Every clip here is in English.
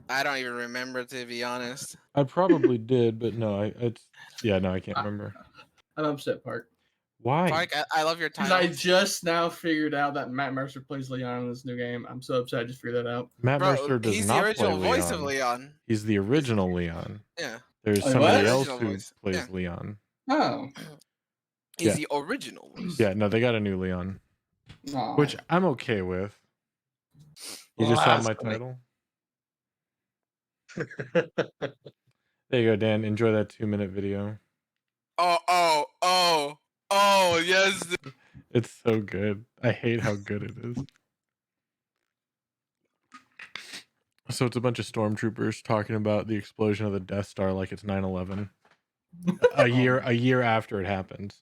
I don't even remember, to be honest. I probably did, but no, I can't remember. I'm upset, Park. Why? Park, I love your Because title. I just now figured out that Matt Mercer plays Leon in this new game. I'm so upset I just figured that out. Matt Bro, Mercer does he's not the original play voice of Leon. Leon. He's the original Leon. Yeah. There's Wait, somebody what? else Original who voice. plays Yeah. Leon. Oh. He's Yeah. the original voice. Yeah, no, they got a new Leon, Aw. which I'm okay with. You just saw my title. There you go, Dan. Enjoy that 2-minute video. Oh, yes. It's so good. I hate how good it is. So it's a bunch of stormtroopers talking about the explosion of the Death Star like it's 9/11. a year after it happens.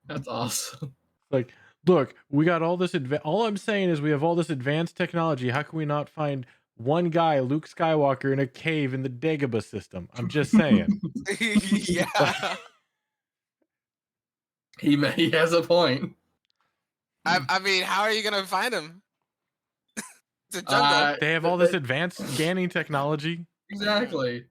That's awesome. Like, look, we got all this all I'm saying is we have all this advanced technology. How can we not find one guy, Luke Skywalker, in a cave in the Dagobah system? I'm just saying. Yeah. He has a point. I mean, how are you gonna find him? It's a jungle. They have all this advanced scanning technology. Exactly.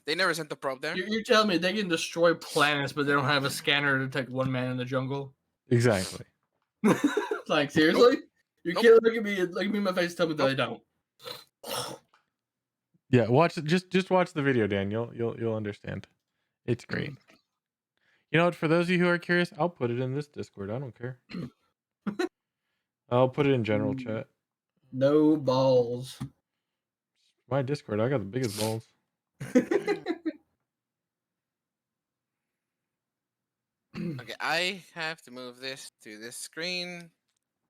They never sent the probe there. You're telling me they can destroy planets, but they don't have a scanner to detect one man in the jungle? Exactly. Like, seriously? Nope. You can't look at me in my face and tell me that I don't. Yeah, just watch the video, Dan. You'll understand. It's great. You know what? For those of you who are curious, I'll put it in this Discord. I don't care. I'll put it in general chat. No balls. My Discord, I got the biggest balls. Okay, I have to move this to this screen.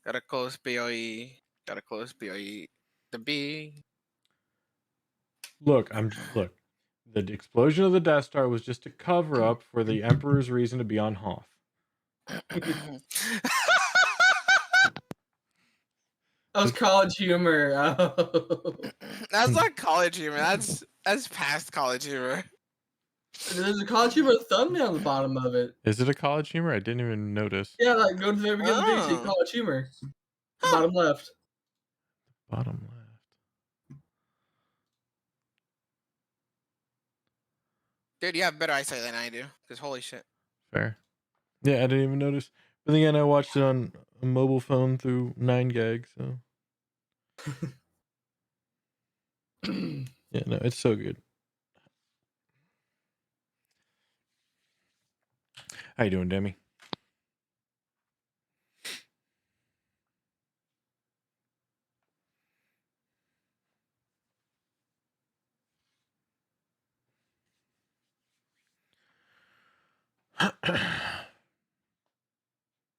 Gotta close BOE. Gotta close BOE. The B. Look. The explosion of the Death Star was just a cover up for the Emperor's reason to be on Hoth. That was college humor. Oh. That's not college humor. That's past college humor. There's a college humor thumbnail on the bottom of it. Is it a college humor? I didn't even notice. Yeah, like go to the very beginning of the video, see college humor. Bottom left. Bottom left. Dude, you have better eyesight than I do. Because holy shit. Fair. Yeah, I didn't even notice. But then again, I watched it on a mobile phone through 9gag, so. Yeah, no, it's so good. How you doing, Demi?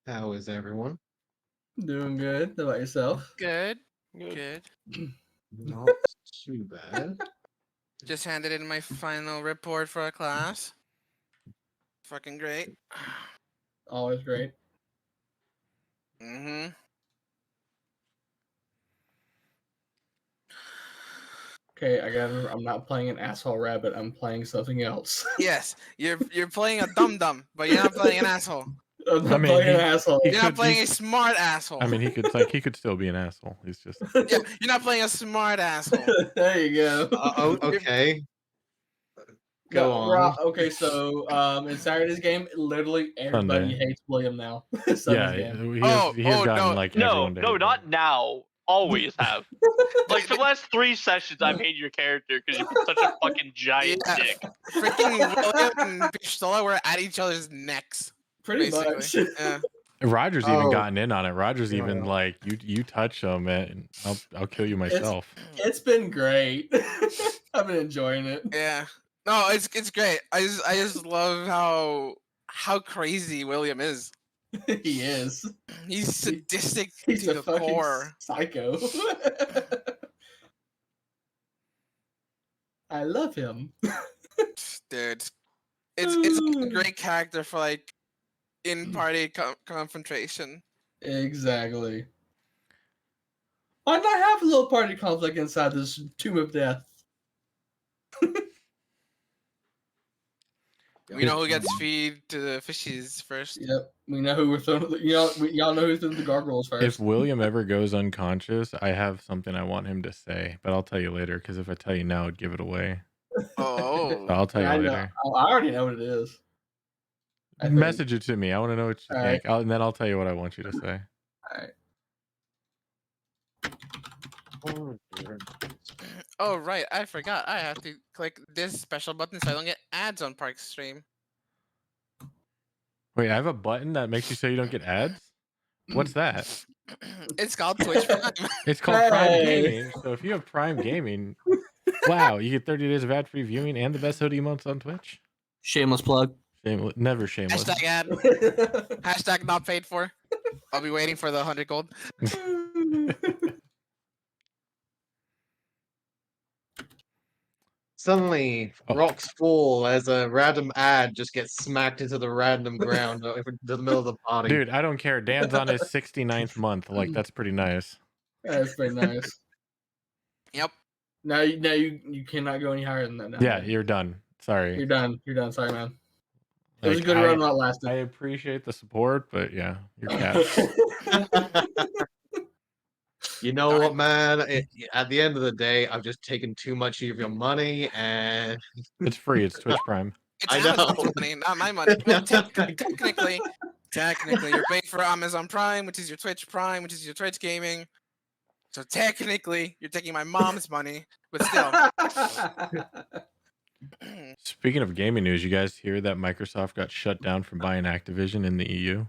How is everyone? Doing good. How about yourself? Good. Not too bad. Just handed in my final report for a class. Fucking great. Always great. Mm-hmm. Okay, I'm not playing an asshole rabbit. I'm playing something else. Yes, you're playing a dum-dum, but you're not playing an asshole. I'm not playing an asshole. You're not playing a smart asshole. I mean, he could still be an asshole. He's just. Yeah, you're not playing a smart asshole. There you go. Okay. Go on. Okay, so in Saturday's game, literally everybody Sunday. hates William now. Yeah, he has gotten like everyone to hate him. Not now. Always have. Like for the last 3 sessions, I've hated your character because you're such a fucking giant dick. Freaking William and Pistola were at each other's necks. Pretty much. Yeah. Roger's even gotten in on it. Roger's even like, you touch him, and I'll kill you myself. It's been great. I've been enjoying it. Yeah. No, it's great. I just love how crazy William is. He is. He's sadistic He's to a the fucking core. psycho. I love him. Dude, it's a great character for like in-party confrontation. Exactly. Why not have a little party conflict inside this Tomb of Death? We know who gets feed to the fishies first. Yep, we know who we're throwing. Y'all know who's throwing the gargoyles first. If William ever goes unconscious, I have something I want him to say, but I'll tell you later because if I tell you now, it'd give it away. Oh, So I'll tell you I know. later. I already know what it is. I think. Message it to me. I want to know what you All think, and then I'll tell you what I want you to say. All right. oh right, I forgot. I have to click this special button so I don't get ads on Park Stream. Wait, I have a button that makes you so you don't get ads. What's that? It's called Twitch Prime. It's called Prime Hey. Gaming. So if you have Prime Gaming, wow, you get 30 days of ad-free viewing and the best hoodie emotes on Twitch. Shameless plug. Never shameless. Hashtag ad. Hashtag not paid for. I'll be waiting for the 100 gold. Suddenly, Oh. rocks fall as a random ad just gets smacked into the random ground over the middle of the party. Dude, I don't care. Dan's on his 69th month. Like, that's pretty nice. That's pretty nice. Yep. Now you cannot go any higher than that. Now. Yeah, you're done. Sorry. You're done. You're done. Sorry, man. It was a Like, good run while it lasted. I appreciate the support, but yeah, you're capped. You know what, man? At the end of the day, I've just taken too much of your money, and It's free. It's Twitch Prime. It's I know. Amazon's money, not my money. Well, technically, you're paying for Amazon Prime, which is your Twitch Prime, which is your Twitch gaming. So technically, you're taking my mom's money, but still. Speaking of gaming news, you guys hear that Microsoft got shut down from buying Activision in the EU?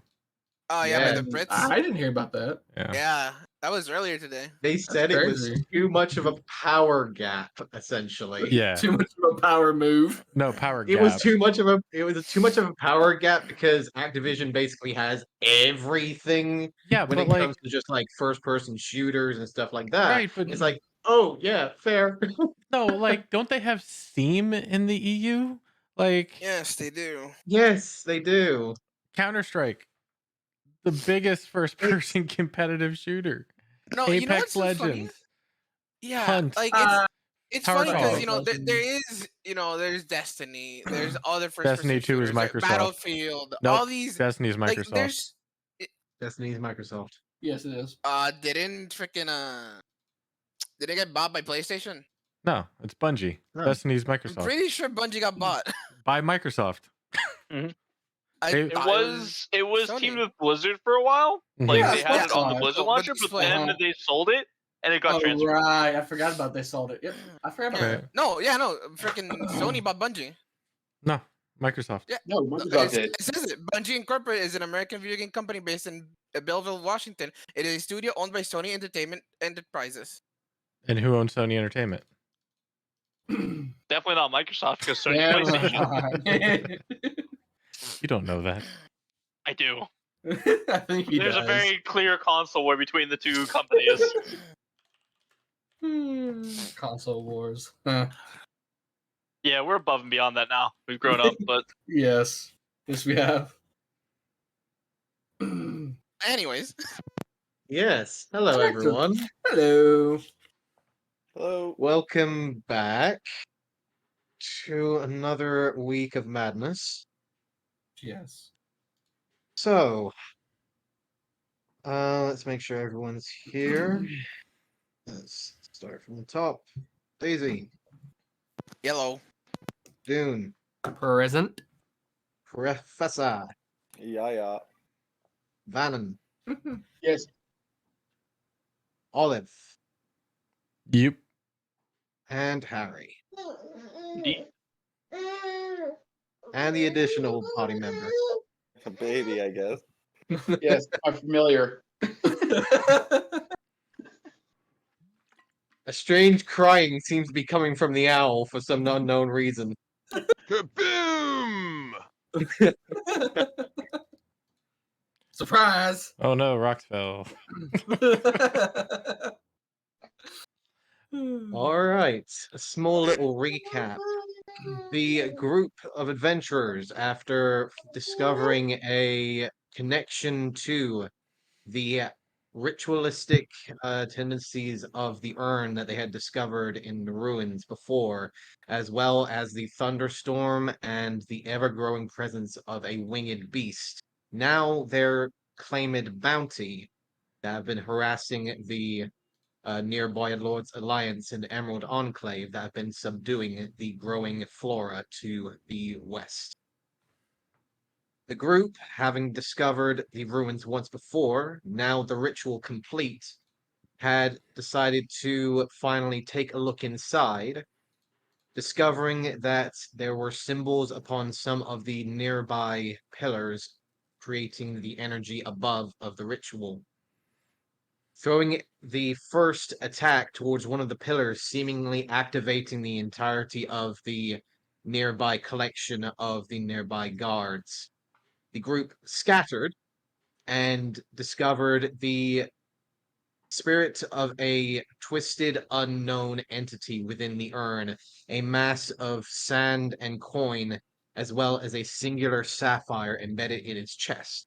Oh yeah, by the Brits. I didn't hear about that. Yeah, that was earlier today. they said it was crazy. too much of a power gap, essentially. Yeah. Too much of a power move. No, power It gap. was too much of a power gap because Activision basically has everything Yeah, when but it comes to just like first person shooters and stuff like that. Right, but it's like, oh yeah, fair. no, like, don't they have Steam in the EU? Like, Yes, they do. Yes, they do. Counter-Strike, the biggest first-person competitive shooter. No, Apex you know what's so funny? Legends. Yeah, Hunt. like it's Tower funny because Defense. there is there's Destiny, there's other first Destiny 2 is Microsoft. Battlefield, Nope, all these Destiny is like Microsoft. there's Destiny's Microsoft. Yes, it is. didn't get bought by PlayStation? No, it's Bungie. No. Destiny's I'm Microsoft. pretty sure Bungie got bought. By Microsoft. I It thought It was Sony. teamed with Blizzard for a while. Mhm. Like Yeah, they had it on the Xbox. Blizzard Oh, but launcher, it's but like- then they sold it and it got Oh, transferred. right. I forgot about they sold it. Yep. I forgot about Yeah. Right. that. No, freaking Sony bought Bungie. No, Microsoft. Yeah. No, It says it. Bungie Incorporated is an American video game company based in Belleville, Washington. It is a studio owned by Sony Entertainment Enterprises. And who owns Sony Entertainment? Definitely not Microsoft because Sony Yeah, PlayStation. You don't know that. I do. I think he There's does. a very clear console war between the two companies. Console wars. Yeah, we're above and beyond that now. We've grown up, but Yes. Yes, we have. Anyways, Yes. Hello, everyone. Hello. Hello. Welcome back to another week of madness. Yes. So, let's make sure everyone's here. Let's start from the top. Daisy, yellow. Dune, Present. Professor, Yeah. Vannon, Yes. Olive, Yep. and Harry. Ye- And the additional party member. A baby, I guess. Yes, I'm familiar. A strange crying seems to be coming from the owl for some unknown reason. Kaboom! Surprise. Oh no, rocks fell. All right, a small little recap. The group of adventurers, after discovering a connection to the ritualistic tendencies of the urn that they had discovered in the ruins before, as well as the thunderstorm and the ever-growing presence of a winged beast. Now their claimed bounty that have been harassing the nearby Lord's Alliance and Emerald Enclave that have been subduing the growing flora to the west. The group, having discovered the ruins once before, now the ritual complete, had decided to finally take a look inside, discovering that there were symbols upon some of the nearby pillars, creating the energy above of the ritual. Throwing the first attack towards one of the pillars, seemingly activating the entirety of the nearby collection of the nearby guards. The group scattered and discovered the spirit of a twisted unknown entity within the urn, a mass of sand and coin, as well as a singular sapphire embedded in its chest.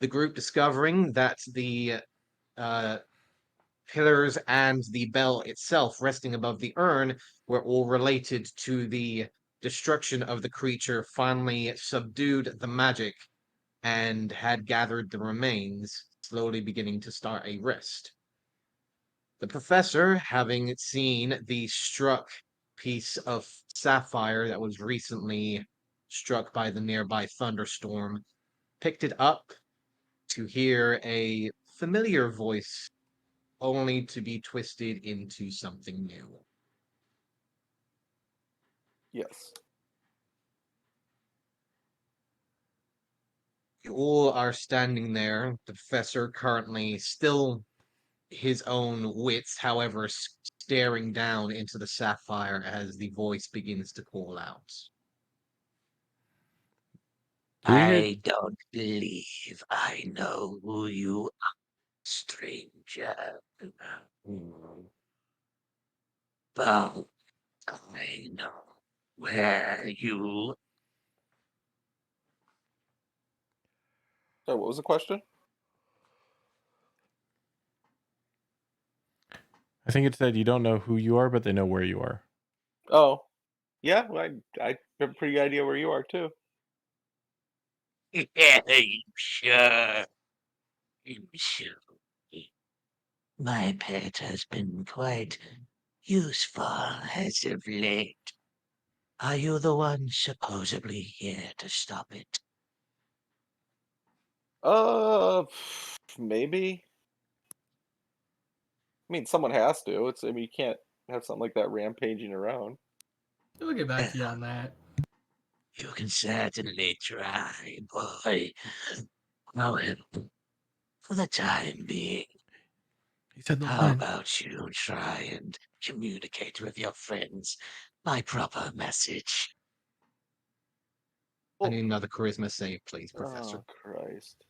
The group discovering that the pillars and the bell itself resting above the urn were all related to the destruction of the creature finally subdued the magic and had gathered the remains, slowly beginning to start a rest. The professor, having seen the struck piece of sapphire that was recently struck by the nearby thunderstorm, picked it up to hear a familiar voice, only to be twisted into something new. Yes. You all are standing there, the professor currently still his own wits, however, staring down into the sapphire as the voice begins to call out. Do we hear- I don't believe I know who you are, stranger. But I know where you So what was the question? I think it said you don't know who you are, but they know where you are. Oh, yeah. Well, I have a pretty good idea where you are too. Yeah, you sure? You sure? My pet has been quite useful as of late. Are you the one supposedly here to stop it? Maybe. I mean, someone has to. I mean, you can't have something like that rampaging around. We'll get back to you on that. You can certainly try, boy. However, for the time being, He said the how line. about you try and communicate with your friends my proper message? I need another charisma save, please, Professor. Oh Christ.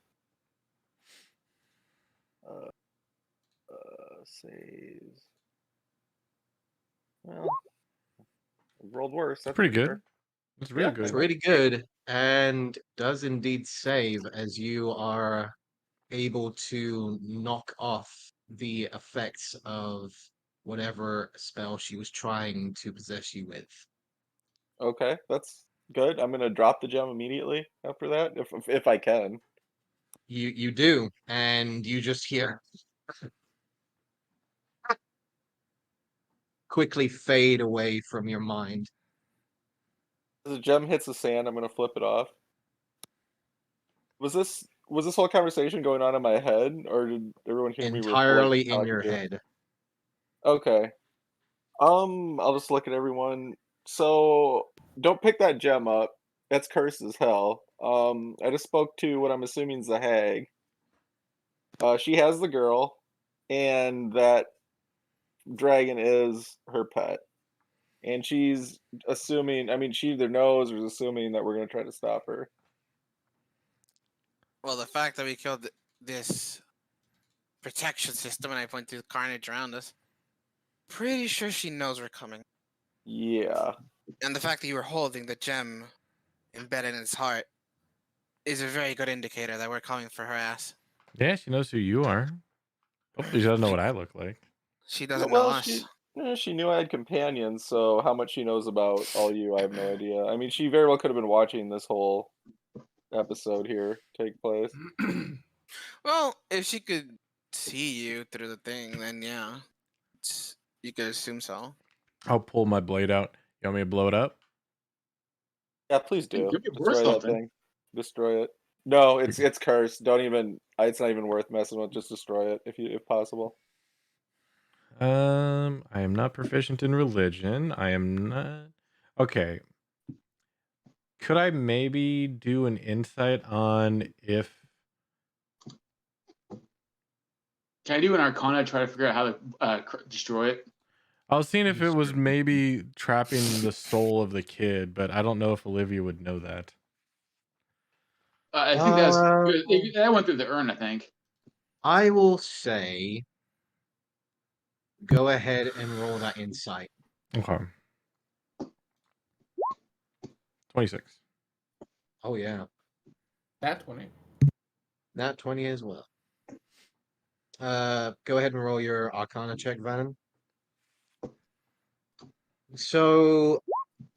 Saves. Well, rolled worse. That's Pretty for good. sure. It's real Yeah, good. Pretty good, and does indeed save as you are able to knock off the effects of whatever spell she was trying to possess you with. Okay, that's good. I'm gonna drop the gem immediately after that, if I can. You do, and you just hear quickly fade away from your mind. As the gem hits the sand, I'm gonna flip it off. Was this whole conversation going on in my head, or did everyone hear me reflect Entirely in talking your to? head. Okay. I'll just look at everyone. So don't pick that gem up. That's cursed as hell. I just spoke to what I'm assuming is the hag. She has the girl, and that dragon is her pet. And she's assuming, I mean, she either knows or is assuming that we're gonna try to stop her. Well, the fact that we killed this protection system and I point to the carnage around us, pretty sure she knows we're coming. Yeah. And the fact that you were holding the gem embedded in its heart is a very good indicator that we're coming for her ass. Yeah, she knows who you are. Hopefully, she doesn't know what I look like. She doesn't know Well, us. she knew I had companions, so how much she knows about all you, I have no idea. I mean, she very well could have been watching this whole episode here take place. Well, if she could see you through the thing, then yeah, you could assume so. I'll pull my blade out. You want me to blow it up? Yeah, please do. Could be Destroy worse that off, then. thing. Destroy it. No, it's cursed. Don't even. It's not even worth messing with. Just destroy it if possible. I am not proficient in religion. I am not. Okay. Could I maybe do an insight on if Can I do an Arcana to try to figure out how to destroy it? I was seeing if it was maybe trapping the soul of the kid, but I don't know if Olivia would know that. I think that's that went through the urn. I think. I will say, go ahead and roll that insight. Okay. 26. Oh yeah, That 20. that 20 as well. Go ahead and roll your Arcana check, Venom. So,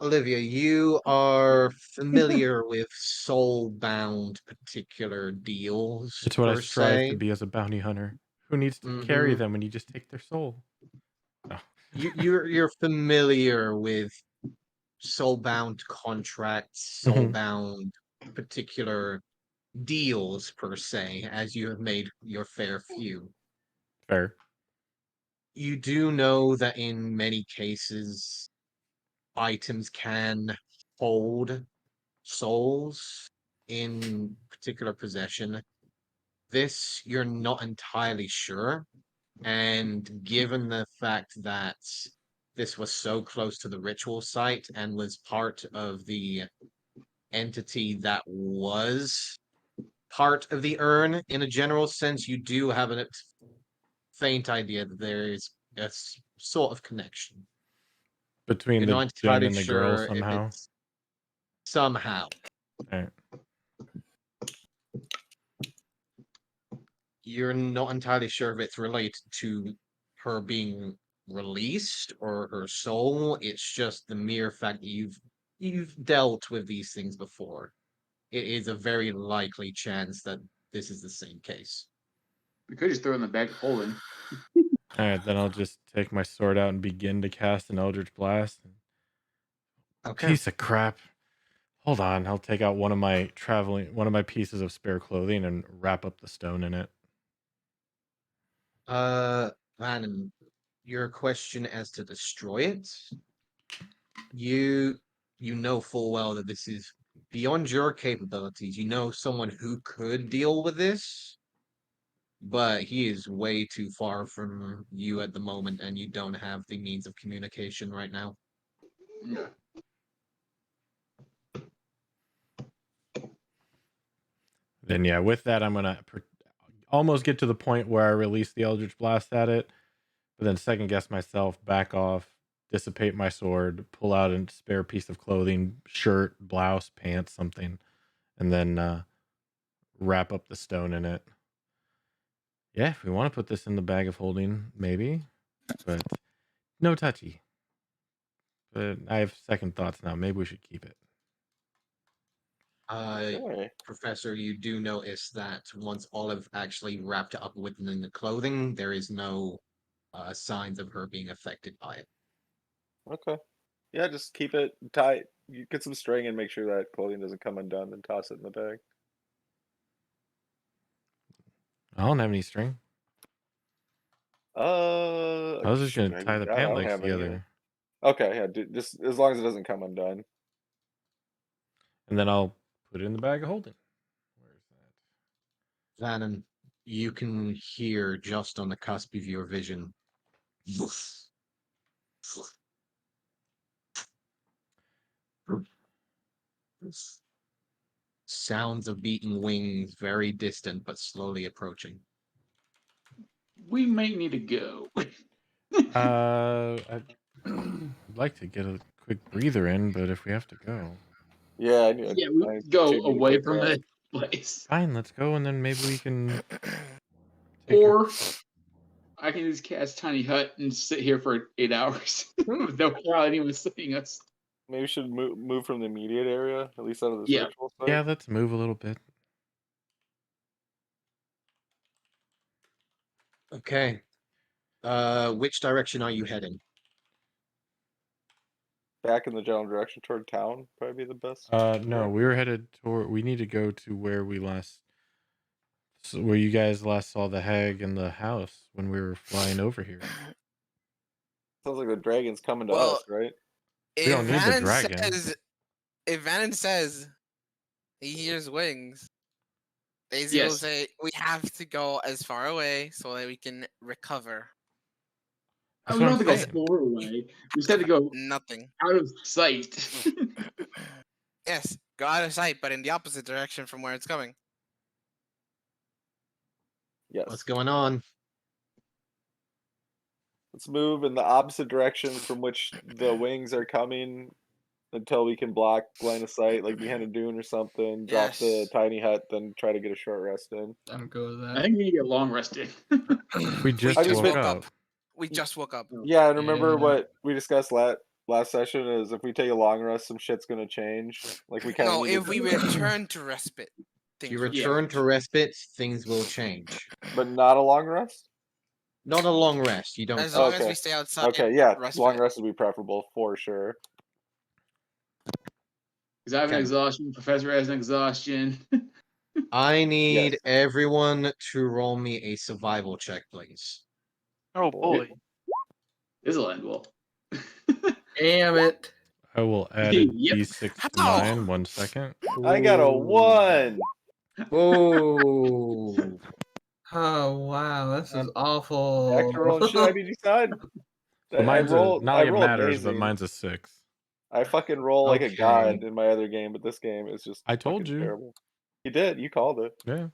Olivia, you are familiar with soul-bound particular deals It's what I per strive to se. be as a bounty hunter. Who needs to carry Mhm. them when you just take their soul? No. You're familiar with soul-bound contracts, soul-bound particular deals per se, as you have made your fair few. Fair. You do know that in many cases, items can hold souls in particular possession. This, you're not entirely sure. And given the fact that this was so close to the ritual site and was part of the entity that was part of the urn, in a general sense, you do have a faint idea that there is a sort of connection. Between You're the not gem entirely and the girl sure if somehow. it's somehow. Alright. You're not entirely sure if it's related to her being released or her soul. It's just the mere fact that you've dealt with these things before. It is a very likely chance that this is the same case. We could just throw it in the bag of holding. Alright, then I'll just take my sword out and begin to cast an Eldritch Blast. Okay. Piece of crap. Hold on, I'll take out one of my pieces of spare clothing and wrap up the stone in it. Vannon, your question as to destroy it, you know full well that this is beyond your capabilities. You know someone who could deal with this, but he is way too far from you at the moment, and you don't have the means of communication right now. Yeah. Then yeah, with that, I'm gonna almost get to the point where I release the Eldritch Blast at it, but then second guess myself, back off, dissipate my sword, pull out a spare piece of clothing, shirt, blouse, pants, something, and then wrap up the stone in it. Yeah, if we want to put this in the bag of holding, maybe, but no touchy. But I have second thoughts now. Maybe we should keep it. Okay. Professor, you do notice that once Olive actually wrapped it up within the clothing, there is no signs of her being affected by it. Okay. Yeah, just keep it tight. You get some string and make sure that clothing doesn't come undone, then toss it in the bag. I don't have any string. I was just gonna tie the I pant don't legs have any either. together, Okay, yeah, just as long as it doesn't come undone. and then I'll put it in the bag of holding. Where is that? Vannon, you can hear just on the cusp of your vision. Sounds of beating wings, very distant but slowly approaching. We may need to go. I'd like to get a quick breather in, but if we have to go, Yeah, I Yeah, too we need go to away take from that. the place. fine, let's go, and then maybe we can take Or I can just cast Tiny Hut and sit here for 8 hours without anyone seeing us. Maybe we should move from the immediate area, at least out of this Yeah. ritual site. Yeah, let's move a little bit. Okay. Which direction are you heading? Back in the general direction toward town, probably be the best. No, we were headed toward. We need to go to where where you guys last saw the hag in the house when we were flying over here. Sounds like the dragon's coming to Well, us, right? We don't need the Vannon dragon. if Vannon says he hears wings, Daisy will Yes. say we have to go as far away so that we can recover. Oh, That's we what don't I'm have to go saying. far away. We just have to go Nothing. out of sight. Yes, go out of sight, but in the opposite direction from where it's coming. Yes. What's going on? Let's move in the opposite direction from which the wings are coming until we can block line of sight, like behind a dune or something. Drop the Yes. tiny hut, then try to get a short rest in. I'm good with I that. think we need to get long rested. We just just woke been- up. We just woke up. Yeah, and remember Yeah. what we discussed last session is if we take a long rest, some shit's gonna change. Like we kind of No, if we return to respite, If things you will return change. to respite, things will change. but not a long rest. Not a long rest. You don't. As long as Okay. we stay outside. Okay, yeah, respite. long rest would be preferable for sure. Because I have an Okay. exhaustion. Professor has an exhaustion. I need Yes. everyone to roll me a survival check, please. Oh boy. This'll end well. Damn it. I will add a Yep. D6 to How? mine. 1 second. I got a 1. Oh. Oh wow, this is Back awful. to rolling shit I need you side. So mine's not like it roll matters, but amazing. mine's a 6. I fucking roll like a Okay. god in my other game, but this game is just I told fucking you. terrible. You did, you called it. Yeah,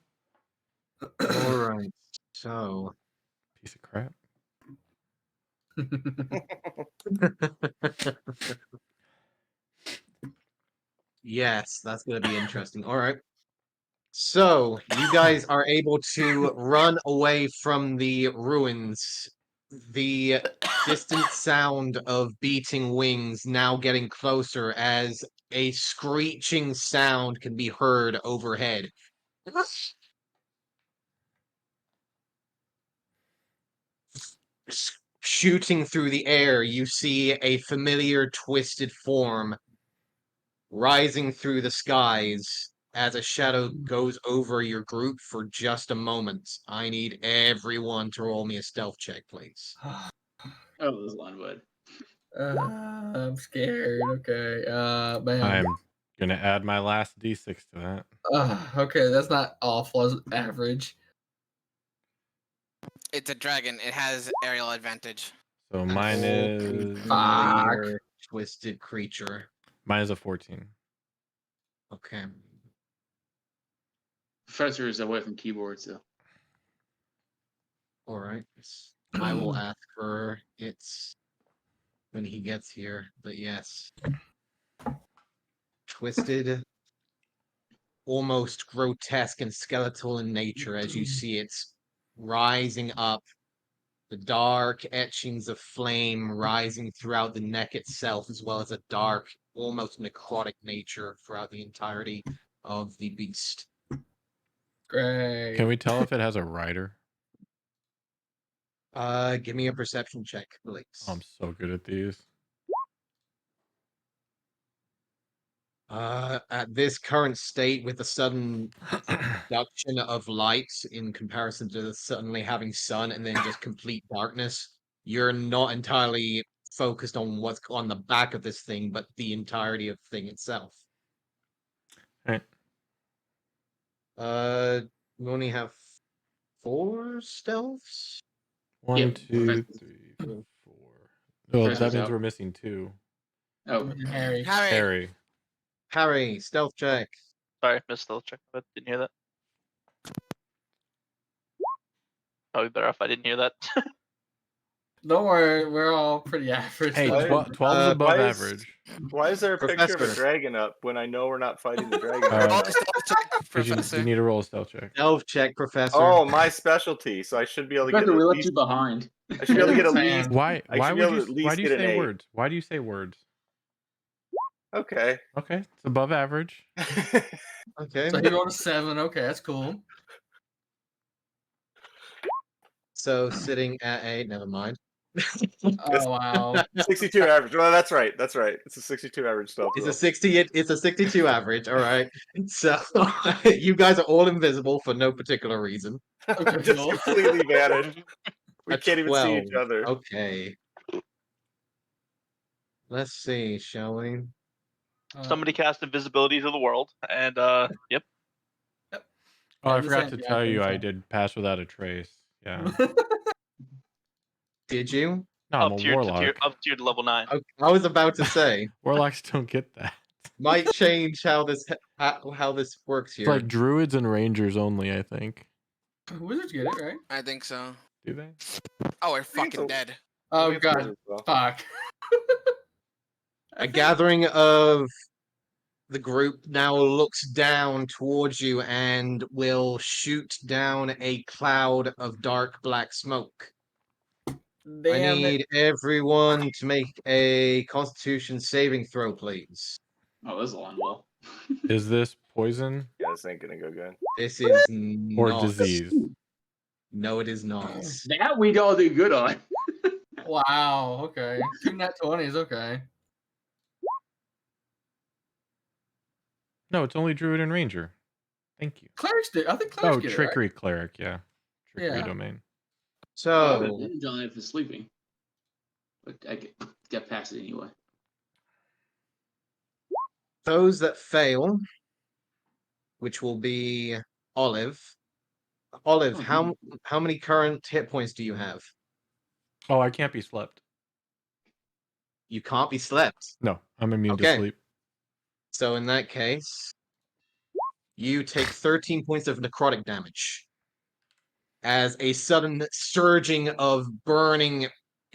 All right. So. piece of crap. Yes, that's going to be interesting. All right. So, you guys are able to run away from the ruins. The distant sound of beating wings now getting closer as a screeching sound can be heard overhead. Shooting through the air, you see a familiar twisted form rising through the skies as a shadow goes over your group for just a moment. I need everyone to roll me a stealth check, please. Oh, this line wood. I'm scared. Okay. Man. I'm gonna add my last D6 to that. Okay, that's not awful. As average. It's a dragon. It has aerial advantage. So An mine old, is familiar, twisted creature. a 14. Okay. Professor is away from keyboard, so. All right. I will ask for it when he gets here. But yes. Twisted, almost grotesque and skeletal in nature as you see it rising up. The dark etchings of flame rising throughout the neck itself, as well as a dark, almost necrotic nature throughout the entirety of the beast. Great. Can we tell if it has a rider? Give me a perception check, please. I'm so good at these. At this current state, with the sudden reduction of light in comparison to suddenly having sun and then just complete darkness, you're not entirely focused on what's on the back of this thing, but the entirety of the thing itself. Alright. We only have 4 stealths. 1, Yep, 2, Professor's- 3, 4. Oh, that Professor's means out. we're missing 2. Oh, Harry. Harry. Harry. Harry, stealth check. Sorry, missed the check, but didn't hear that. Probably better if I didn't hear that. Don't worry, we're all pretty average. Hey, Why- 12 is above why is- average. Why is there a picture of a Professor. dragon up when I know we're not fighting the dragon Uh, right Roll now? a stealth check, 'Cause you Professor. need to roll a stealth check. Elf check, Professor. Oh, my specialty. So I should be able to get Professor, at we left least. you behind. I should be able to get at Fan. least. Why I why should be would able you to at why least do you get an say 8. words? Why do you say words? Okay. Okay, it's above average. Okay. So he rolled a 7. Okay, that's cool. So sitting at a never mind. Oh wow. 62 average. Well, that's right. That's right. It's a 62 average stealth It's roll. a 60. It's a 62 average. All right. So you guys are all invisible for no particular reason. Okay, Just cool. completely vanished. We A can't even see 12. each other. Okay. Let's see, shall we? Somebody cast invisibility to the world, and yep. Oh, Yeah, I the forgot same to guy tell you, thinks I so. did pass without a trace. Yeah. Did you? No, I'm a Up to warlock. to level 9. I was about to say Warlocks don't get that. might change how this works It's here. like druids and rangers only, I think. Wizards get it, right? I think so. Do they? Oh, we're think it's fucking a- dead. Oh It's god. wizards, though. Fuck. A gathering of the group now looks down towards you and will shoot down a cloud of dark black smoke. I Damn it. need everyone to make a Constitution saving throw, please. Oh, this is a long wall. Is this poison Yeah, this ain't gonna go good. This is or not. disease? No, it is not. That we all do good on. Wow, okay. 2 nat 20s, okay. No, it's only druid and ranger. Thank you. Clerics do. I think clerics Oh, get trickery cleric, yeah. Trickery Yeah. domain. So, John if is sleeping. But I get past it anyway. those that fail, which will be Olive. Olive, Oh, how many current hit points do you have? Oh, I can't be slept. You can't be slept. No, I'm immune to Okay. sleep. So in that case, you take 13 points of necrotic damage. As a sudden surging of burning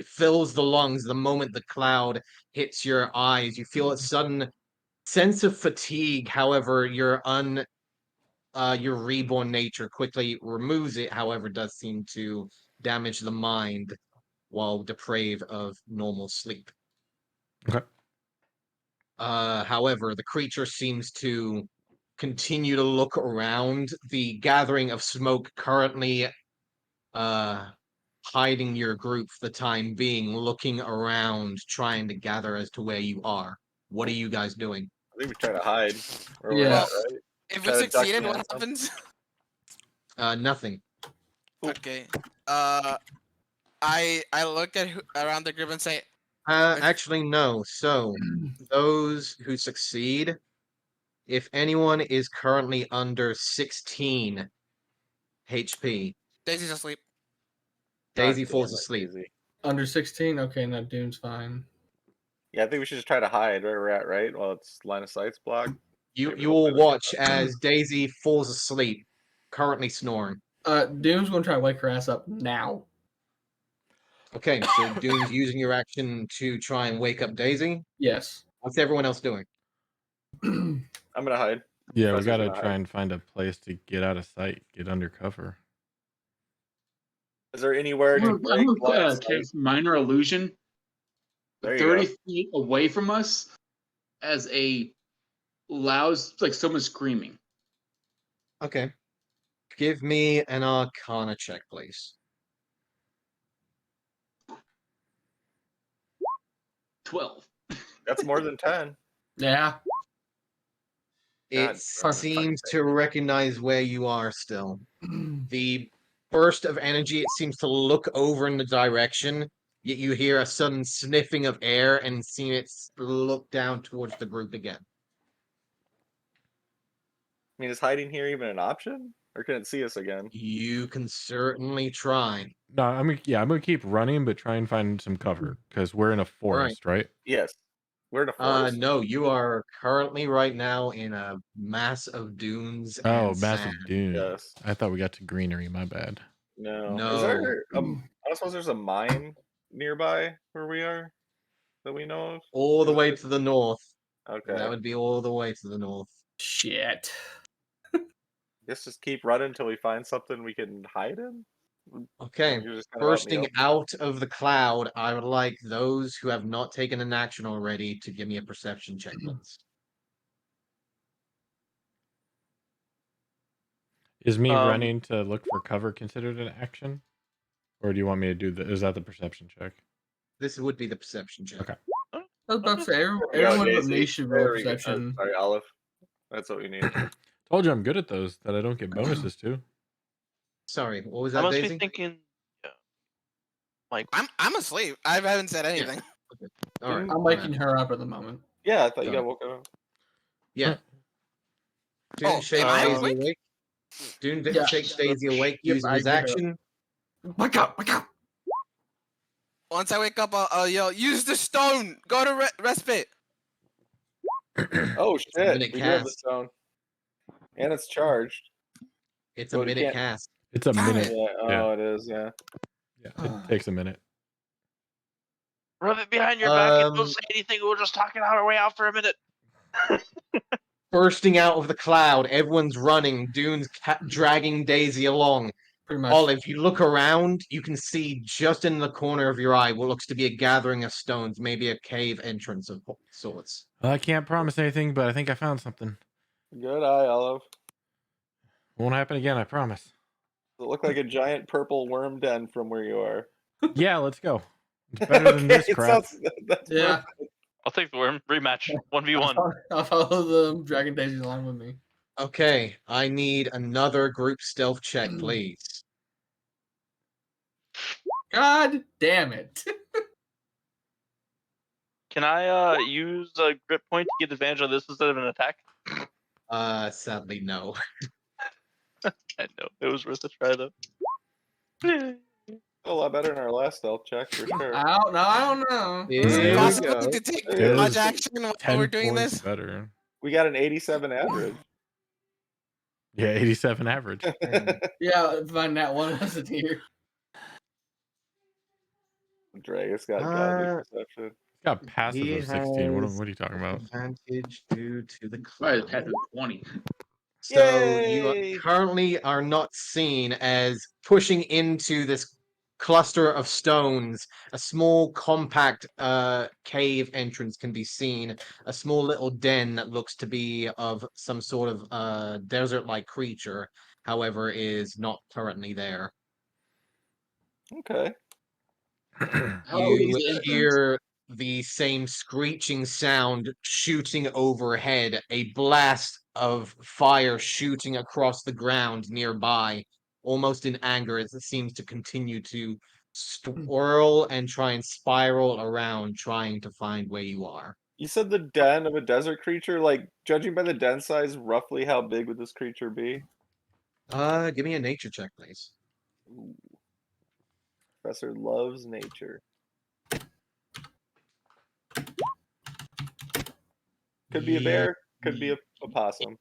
fills the lungs the moment the cloud hits your eyes. You feel a sudden sense of fatigue. However, your reborn nature quickly removes it. However, does seem to damage the mind while deprived of normal sleep. Okay. However, the creature seems to continue to look around. The gathering of smoke currently hiding your group for the time being, looking around, trying to gather as to where you are. What are you guys doing? I think we try to hide where we're Yeah. at, right? If we Try to duck succeeded, what behind something. happens? Nothing. Cool. Okay. I look at around the group and say, Actually, no. So, those who succeed, if anyone is currently under 16 HP, Daisy's asleep. Daisy God falls damn it, asleep. Daisy. Under 16? Okay, no, Doom's fine. Yeah, I think we should just try to hide where we're at, right? While it's line of sight's blocked. You Maybe you hopefully will they'll watch as Daisy falls asleep, currently snoring. Doom's gonna try to wake her ass up now. Okay, so Doom's using your action to try and wake up Daisy. Yes. What's everyone else doing? I'm gonna hide. Yeah, we Professor's gotta gonna try hide. and find a place to get out of sight, get under cover. Is there anywhere to I'm break line gonna of sight? cast minor illusion There you 30 go. feet away from us as a loud, like someone screaming. Okay. Give me an Arcana check, please. 12. That's more than 10. Yeah. It God, seems to recognize where you are still. The burst of energy, it seems to look over in the direction, yet you hear a sudden sniffing of air and see it look down towards the group again. I mean, is hiding here even an option? Or can it see us again? You can certainly try. No, I'm gonna keep running, but try and find some cover because we're in a forest, right? Yes. We're in a forest. No, you are currently right now in a mass of dunes Oh, and massive sand. dune. Yes. I thought we got to greenery. My bad. No. No. Is there? I don't suppose there's a mine nearby where we are that we know of? All the Is way it- to the north. Okay. That would be all the way to the north. Shit. Guess just keep running until we find something we can hide in. Okay. You're just kind of out in the Bursting open. out of the cloud, I would like those who have not taken an action already to give me a perception check, please. Is me Um, running to look for cover considered an action? Or do you want me to do the? Is that the perception check? This would be the perception check. Okay. I was about to say, There we go, everyone but Daisy. me should roll There we go. perception. Sorry, Olive. That's what we need. Told you I'm good at those that I don't get bonuses to. Sorry, what was I that, must Daisy? be thinking. Yeah. Like, I'm asleep. I haven't said anything. All right. I'm waking her up at the moment. Yeah, I thought you Got got woken up. Yeah. Dune Oh, shakes am I Daisy awake? awake. Dune Yeah. shakes Daisy awake Yep, using I his get her. action. Wake up! Wake up! Once I wake up, I'll yell, use the stone. Go to respite. Oh shit! minute We do have the cast. stone, and it's charged. It's a Well, you minute can't- cast. It's a Damn minute. it. Yeah. Yeah. Oh, it is. Yeah. Yeah, it takes a minute. rub it behind your back and don't Um, say anything. We'll just talk it our way out for a minute. Bursting out of the cloud, everyone's running. Dune's dragging Daisy along. Pretty much. Olive, you look around, you can see just in the corner of your eye what looks to be a gathering of stones, maybe a cave entrance of sorts. Well, I can't promise anything, but I think I found something. Good eye, Olive. Won't happen again, I promise. Does it look like a giant purple worm den from where you are? Yeah, let's go. It's better than this it crap. that's Yeah. perfect. I'll take the worm rematch 1v1. I'll follow the Dragon Daisy along with me. Okay, I need another group stealth check, please. God damn it. Can I use a grip point to get advantage of this instead of an attack? Sadly, no. I know it was worth a try though. A lot better than our last stealth check for sure. I don't know. Is Here it we possible go. to take It much is action while 10 we're doing points this? better. We got an 87 average. Yeah, 87 average. Yeah, if I that one wasn't here. Dragus got Uh, godly perception. It's got passive He of 16. What, has what are you talking about? advantage due to the Right, cloud. path of 20. So you Yay! currently are not seen as pushing into this cluster of stones. A small, compact cave entrance can be seen. A small little den that looks to be of some sort of desert-like creature, however, is not currently there. Okay. How old is You the entrance? hear the same screeching sound shooting overhead, a blast of fire shooting across the ground nearby, almost in anger as it seems to continue to swirl and try and spiral around, trying to find where you are. You said the den of a desert creature. Like, judging by the den size, roughly how big would this creature be? Give me a nature check, please. Ooh. Professor loves nature. Could be a bear. Could be a possum.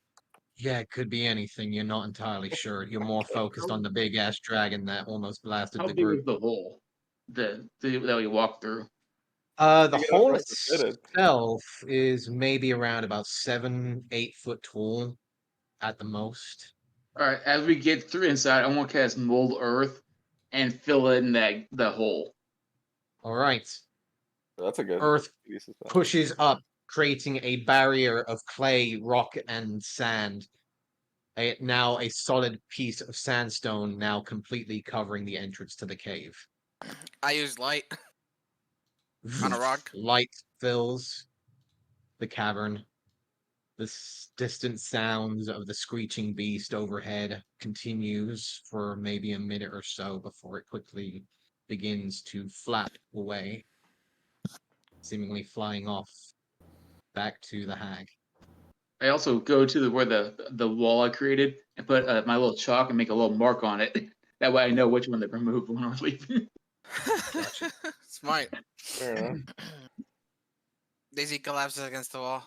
Yeah, it could be anything. You're not entirely sure. You're more focused on the big ass dragon that almost blasted How the big group. is the hole that we walked through? The Big enough hole for us to fit it. itself is maybe around about 7-8 foot tall at the most. All right, as we get through inside, I want to cast mold earth and fill in the hole. All right. That's a good Earth use of that. pushes up, creating a barrier of clay, rock, and sand. Now a solid piece of sandstone, now completely covering the entrance to the cave. I used light on a rock. Light fills the cavern. The distant sounds of the screeching beast overhead continues for maybe a minute or so before it quickly begins to flap away, seemingly flying off back to the hag. I also go to where the wall I created and put my little chalk and make a little mark on it. That way I know which one to remove when we're leaving. Smart. Fair enough. Daisy collapses against the wall.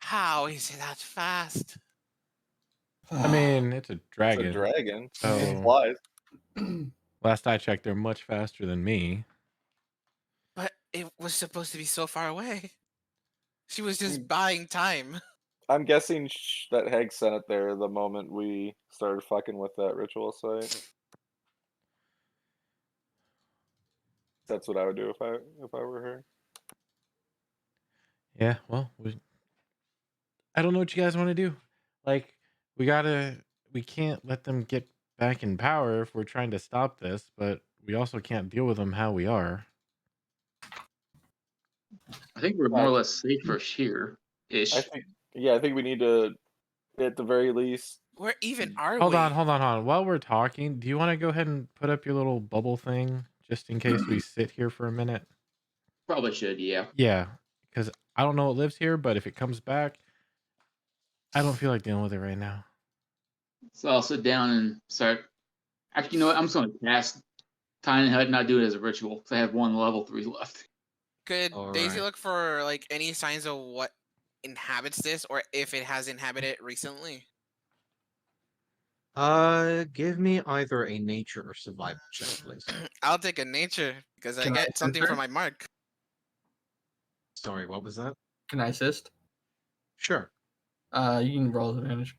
How is it that fast? I mean, it's a It's dragon. a dragon. Oh. It flies. Last I checked, they're much faster than me. it was supposed to be so far away. She was Hmm. just buying time. I'm guessing that Hag sent it there the moment we started fucking with that ritual site. That's what I would do if I were her. Yeah, well, I don't know what you guys want to do. Like, we can't let them get back in power if we're trying to stop this, but we also can't deal with them how we are. I think we're more or less safe for here ish. I think we need to, at the very least. Where even are Hold we? on. While we're talking, do you want to go ahead and put up your little bubble thing just in case we sit here for a minute? Probably should, yeah. Yeah, because I don't know what lives here, but if it comes back, I don't feel like dealing with it right now. So I'll sit down and start. Actually, you know what? I'm just going to cast Tiny Hut and not do it as a ritual because I have one level 3 left. Could Daisy Alright. look for like any signs of what inhabits this, or if it has inhabited recently? Give me either a nature or survival check, please. I'll take a nature because I Can I get something assist for her? my mark. Sorry, what was that? Can I assist? Sure. You can roll advantage.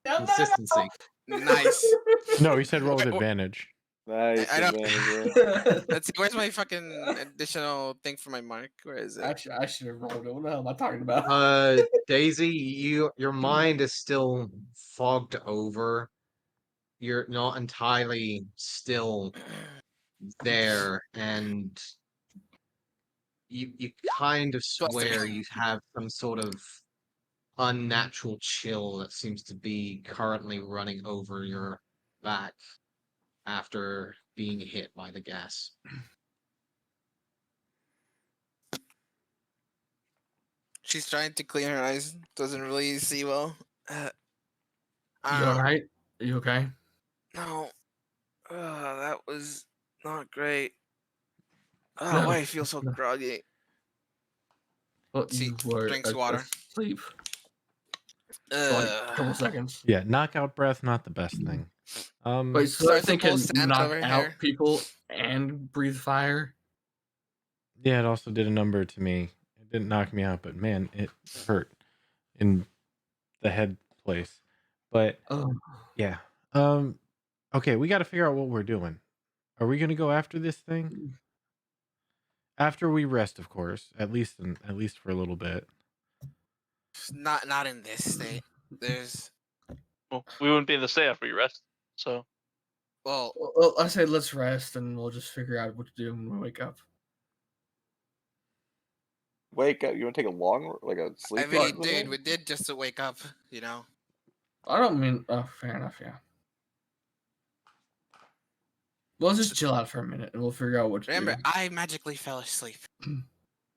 Consistency. Nice. No, he said roll with Wait, wh- advantage. Nice I don't. advantage there. Let's see. Where's my fucking additional thing for my mark? Where is it? Actually, I should have rolled it. What the hell am I talking about? Daisy, your mind is still fogged over. You're not entirely still there, and you kind of Plus three. swear you have some sort of unnatural chill that seems to be currently running over your back after being hit by the gas. She's trying to clean her eyes. Doesn't really see well. You alright? Are you okay? No. That was not great. No. Why I feel so No. groggy. Well, See, you were drinks water. asleep for like a couple Ugh. seconds. Yeah, knockout breath, not the best thing. Wait, so Starts they to pull can sand out of knock her out hair. people and breathe fire? Yeah, it also did a number to me. It didn't knock me out, but man, it hurt in the head place. But Oh. yeah. Okay, we got to figure out what we're doing. Are we going to go after this thing? After we rest, of course, at least for a little bit. Not in this state. There's Well, we wouldn't be in the state after we rest. So well, Well, I say let's rest and we'll just figure out what to do when we wake up. Wake up. You want to take a long, like a sleep? I mean, for the dude, night? we did just to wake up, you know. I don't mean. Oh, fair enough. Yeah. Well, let's just chill out for a minute and we'll figure out what to Remember, do. I magically fell asleep.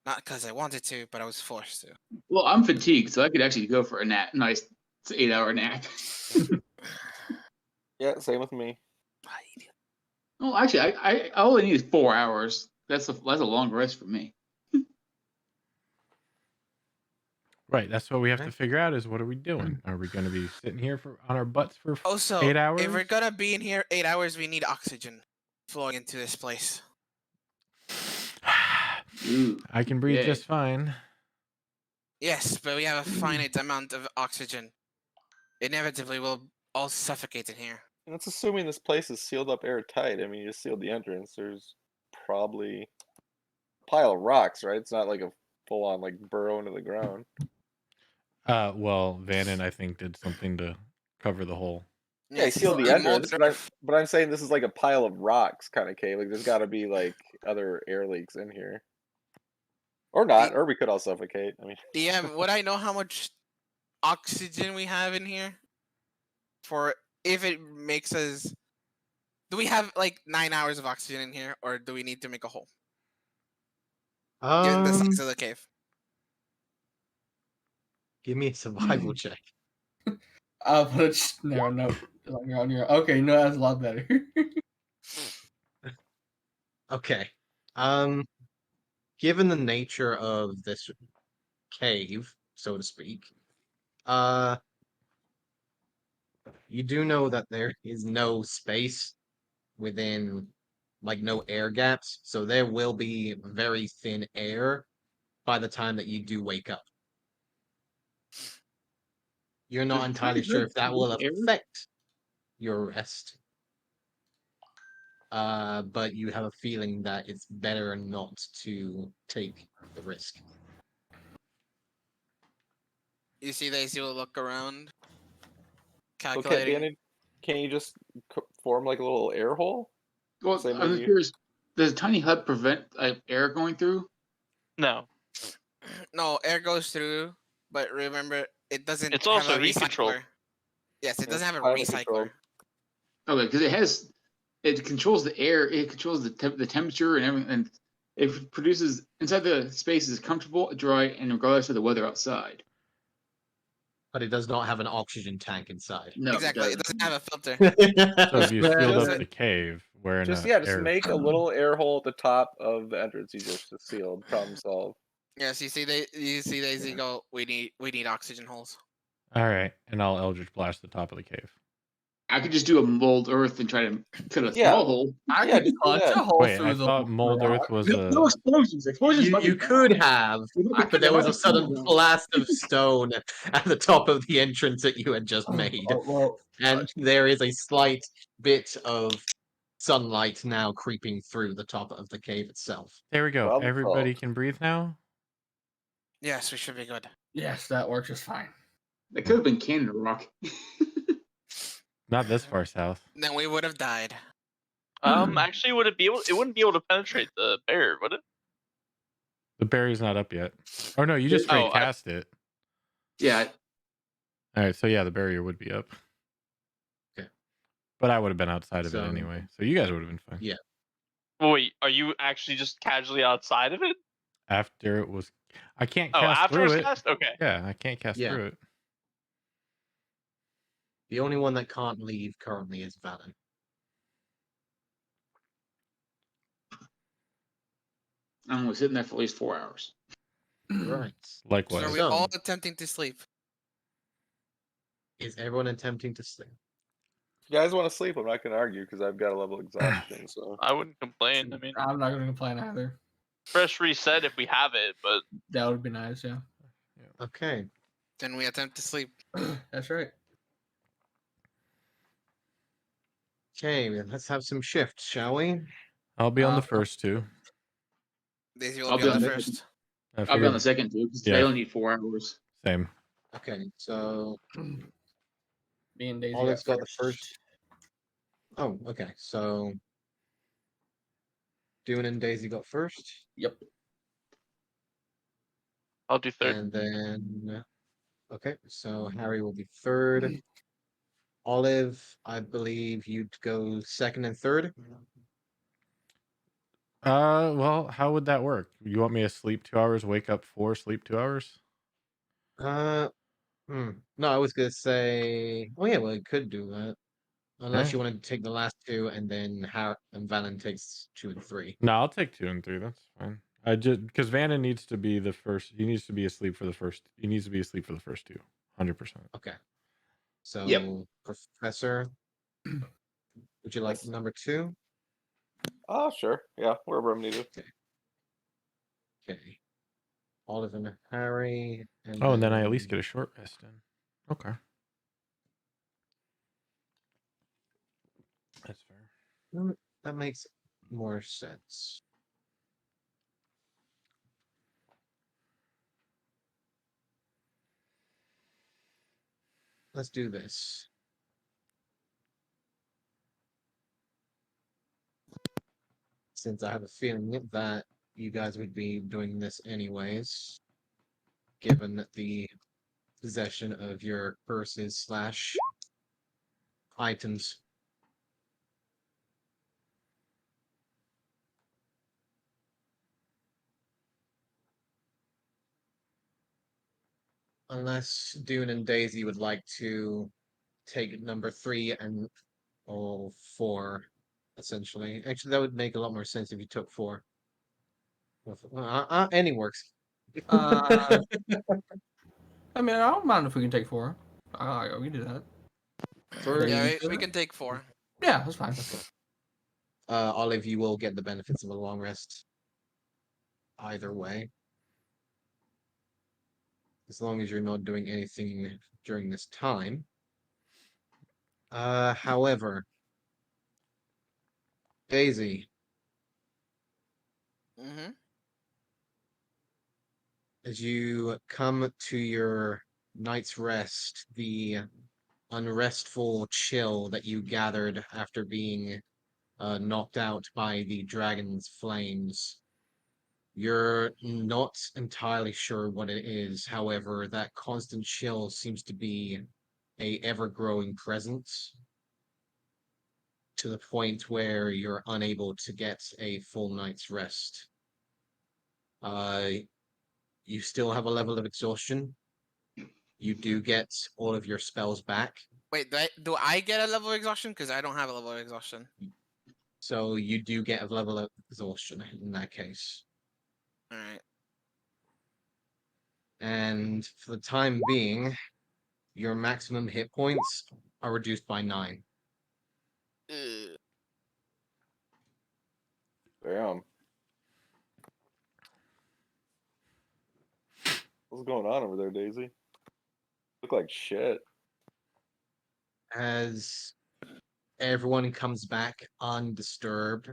Not because I wanted to, but I was forced to. Well, I'm fatigued, so I could actually go for a nap. Nice 8-hour nap. Yeah, same with me. Well, actually, I only need 4 hours. That's a long rest for me. Right, that's what we have Okay. to figure out is what are we doing? Are we going to be sitting here on our butts for Also, 8 hours? if we're gonna be in here 8 hours, we need oxygen flowing into this place. Ooh, I can breathe okay. just fine. Yes, but we have a finite amount of oxygen. Inevitably, we'll all suffocate in here. And that's assuming this place is sealed up airtight. I mean, you just sealed the entrance. There's probably a pile of rocks, right? It's not like a full-on like burrow into the ground. Well, Vannon, I think, did something to cover the hole. Yeah, he Yes, sealed the and mold entrance, earth. but I'm saying this is like a pile of rocks kind of cave. Like there's got to be like other air leaks in here, or not, or we could all suffocate. I mean, DM, would I know how much oxygen we have in here? For if it makes us, do we have like 9 hours of oxygen in here, or do we need to make a hole? Given the size of the cave. Give me a survival check. I'll put a narrow note on your. Okay, no, that's a lot better. Okay. Given the nature of this cave, so to speak, you do know that there is no space within like no air gaps, so there will be very thin air by the time that you do wake up. You're not There's entirely tiny sure hood if that will air? affect your rest. But you have a feeling that it's better not to take the risk. You see, Daisy will look around, Okay, calculating. Danny, can you just form like a little air hole? Well, Same I'm way just you. curious. Does a tiny hut prevent air going through? No, No, air goes through, but remember, it doesn't It's have also a heat controlled. recycler. Yes, it Yeah, doesn't have a climate recycler. controlled. Okay, because it controls the air, it controls the temperature and everything, and it produces inside the space is comfortable, dry, and regardless of the weather outside. But it does not have an oxygen tank inside. No, Exactly, it doesn't. doesn't have a filter. So if you Yeah, sealed just- up the cave, where Just enough just air. make a little air hole at the top of the entrance you just sealed. Problem solved. Yes, you see, Daisy go. We need oxygen holes. All right, and I'll Eldritch Blast the top of the cave. I could just do a mold earth and try to cut a Yeah. small hole. I Yeah, could just do punch that. a hole Wait, through I the thought mold rock. earth was No a. explosions. Explosions. You, might you be could bad. have, They might be- but there they was might a be sudden bad. blast of stone at the top of the entrance that you had just made. Well, And there is a slight bit of sunlight now creeping through the top of the cave itself. There we go. Problem Everybody solved. can breathe now. Yes, we should be good. yes, that works just fine. That could have been Canada Rock. Not this far south. Then we would have died. Actually, would it be able? It wouldn't be able to penetrate the barrier, would it? The berry's not up yet. Oh no, you just straight Oh, cast it. Yeah, All right, so yeah, the barrier would be up. Okay. But I would have been outside of So- it anyway, so you guys would have been fine. Yeah. Wait, are you actually just casually outside of it? After it was, I can't Oh, cast after through it's it. cast. Okay. Yeah, I can't cast Yeah. through it. The only one that can't leave currently is Valen. I'm only sitting there for at least 4 hours. Right. So Likewise. are we So- all attempting to sleep? Is everyone attempting to sleep? If you guys want to sleep, I'm not going to argue because I've got a level of exhaustion. So I wouldn't complain. I mean, I'm not going to complain either. fresh reset if we have it, but That would be nice, yeah. Okay. Then we attempt to sleep. That's right. Okay, let's have some shifts, shall we? I'll be on the Uh, first two. Daisy will I'll be be on on the the- first. I I'll be on figured the second too because Yeah. they only need 4 hours. same. Okay, so Me and Daisy Olive's got the first. first. Oh, okay. So Dune and Daisy got first, Yep. I'll do third. and then okay, so Harry will be third. Olive, I believe you'd go second and third. Well, how would that work? You want me to sleep 2 hours, wake up 4, sleep 2 hours? No, I was gonna say. Oh yeah, well, it could do that. Unless Okay. you wanted to take the last two, and then and Valen takes 2 and 3. No, I'll take 2 and 3. That's fine. I just because Vanna needs to be the first. He needs to be asleep for the first. He needs to be asleep for the first 2. 100%. Okay. So, Yep. Professor, would you like Yes. number 2? oh sure, yeah, wherever I'm needed. Okay. Olive and Harry. Oh, and then I at least get a short rest in. Okay. That's fair. That makes more sense. Let's do this. Since I have a feeling that you guys would be doing this anyways, given the possession of your purses / items. Unless Dune and Daisy would like to take number 3 and 4, essentially. Actually, that would make a lot more sense if you took 4. Any works. I mean, I don't mind if we can take 4. We can do that. For Yeah, you we can take 4. Yeah, that's fine. Olive, you will get the benefits of a long rest either way. As long as you're not doing anything during this time. However, Daisy, Mm-hmm. as you come to your night's rest, the unrestful chill that you gathered after being knocked out by the dragon's flames, you're not entirely sure what it is. However, that constant chill seems to be a ever-growing presence to the point where you're unable to get a full night's rest. Uh, you still have a level of exhaustion. You do get all of your spells back, Wait, do I get a level of exhaustion? Because I don't have a level of exhaustion. so you do get a level of exhaustion in that case. All right. And for the time being, your maximum hit points are reduced by 9. Ugh. Damn. What's going on over there, Daisy? Look like shit. As everyone comes back undisturbed,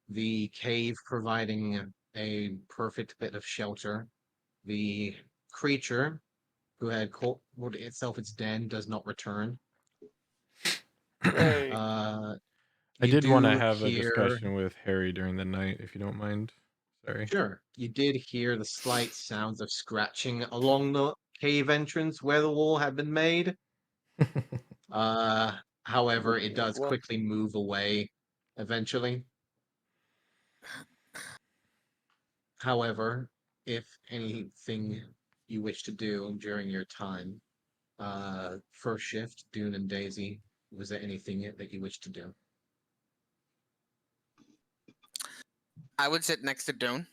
the cave providing a perfect bit of shelter. The creature who had called itself its den does not return. Yay. Uh, I you did want to do have a hear, discussion with Harry during the night, if you don't mind. Sorry. sure, you did hear the slight sounds of scratching along the cave entrance where the wall had been made. However, it does Well, quickly move away eventually. However, if anything you wish to do during your time, first shift, Dune and Daisy, was there anything that you wish to do? I would sit next to Dune.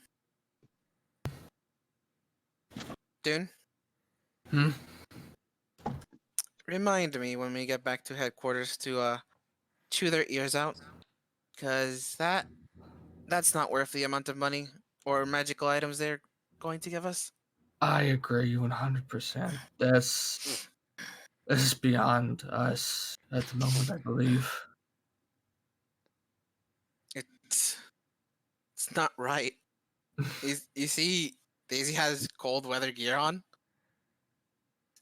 Dune, Hmm? remind me when we get back to headquarters to chew their ears out, because that's not worth the amount of money or magical items they're going to give us. I agree 100%. This is beyond us at the moment, I believe. It's not right. You see, Daisy has cold weather gear on.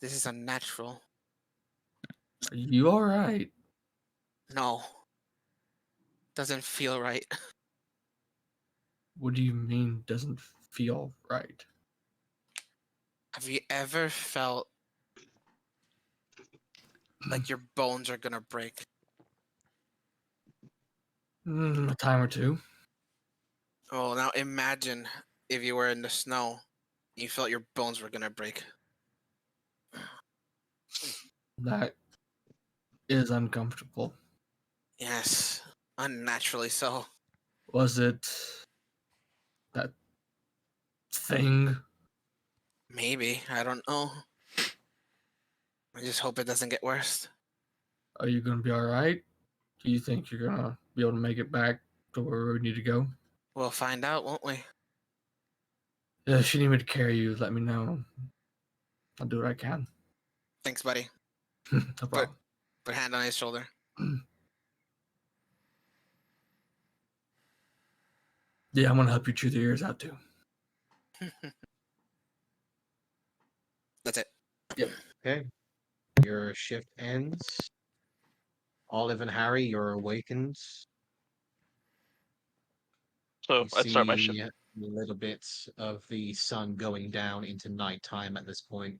This is unnatural. Are you alright? No, doesn't feel right. What do you mean doesn't feel right? Have you ever felt like your bones are gonna break? A time or two. Oh, now imagine if you were in the snow, you felt your bones were gonna break. That is uncomfortable. Yes, unnaturally so. Was it that thing? Maybe, I don't know. I just hope it doesn't get worse. Are you gonna be alright? Do you think you're gonna be able to make it back to where we need to go? We'll find out, won't we? If you need me to carry you, let me know. I'll do what I can. Thanks, buddy. No problem. Put a hand on his shoulder. Yeah, I'm gonna help you chew the ears out too. That's it. Okay. Your shift ends. Olive and Harry, you're awakened. So You I'd start my see shift. a little bit of the sun going down into nighttime at this point.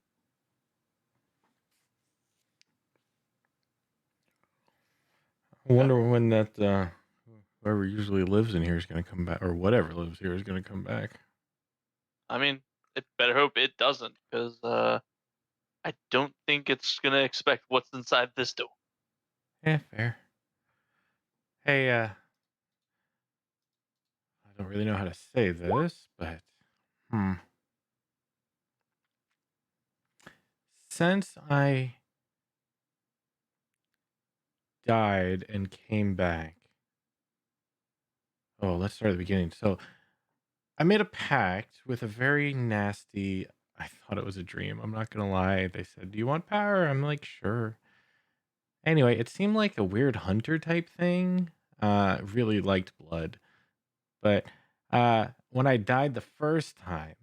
I wonder when that whoever usually lives in here is going to come back, or whatever lives here is going to come back. I mean, it better hope it doesn't, because I don't think it's gonna expect what's inside this door. Yeah, fair. Hey, I don't really know how to say this, but since I died and came back, Oh, let's start at the beginning. So I made a pact with a very nasty. I thought it was a dream. I'm not gonna lie. They said, "Do you want power?" I'm like, "Sure." Anyway, it seemed like a weird hunter type thing. Really liked blood, but when I died the first time,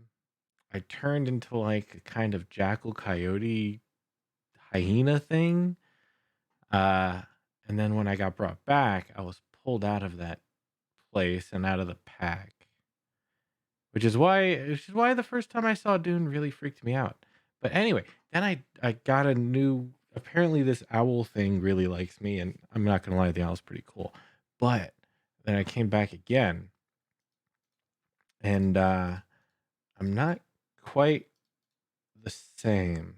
I turned into like a kind of jackal coyote hyena thing. Uh, and then when I got brought back, I was pulled out of that place and out of the pack, which is why the first time I saw Dune really freaked me out. But anyway, then I got a new. Apparently, this owl thing really likes me, and I'm not gonna lie, the owl's pretty cool. But then I came back again, and I'm not quite the same.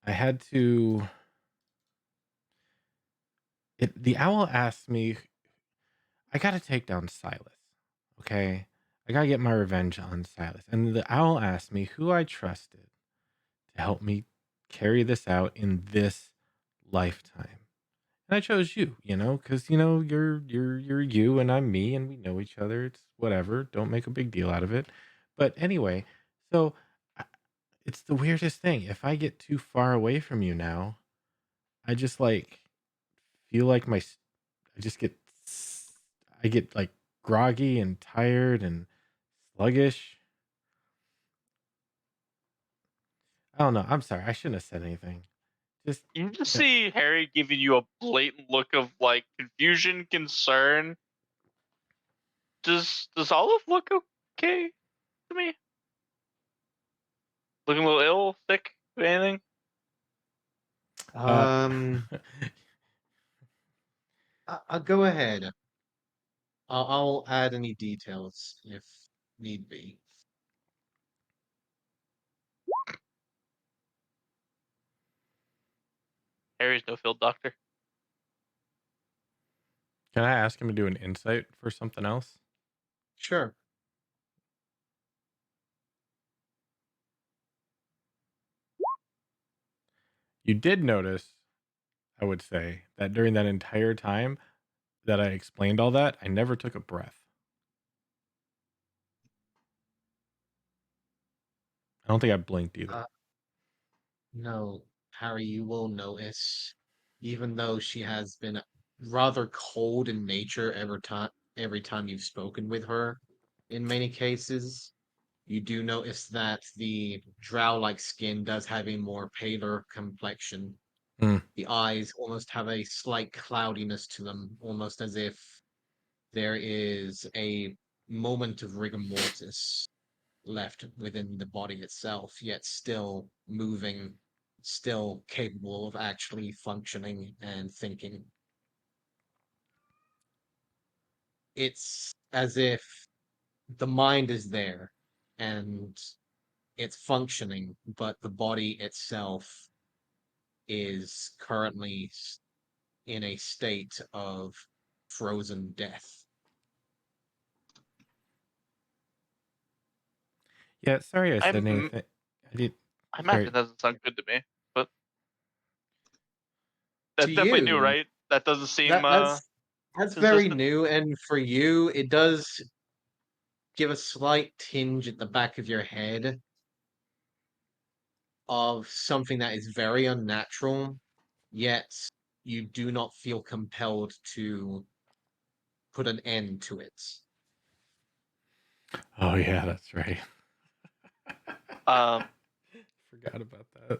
I had to. The owl asked me, I gotta take down Silas. Okay? I gotta get my revenge on Silas. And the owl asked me who I trusted to help me carry this out in this lifetime. And I chose you, because you're you and I'm me and we know each other. It's whatever. Don't make a big deal out of it. But anyway, so I- it's the weirdest thing. If I get too far away from you now, I just like feel like I just get I get like groggy and tired and sluggish. I don't know. I'm sorry. I shouldn't have said anything. Just You just yeah. see Harry giving you a blatant look of like confusion, concern. Does Olive look okay to me? Looking a little ill, sick, anything? Uh, I'll go ahead. I'll add any details if need be. Harry's no field doctor. can I ask him to do an insight for something else? Sure. You did notice, I would say, that during that entire time that I explained all that, I never took a breath. I don't think I blinked either. Uh, no, Harry, you will notice, even though she has been rather cold in nature every time you've spoken with her, in many cases, you do notice that the drow-like skin does have a more paler complexion. Hmm. The eyes almost have a slight cloudiness to them, almost as if there is a moment of rigor mortis left within the body itself, yet still moving, still capable of actually functioning and thinking. It's as if the mind is there and it's functioning, but the body itself is currently in a state of frozen death. Yeah, sorry I said I'm anything. I did. I imagine Sorry. it doesn't sound good to me, but To that's definitely new, you, right? That doesn't seem that that's very consistent. new, and for you, it does give a slight tinge at the back of your head of something that is very unnatural, yet you do not feel compelled to put an end to it. Oh yeah, that's right. Um, Forgot about that.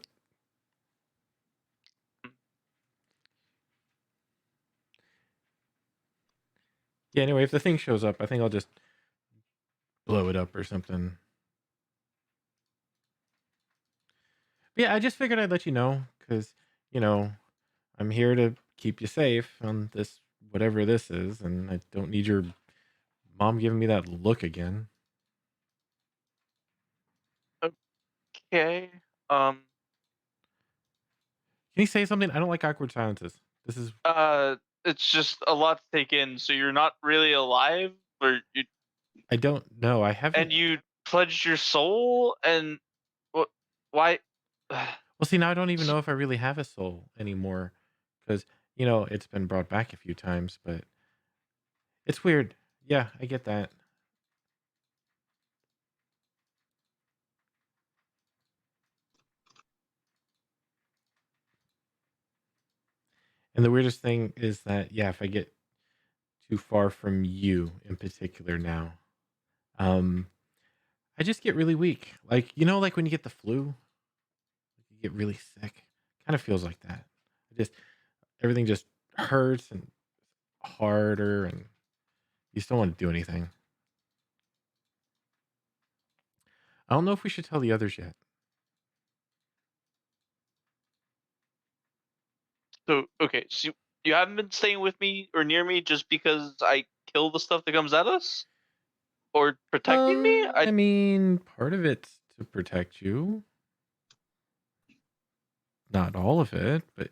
Yeah, anyway, if the thing shows up, I think I'll just blow it up or something. But yeah, I just figured I'd let you know because, you know, I'm here to keep you safe on this, whatever this is, and I don't need your mom giving me that look again. okay. Um, Can you say something? I don't like awkward silences. This is, it's just a lot to take in. So you're not really alive, or I don't know. I haven't. and you pledged your soul, and what? Why? Well, see, now I don't even know if I really have a soul anymore because, it's been brought back a few times, but It's weird. Yeah, I get that. And the weirdest thing is that, yeah, if I get too far from you in particular now, um, I just get really weak. Like, like when you get the flu, you get really sick. Kind of feels like that. Everything just hurts and harder, and you still want to do anything. I don't know if we should tell the others yet. So okay, so you haven't been staying with me or near me just because I kill the stuff that comes at us, or protecting me? I mean, part of it's to protect you. Not all of it, but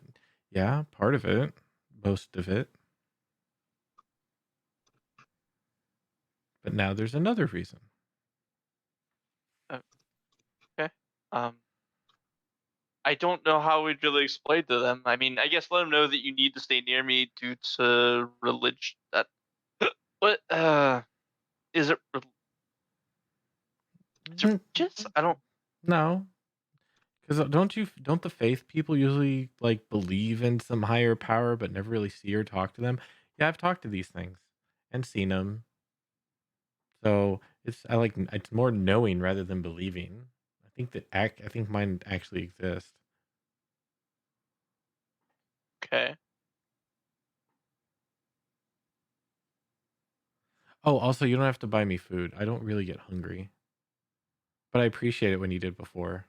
yeah, part of it. Most of it. But now there's another reason. Okay. I don't know how we'd really explain to them. I mean, I guess let them know that you need to stay near me due to religion. That, what? Is it? Is it religious? I don't. No. Because don't the faith people usually like believe in some higher power but never really see or talk to them? Yeah, I've talked to these things and seen them. So it's more knowing rather than believing. I think mine actually exist. Okay. Oh, also you don't have to buy me food. I don't really get hungry. But I appreciate it when you did before.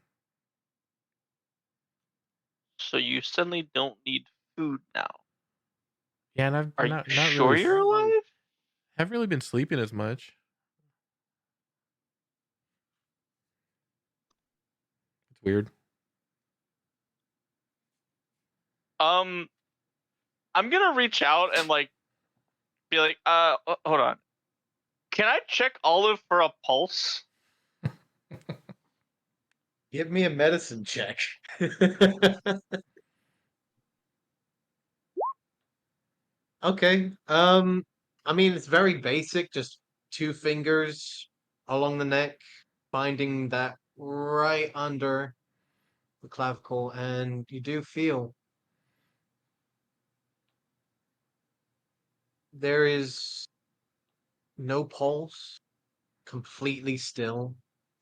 So you suddenly don't need food now. Yeah, and I've Are not you not sure really you're alive? haven't really been sleeping as much. It's weird. I'm gonna reach out and be like, hold on. Can I check Olive for a pulse? Give me a medicine check. Okay. I mean, it's very basic, just 2 fingers along the neck, finding that right under the clavicle, and you do feel there is no pulse, completely still,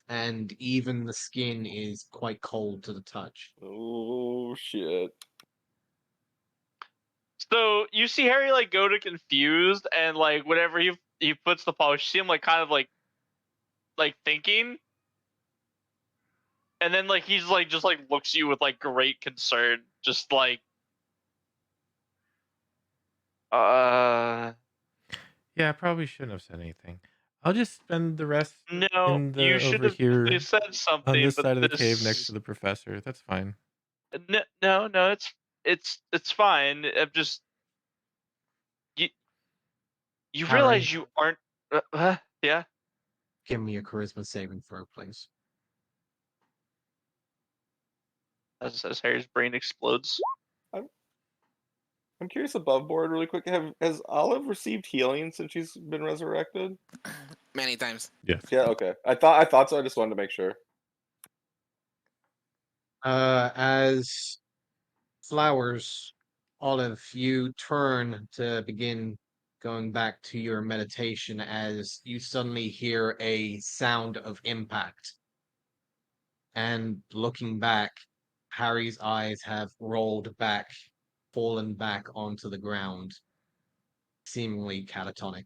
and even the skin is quite cold to the touch. Oh shit. So you see Harry go to confused, and whenever he puts the pulse, you see him kind of thinking, and then he's just looks at you with great concern, just uh Yeah, I probably shouldn't have said anything. I'll just spend the rest no, in you the should over have definitely here said on something, this but side of the cave next to the professor. That's fine. no, it's fine. I'm just you Harry, realize you aren't yeah. give me a charisma saving throw, please. As Harry's brain explodes. I'm curious above board really quick. Has Olive received healing since she's been resurrected? Many times. Yes. Yeah, okay. I thought so. I just wanted to make sure. As flowers, Olive, you turn to begin going back to your meditation as you suddenly hear a sound of impact. And looking back, Harry's eyes have rolled back, fallen back onto the ground, seemingly catatonic.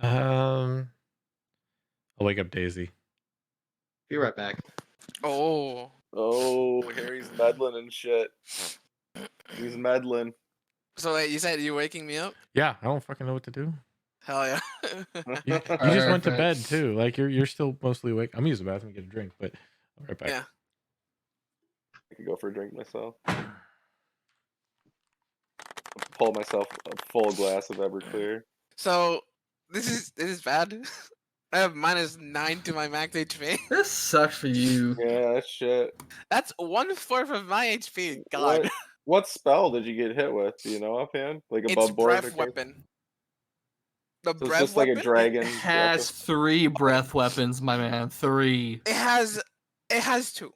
I'll wake up Daisy. Be right back. Oh. Oh, Harry's meddling and shit. He's meddling. So wait, you said you're waking me up? Yeah, I don't fucking know what to do. Hell yeah. You just went to Perfect. bed too. Like you're still mostly awake. I'm gonna use the bathroom and get a drink, but I'll be right back. Yeah. I could go for a drink myself. Pull myself a full glass of Everclear. So this is bad. I have -9 to my max HP. This sucks for you. Yeah, that shit. That's 1/4 of my HP. God. What spell did you get hit with? Do you know offhand? Like It's above board? breath Okay. weapon. The So it's breath just like a weapon. dragon. It has 3 breath weapons, my man. 3. It has 2.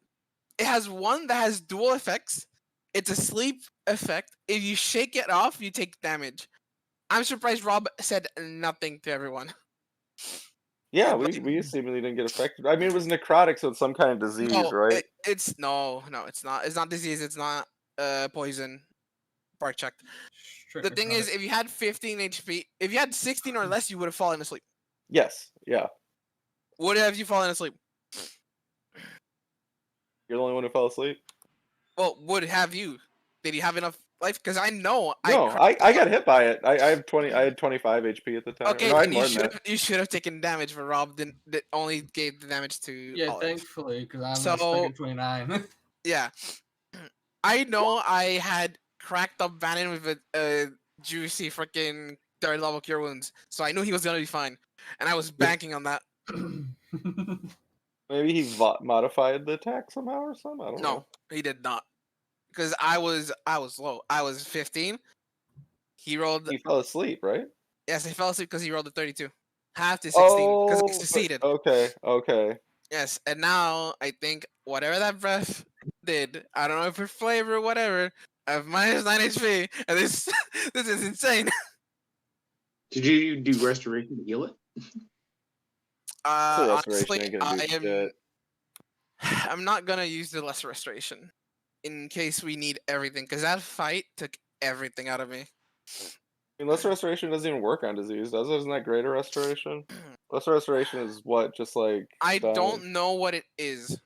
It has one that has dual effects. It's a sleep effect. If you shake it off, you take damage. I'm surprised Rob said nothing to everyone. Yeah, Like- we seemingly didn't get affected. I mean, it was necrotic, so it's some kind of disease, No, right? it's no, it's not. It's not disease. It's not poison. Bark checked. The thing is, if you had 15 HP, if you had 16 or less, you would have fallen asleep. Yes. Yeah. Would have you fallen asleep? You're the only one who fell asleep. Well, would have you? Did you have enough life? Because I know No, I got hit by it. I have 20. I had 25 HP at the time. Okay, No, I had then more than that. you should have taken damage, but Rob didn't. That only gave the damage to Yeah, Olive. thankfully, because I'm So- stuck at 29. Yeah, I know I had cracked up Vannon with a juicy freaking 3rd level cure wounds, so I knew he was gonna be fine, and I was banking on that. Maybe he modified the attack somehow or something. I don't know. No, he did not, because I was low. I was 15. He rolled. He fell asleep, right? Yes, he fell asleep because he rolled a 32. Half to 16 because he succeeded. Okay. Okay. Yes, and now I think whatever that breath did, I don't know if it's flavor or whatever, I have minus 9 HP, and this this is insane. Did you do restoration to heal it? So restoration Honestly, ain't gonna do shit. I'm not gonna use the less restoration in case we need everything, because that fight took everything out of me. I mean, lesser restoration doesn't even work on disease, does it? Isn't that greater restoration? Lesser restoration is what, just like I stun? don't know what it is.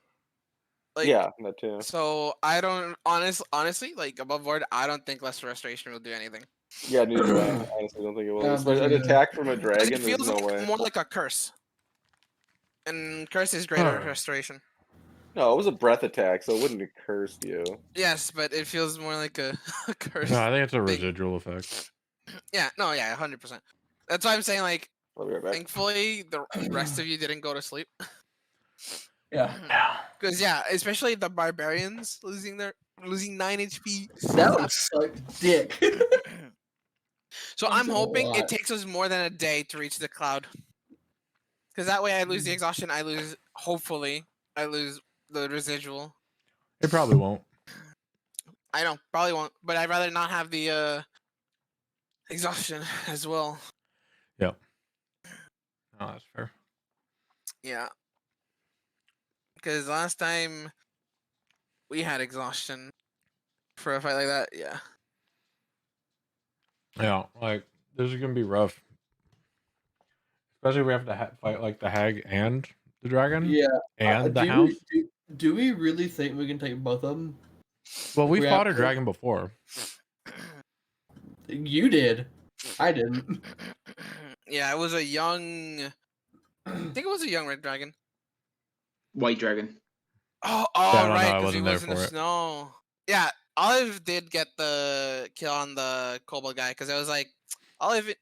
Like, Yeah, that too. So I don't honestly like above board. I don't think lesser restoration will do anything. Yeah, neither do I. I honestly don't think it will. Yeah, Especially an neither. attack from a Because dragon, it there's feels no like way. more like a curse, and curse is greater Huh. restoration. No, it was a breath attack, so it wouldn't have cursed you. Yes, but it feels more like a, a curse. No, I think it's a thing. residual effect. Yeah, no, yeah, 100%. That's why I'm saying, like, I'll be right back. thankfully the rest of you didn't go to sleep. Yeah. Because yeah, especially the barbarians losing 9 HP. That would suck dick. So That's I'm a hoping it lot. takes us more than a day to reach the cloud. Because that way I lose the exhaustion. Hopefully, I lose the residual. It probably won't. I know, probably won't. But I'd rather not have the exhaustion as well. Yep. Oh, that's fair. Yeah. Because last time we had exhaustion for a fight like that, yeah. Yeah, like this is gonna be rough, especially if we have to fight like the hag and the dragon Yeah. and the do house. do we really think we can take both of them? Well, we we fought have a to- dragon before. You did. I didn't. Yeah, it was a young. I think it was a young red dragon. White dragon. Oh, I don't know, right, I because he wasn't there was in the for it. snow. Yeah, Olive did get the kill on the kobold guy because I was like, Olive,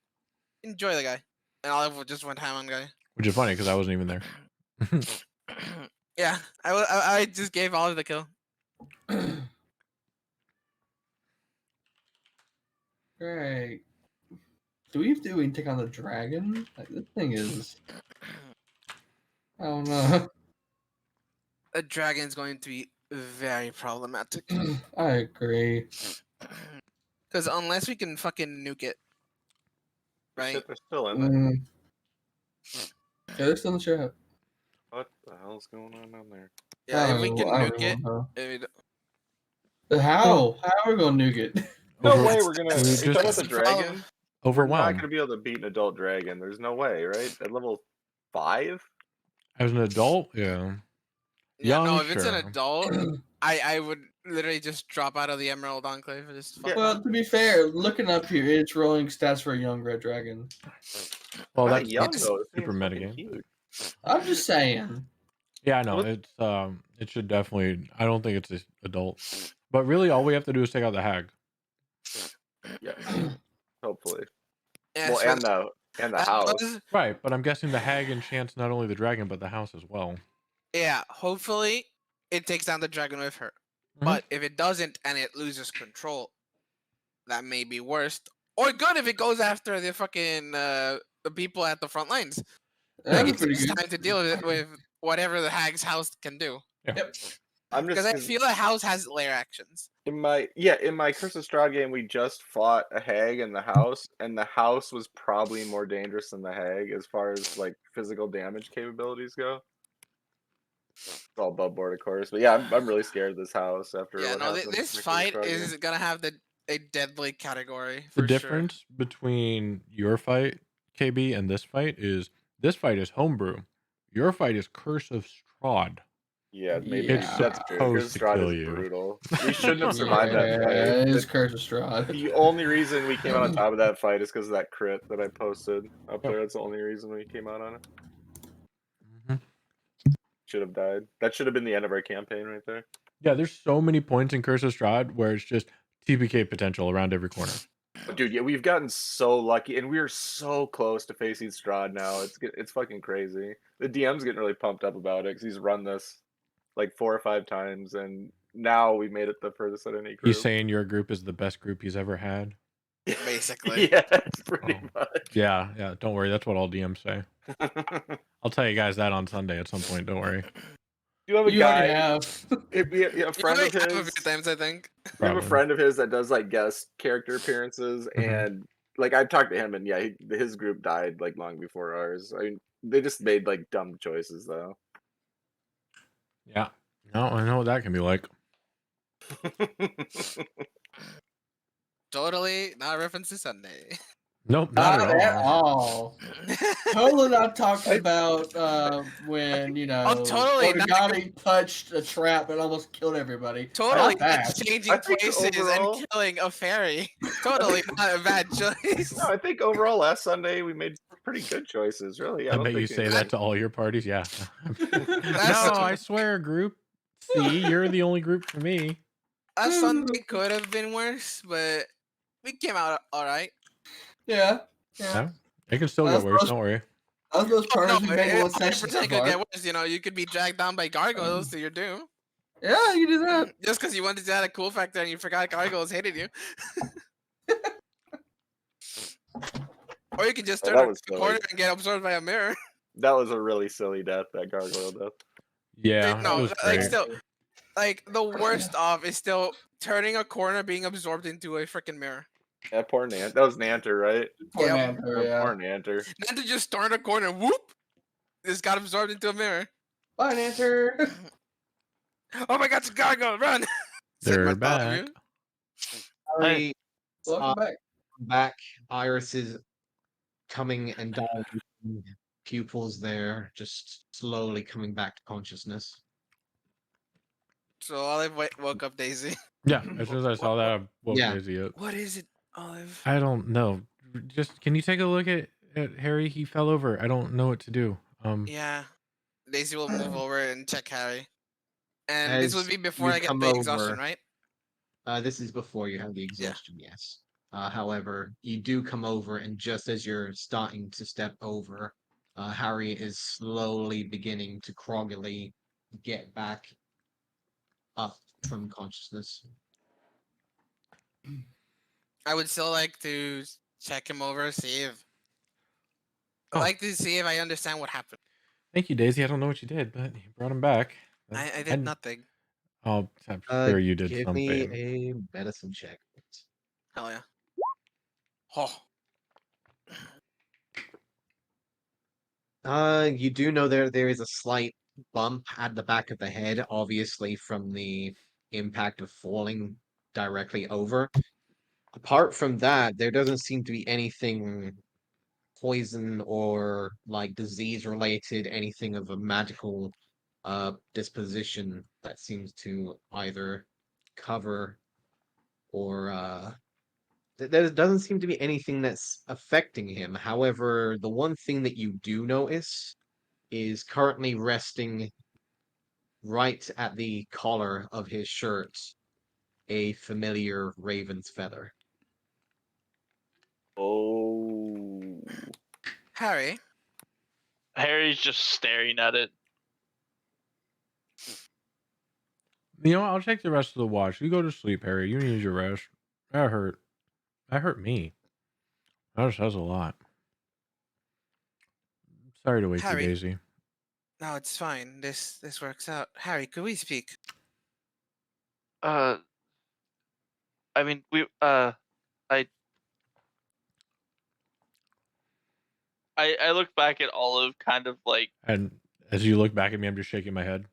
enjoy the guy, and Olive just went ham on the guy. Which is funny because I wasn't even there. Yeah, I just gave Olive the kill. Right. Do we take on the dragon? Like, this thing is. I don't know. The dragon's going to be very problematic. I agree. Because unless we can fucking nuke it, right? Shit, they're still in there. Yeah, they're still in the trap. What the hell's going on down there? Yeah, if we can nuke it, How? How are we gonna nuke it? No Over- way we're gonna. we You just- talking about the It's a problem. dragon? We're not Overwhelmed. gonna be able to beat an adult dragon. There's no way, right? At level 5? As an adult, yeah. yeah, no, Young, if it's an sure. adult, I would literally just drop out of the Emerald Enclave and just fuck Well, to be fair, looking up here, it's rolling stats for a young red dragon. Well, Not that's young it's though. This super thing's fucking metagame. huge. I'm just saying. Yeah, I know. What- It's it should definitely. I don't think it's an adult, but really, all we have to do is take out the hag. Yeah. Hopefully. Yeah, Well, so and the that house. was- Right, but I'm guessing the hag enchants not only the dragon but the house as well. yeah, hopefully it takes down the dragon with her. But if it doesn't and it loses control, that may be worse. Or good if it goes after the fucking the people at the front lines. That'd Like be pretty it's good. time to deal with whatever the hag's house can do. Yep. I'm Because just I feel the house has lair actions. in my Curse of Strahd game, we just fought a hag in the house, and the house was probably more dangerous than the hag as far as like physical damage capabilities go. It's all above board, of course, but yeah, I'm really scared of this house after Yeah, what no, happened. this in the Curse of fight Strahd is game. gonna have a deadly category The for sure. difference between your fight, KB, and this fight is Homebrew. Your fight is Curse of Strahd. Yeah, maybe Yeah. It's that's true. Curse supposed of to Strahd kill is you. brutal. We shouldn't have survived that Yeah, fight. it's Curse of Strahd. The only reason we came out on top of that fight is because of that crit that I posted up Yep. there. That's the only reason we came out on it. Mhm. Should have died. That should have been the end of our campaign right there. Yeah, there's so many points in Curse of Strahd where it's just TPK potential around every corner. But dude, yeah, we've gotten so lucky, and we are so close to facing Strahd now. It's fucking crazy. The DM's getting really pumped up about it because he's run this like 4 or 5 times, and now we made it the furthest out of any group. He's saying your group is the best group he's ever had. Basically. Yeah, pretty much. Yeah. Don't worry. That's what all DMs say. I'll tell you guys that on Sunday at some point. Don't worry. You have a You guy. already have. We have a friend of You have a his. few times, I think. We have a Probably. friend of his that does like guest character appearances, and like I talked to him, and yeah, his group died like long before ours. I mean, they just made like dumb choices though. Yeah. No, I know what that can be like. Totally not a reference to Sunday. Nope, not Not at at all. all. Totally not talking about when, totally not. Oregami touched a trap and almost killed everybody. Totally Not not that. changing I think places overall- and killing a fairy. Totally not a bad choice. No, I think overall last Sunday we made pretty good choices. Really, I bet you say that to all your parties. Yeah. No, I swear, group C, you're the only group for me. Last Sunday could have been worse, but we came out all right. Yeah. Yeah. It can still That's get worse. those- Don't worry. Those No, parties we made in one 100% session so could get far. worse. You could be dragged down by gargoyles to your doom. Yeah, you do that. Just because you wanted to add a cool factor and you forgot gargoyles hated you. Or you can just turn that a was silly. corner and get absorbed by a mirror. That was a really silly death, that gargoyle death. Yeah. No, it was like great. still, like the worst off is still turning a corner, being absorbed into a freaking mirror. That poor Nant. That was Nanter, right? Poor Yep. Nanter, That yeah. poor Nanter. Not to just turn a corner, whoop, just got absorbed into a mirror. Bye, Nanter. Oh my God, it's a gargoyle! Run! Said They're Bartholomew. back. Harry, Welcome back. back. Iris is coming and dilating pupils there, just slowly coming back to consciousness. So Olive woke up Daisy. Yeah. As soon as I saw that, I woke Yeah. Daisy up. What is it, Olive? I don't know. Just can you take a look at Harry? He fell over. I don't know what to do. Yeah, Daisy will move over and check Harry. And this As would be before you I get come the exhaustion, over- right? This is before you have the exhaustion, yes. However, you do come over, and just as you're starting to step over, Harry is slowly beginning to groggily get back up from consciousness. I would still like to check him over, see if. I'd Oh. like to see if I understand what happened. Thank you, Daisy. I don't know what you did, but you brought him back. I did nothing. Oh, I'm sure you did Give something. me a medicine check. Hell yeah. Oh. You do know there is a slight bump at the back of the head, obviously from the impact of falling directly over. Apart from that, there doesn't seem to be anything poison or like disease related, anything of a magical disposition that seems to either cover or there doesn't seem to be anything that's affecting him. However, the one thing that you do notice is currently resting right at the collar of his shirt a familiar raven's feather. Oh. Harry, Harry's just staring at it. You know what? I'll take the rest of the watch. You go to sleep, Harry. You need your rest. That hurt. That hurt me. That says a lot. Sorry to wake you, Harry. Daisy. No, it's fine. This works out. Harry, could we speak? I mean, I look back at Olive kind of like, And as you look back at me, I'm just shaking my head.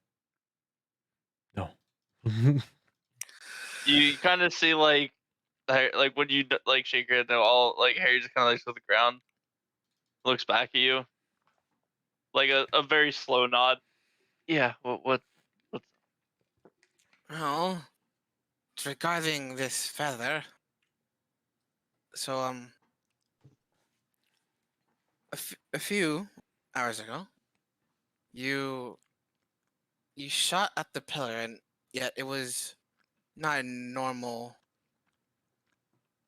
No. you kind of see like when you like shake your head, all like Harry just kind of like to the ground, looks back at you, like a very slow nod. Yeah. What's Well, it's regarding this feather. So, a few hours ago, you shot at the pillar, and yet it was not a normal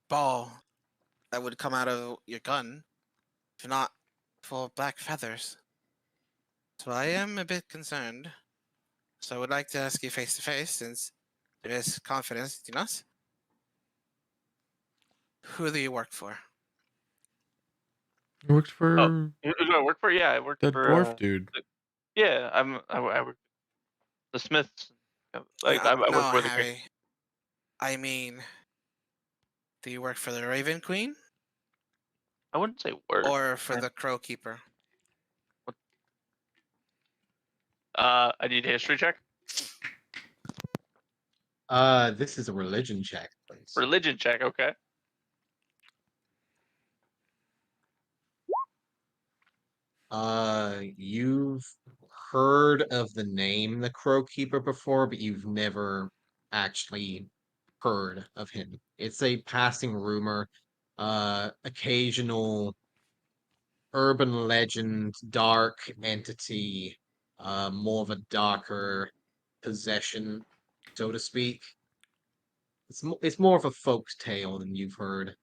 ball that would come out of your gun, if not for black feathers. So I am a bit concerned. So I would like to ask you face to face, since there is confidence between us. Who do you work for? It works who for do I work for? Yeah, I work the for dwarf dude. yeah, I work the Smiths. Like I No, work for the Harry. I mean, do you work for the Raven Queen I wouldn't say work. or for the Crow Keeper? I need a history check. This is a religion check, please. Religion check. Okay. You've heard of the name the Crow Keeper before, but you've never actually heard of him. It's a passing rumor, occasional urban legend, dark entity, more of a darker possession, so to speak. It's more of a folk's tale than you've heard.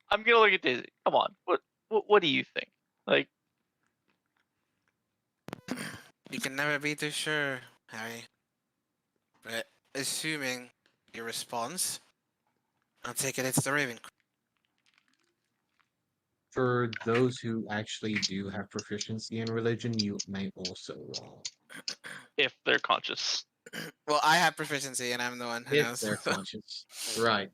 I'm gonna look at Daisy. Come on. What do you think? Like, You can never be too sure, Harry. But assuming your response, I'll take it it's the Raven Queen. For those who actually do have proficiency in religion, you may also roll. if they're conscious. Well, I have proficiency, and I'm the one who If knows. they're conscious. Right.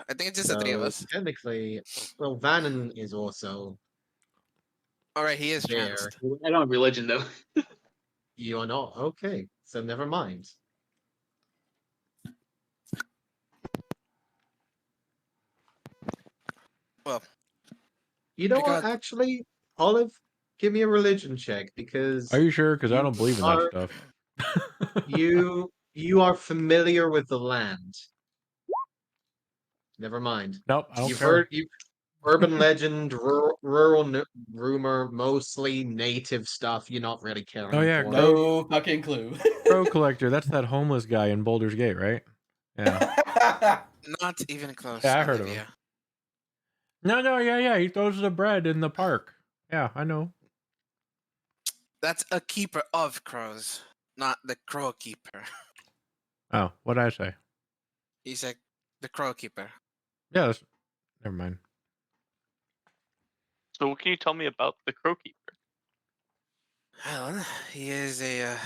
I think it's just the three of So us. technically, well, Vannon is also All right, he is there. tranced. I don't have religion though. You are not. Okay, so never mind. Well, You know what? because Actually, Olive, give me a religion check because Are you sure? Because I you don't believe in that are stuff. you are familiar with the land. Never mind. Nope, I don't You've care. heard urban legend, rural rumor, mostly native stuff. You're not really caring Oh, yeah, for. No fucking clue. Crow Collector. That's that homeless guy in Boulder's Gate, right? Yeah. not even close, Yeah, I heard of him. Olivia. No, yeah. He throws the bread in the park. Yeah, I know. That's a keeper of crows, not the crow keeper. Oh, what did I say? He's like the crow keeper. Yeah, never mind. So what can you tell me about the Crow Keeper? Well, he is a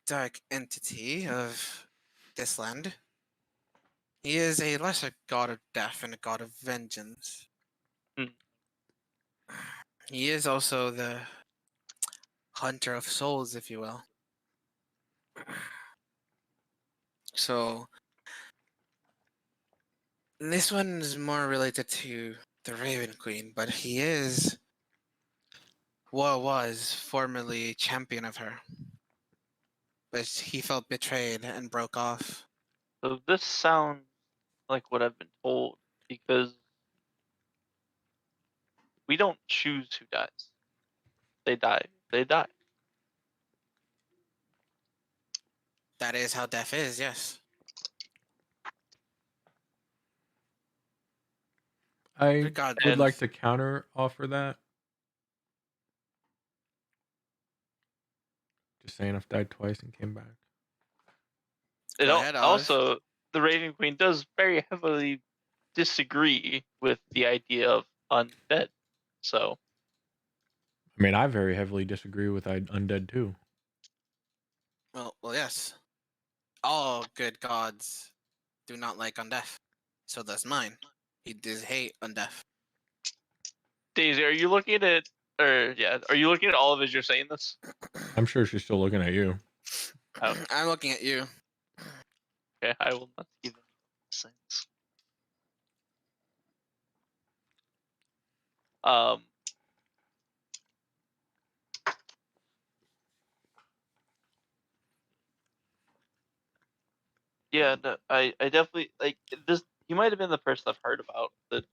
dark entity of this land. He is a lesser god of death and a god of vengeance. Hmm. He is also the hunter of souls, if you will. So, this one is more related to the Raven Queen, but he is was formerly champion of her. But he felt betrayed and broke off. So this sounds like what I've been told, because we don't choose who dies. They die. They die. That is how death is, yes. I Regardless. would like to counter offer that. saying. I've died twice and came back. Go ahead, Olive. Also, the Raven Queen does very heavily disagree with the idea of undead. So, I mean, I very heavily disagree with undead too. Well, yes. All good gods do not like undeaf. So does mine. He does hate undeaf. Daisy, are you looking at are you looking at Olive as you're saying this? I'm sure she's still looking at you. Oh. I'm looking at you. Okay, I will not give any sense. Yeah, no, I definitely like this. You might have been the person I've heard about that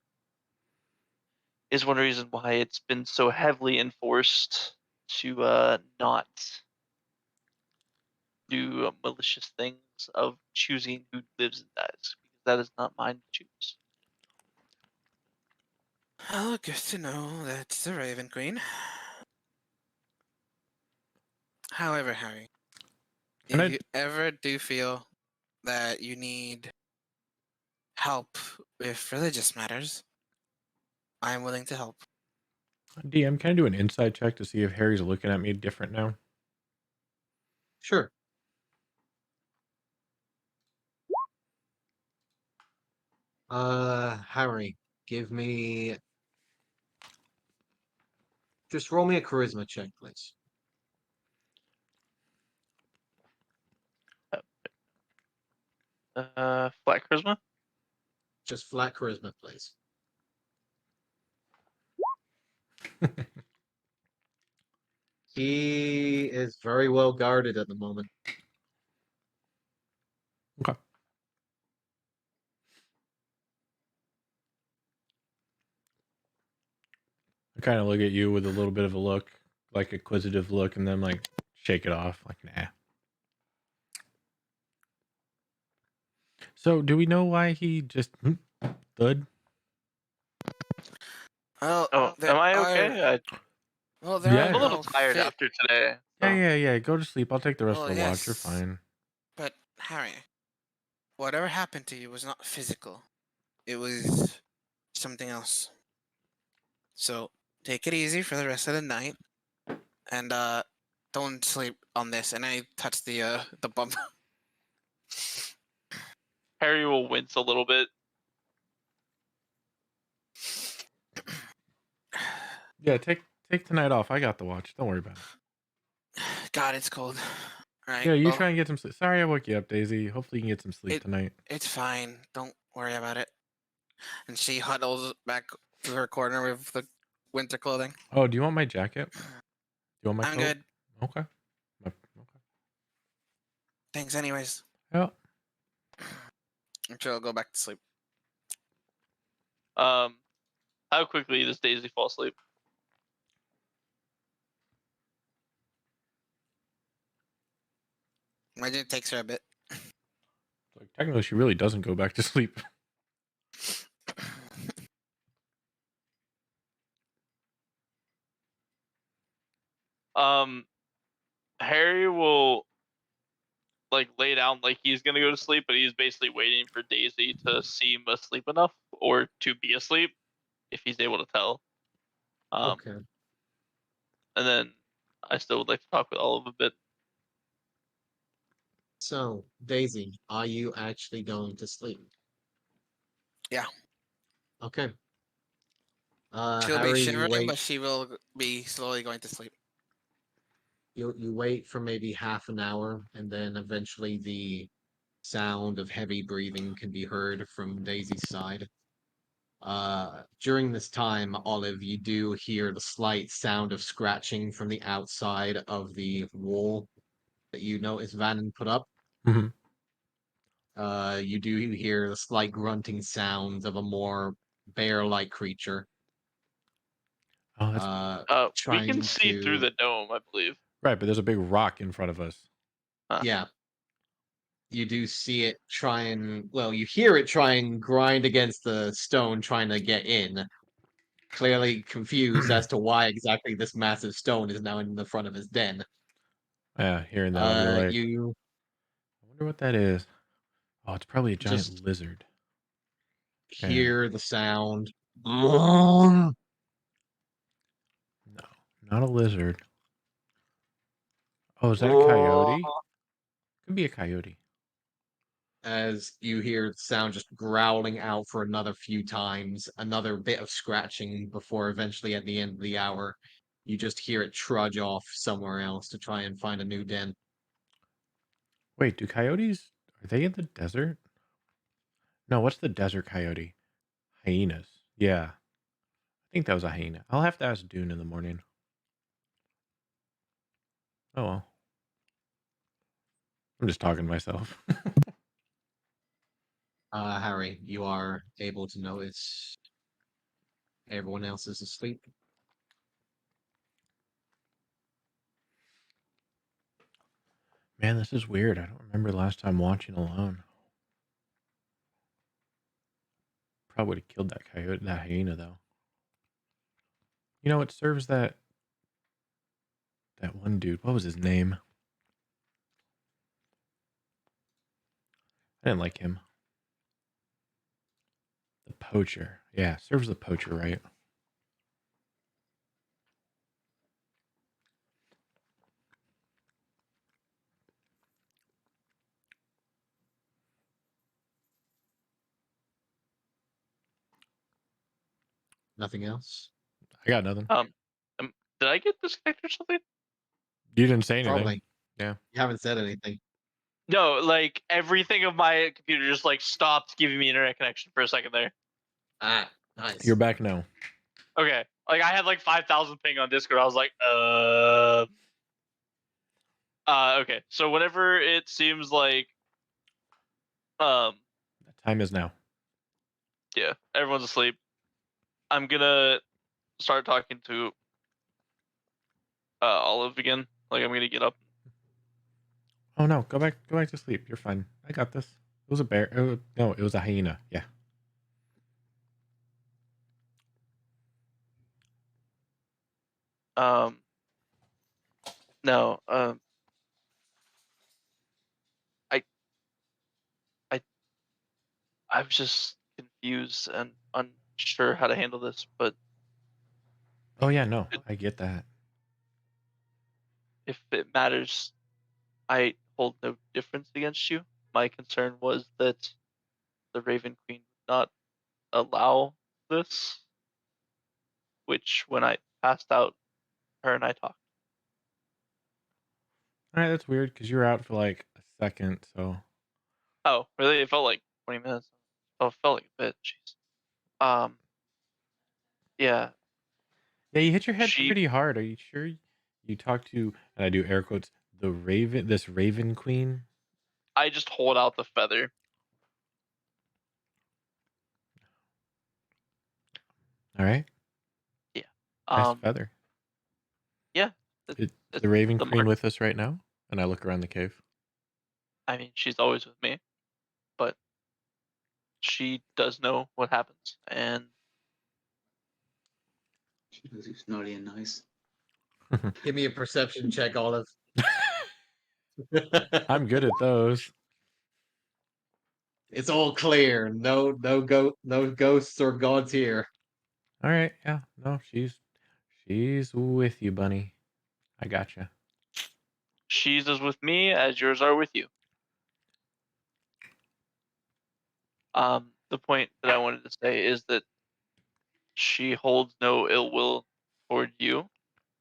is one reason why it's been so heavily enforced to not do malicious things of choosing who lives and dies, because that is not mine to choose. Well, good to know that's the Raven Queen. However, Harry, Can if I- you ever do feel that you need help with religious matters, I am willing to help. DM, can I do an insight check to see if Harry's looking at me different now? Sure. Harry, give me. Just roll me a charisma check, please. Flat charisma. Just flat charisma, please. He is very well guarded at the moment. Okay. I kind of look at you with a little bit of a look, like acquisitive look, and then like shake it off, like nah. So, do we know why he just thud? Well, Oh, there am I are- okay? Well, there Yeah. I'm are a little no tired fit- after today. Yeah. Go to sleep. I'll take the rest Well, of the watch. You're yes. fine. But Harry, whatever happened to you was not physical. It was something else. So take it easy for the rest of the night, and don't sleep on this. And I touch the bump. Harry will wince a little bit. Yeah, take tonight off. I got the watch. Don't worry about it. God, it's cold. All right. Yeah, you well, try and get some sleep. Sorry, I woke you up, Daisy. Hopefully, you can get some sleep tonight. It's fine. Don't worry about it. And she huddles back to her corner with the winter clothing. Oh, do you want my jacket? Do you want my I'm coat? good. Okay. Okay. Thanks, anyways. Yeah. I'm sure I'll go back to sleep. How quickly does Daisy fall asleep? Imagine it takes her a bit. Like technically, she really doesn't go back to sleep. Harry will like lay down like he's gonna go to sleep, but he's basically waiting for Daisy to seem asleep enough or to be asleep, if he's able to tell. Okay. And then I still would like to talk with Olive a bit. So, Daisy, are you actually going to sleep? Yeah. Okay. She'll Harry, be you shivering, wait. but she will be slowly going to sleep. You wait for maybe half an hour, and then eventually the sound of heavy breathing can be heard from Daisy's side. During this time, Olive, you do hear the slight sound of scratching from the outside of the wall that you notice Vannon put up. Mhm. You do hear the slight grunting sounds of a more bear-like creature. Oh, that's We can Trying see through to the dome, I believe. right. But there's a big rock in front of us. yeah. You do see it try and you hear it try and grind against the stone trying to get in. Clearly confused as to why exactly this massive stone is now in the front of his den. Yeah, hearing that, I'll be like, You I wonder what that is. Oh, it's probably a giant just lizard. Yeah. hear the sound. No, not a lizard. Oh, is that a coyote? Could be a coyote. As you hear the sound just growling out for another few times, another bit of scratching before eventually at the end of the hour, you just hear it trudge off somewhere else to try and find a new den. Wait, do coyotes, are they in the desert? No, what's the desert coyote? Hyenas. Yeah, I think that was a hyena. I'll have to ask Dune in the morning. Oh well. I'm just talking to myself. Harry, you are able to notice everyone else is asleep. Man, this is weird. I don't remember the last time watching alone. Probably would have killed that coyote, that hyena though. You know, it serves that one dude. What was his name? I didn't like him. The poacher. Yeah, serves the poacher right. Nothing else? I got nothing. Did I get disconnected or something? You didn't say anything. Probably. Yeah. You haven't said anything. No, like everything of my computer just like stopped giving me internet connection for a second there. Ah, nice. You're back now. Okay, like I had like 5,000 ping on Discord. I was like, okay. So whenever it seems like, The time is now. yeah, everyone's asleep, I'm gonna start talking to Olive again. Like I'm gonna get up. Oh no, go back to sleep. You're fine. I got this. It was a bear. No, it was a hyena. Yeah. No, I, I, I was just confused and unsure how to handle this, but Oh yeah, no, I get that. if it matters, I hold no difference against you. My concern was that the Raven Queen would not allow this, which when I passed out, her and I talked. All right, that's weird because you were out for like a second. So Oh, really? It felt like 20 minutes. Oh, it felt like a bit. Jeez. Yeah. yeah, you hit your head She. pretty hard. Are you sure you talked to? And I do air quotes. The Raven, this Raven Queen. I just hold out the feather. All right. Yeah. Nice feather. Yeah. Is the Raven the Queen mark. with us right now? And I look around the cave. I mean, she's always with me, but she does know what happens, and She knows who's naughty and nice. Give me a perception check, Olive. I'm good at those. It's all clear. No ghosts or gods here. All right. Yeah. No, she's with you, bunny. I gotcha. she's as with me as yours are with you. The point that I wanted to say is that she holds no ill will toward you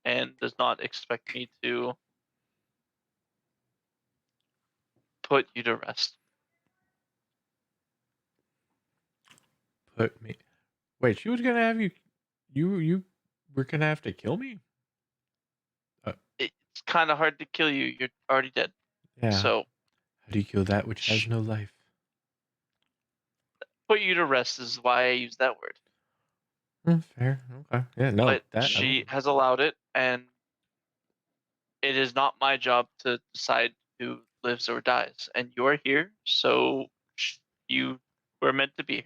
and does not expect me to put you to rest. Put me. Wait, she was gonna have you. You were gonna have to kill me. It's kind of hard to kill you. You're already dead. Yeah. So How do you kill that which has no life? put you to rest is why I use that word. Fair. Okay. Yeah. No. But That I she don't. has allowed it, and it is not my job to decide who lives or dies. And you are here, so you were meant to be here.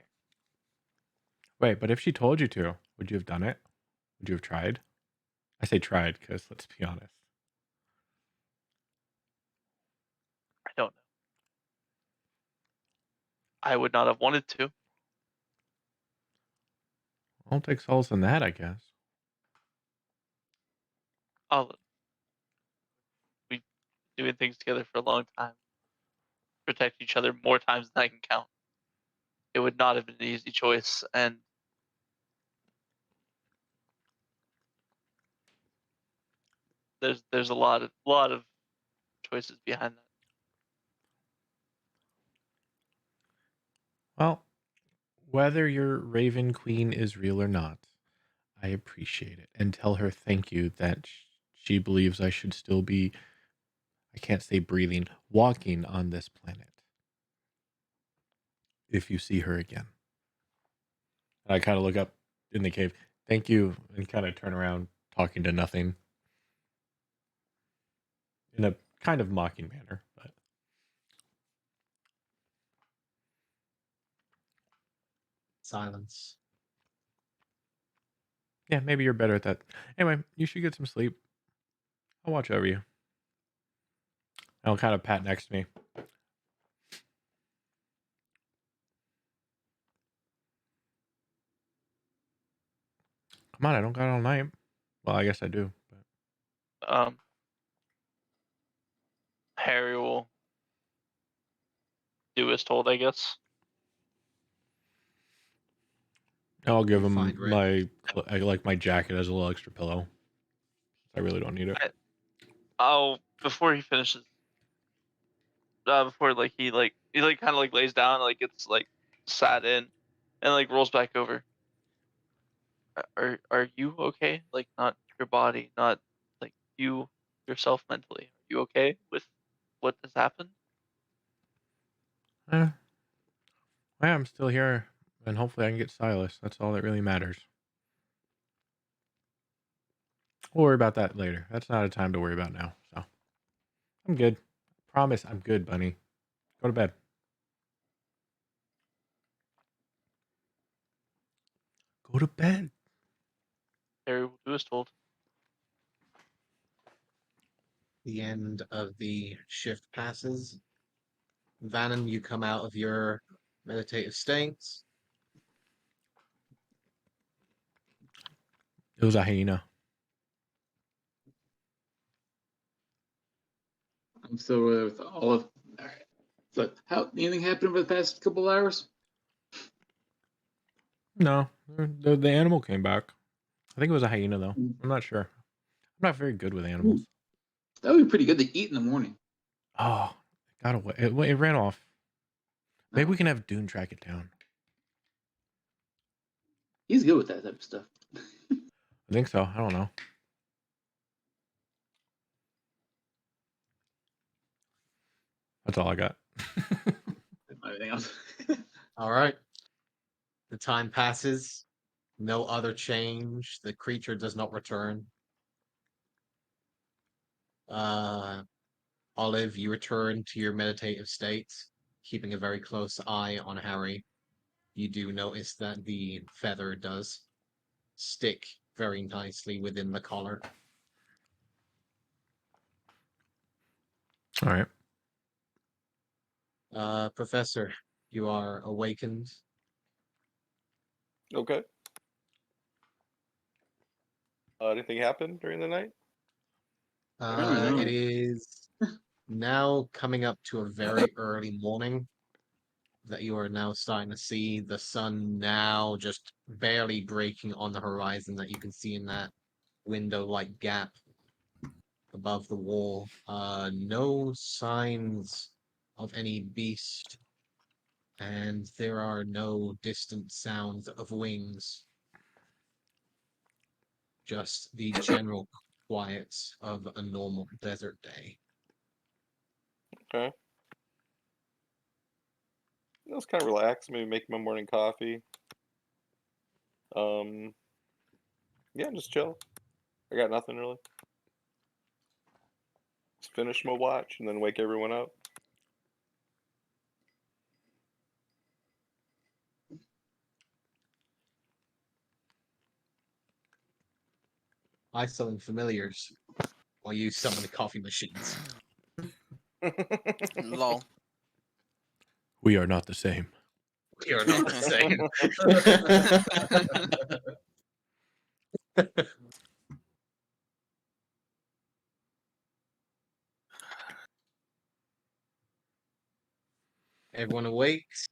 Wait, but if she told you to, would you have done it? Would you have tried? I say tried because let's be honest. I would not have wanted to. I'll take solace in that, I guess. Oh, we've been doing things together for a long time. Protect each other more times than I can count. It would not have been an easy choice, and there's a lot of choices behind that. Well, whether your Raven Queen is real or not, I appreciate it. And tell her thank you that she believes I should still be, I can't say breathing, walking on this planet. If you see her again. And I kind of look up in the cave. Thank you. And kind of turn around, talking to nothing. In a kind of mocking manner. But Silence. yeah, maybe you're better at that. Anyway, you should get some sleep. I'll watch over you. I'll kind of pat next to me. Come on, I don't got all night. Well, I guess I do. But Harry will do as told, I guess. I'll give him Fine, Rick. I like my jacket as a little extra pillow. I really don't need it. Before he finishes, before like he kind of like lays down, like it's like sat in, and like rolls back over. Are you okay? Like not your body, not like you yourself mentally. Are you okay with what has happened? Yeah, I'm still here, and hopefully I can get Silas. That's all that really matters. We'll worry about that later. That's not a time to worry about now. So I'm good. Promise I'm good, Bunny. Go to bed. Go to bed. Harry will do as told. The end of the shift passes. Vannon, you come out of your meditative states. It was a hyena. I'm still with all of. All right. So, anything happened over the past couple hours? No, the animal came back. I think it was a hyena though. I'm not sure. I'm not very good with animals. That would be pretty good to eat in the morning. Oh, it got away. It ran off. Maybe Oh. we can have Dune track it down. He's good with that type of stuff. I think so. I don't know. That's all I got. Everything else. All right. The time passes. No other change. The creature does not return. Olive, you return to your meditative state, keeping a very close eye on Harry. You do notice that the feather does stick very nicely within the collar. All right. Professor, you are awakened. Okay. Anything happen during the night? No. It is now coming up to a very early morning that you are now starting to see the sun now just barely breaking on the horizon that you can see in that window-like gap above the wall. No signs of any beast, and there are no distant sounds of wings. Just the general quiet of a normal desert day. Okay. Let's kind of relax. Maybe make my morning coffee. Yeah, just chill. I got nothing really. Just finish my watch and then wake everyone up. I summon familiars while you summon the coffee machines. Lol. We are not the same. You're not insane. Everyone awakes.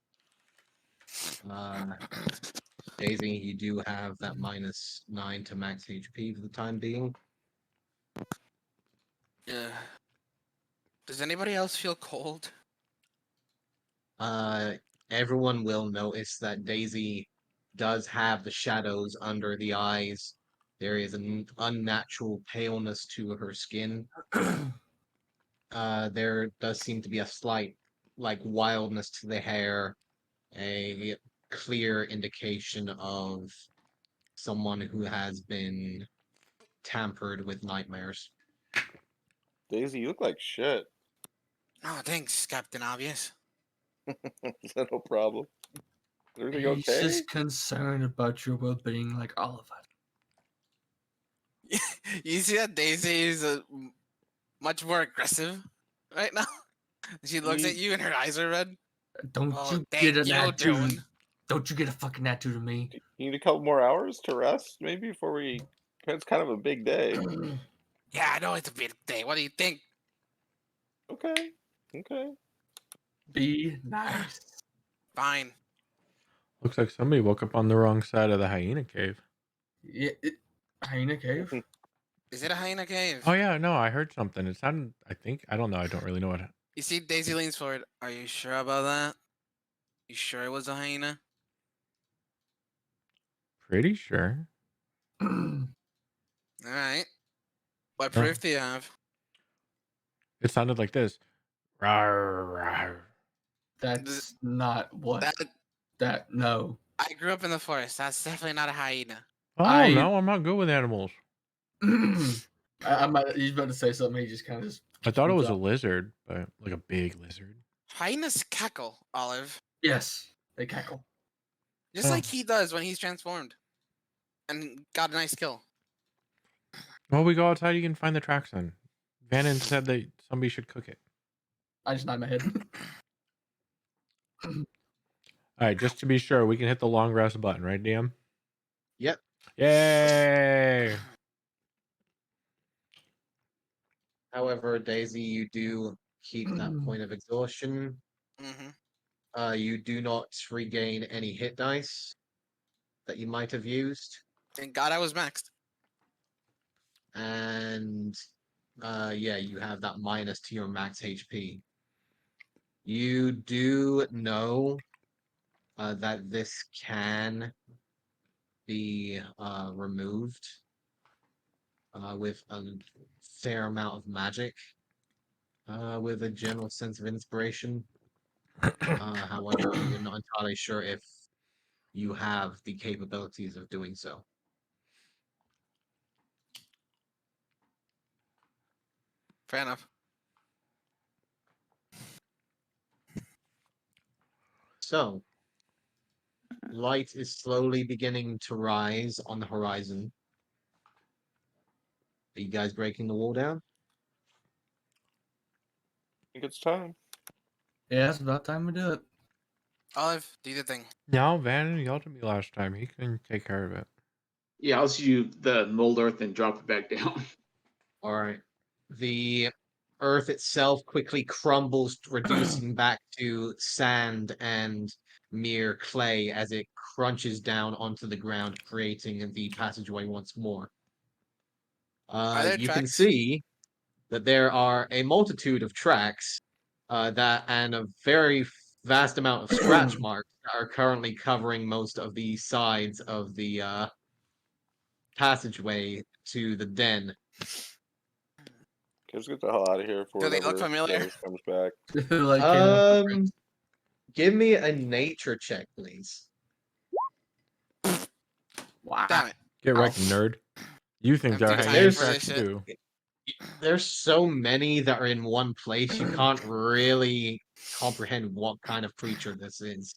Daisy, you do have that -9 to max HP for the time being. Yeah. Does anybody else feel cold? Everyone will notice that Daisy does have the shadows under the eyes. There is an unnatural paleness to her skin. There does seem to be a slight, like, wildness to the hair, a clear indication of someone who has been tampered with nightmares. Daisy, you look like shit. Oh, thanks, Captain Obvious. Is that no problem? Is everything He's okay? just concerned about your well-being, like all of us. You see that Daisy is much more aggressive right now? She looks at you and her eyes are red. Don't Oh, you thank get an you, attitude? Joan. Don't you get a fucking attitude of me? You need a couple more hours to rest, maybe, before we. It's kind of a big day. Yeah, I know it's a big day. What do you think? Okay. Okay. Be nice. Fine. Looks like somebody woke up on the wrong side of the hyena cave. Yeah, hyena cave. Is it a hyena cave? Oh yeah, no, I heard something. It sounded. I don't know. I don't really know what. You see, Daisy leans forward. Are you sure about that? You sure it was a hyena? Pretty sure. All right. What Oh. proof do you have? It sounded like this. Rawr, rawr. That's not what. That No. I grew up in the forest. That's definitely not a hyena. Oh no, I'm not good with animals. He's about to say something. He just kind of just. I thought it was a lizard, but like a big lizard. Hyenas cackle, Olive. Yes, they cackle. Just like he does when he's transformed. And got a nice kill. Well, we go outside. You can find the tracks then. Vannon said that somebody should cook it. I just nod my head. All right, just to be sure, we can hit the long rest button, right, DM? Yep. Yay! However, Daisy, you do keep that point of exhaustion. Mm-hmm. You do not regain any hit dice that you might have used. Thank God I was maxed. And yeah, you have that minus to your max HP. You do know that this can be removed with a fair amount of magic, with a general sense of inspiration. However, you're not entirely sure if you have the capabilities of doing so. Fair enough. So, light is slowly beginning to rise on the horizon. Are you guys breaking the wall down? I think it's time. Yeah, it's about time we do it. Olive, do the thing. No, Vannon yelled at me last time. He can take care of it. Yeah, I'll see you the mold earth and drop it back down. All right. The earth itself quickly crumbles, reducing back to sand and mere clay as it crunches down onto the ground, creating the passageway once more. Are there You can tracks? see that there are a multitude of tracks that and a very vast amount of scratch marks that are currently covering most of the sides of the passageway to the den. Let's get the hell out of here before Do they look whatever familiar? Dennis comes back. Like, Give me a nature check, please. wow. Damn it. Get wrecked, nerd. You think I'm they're too hanging tired for tracks this shit. too. There's so many that are in one place, you can't really comprehend what kind of creature this is.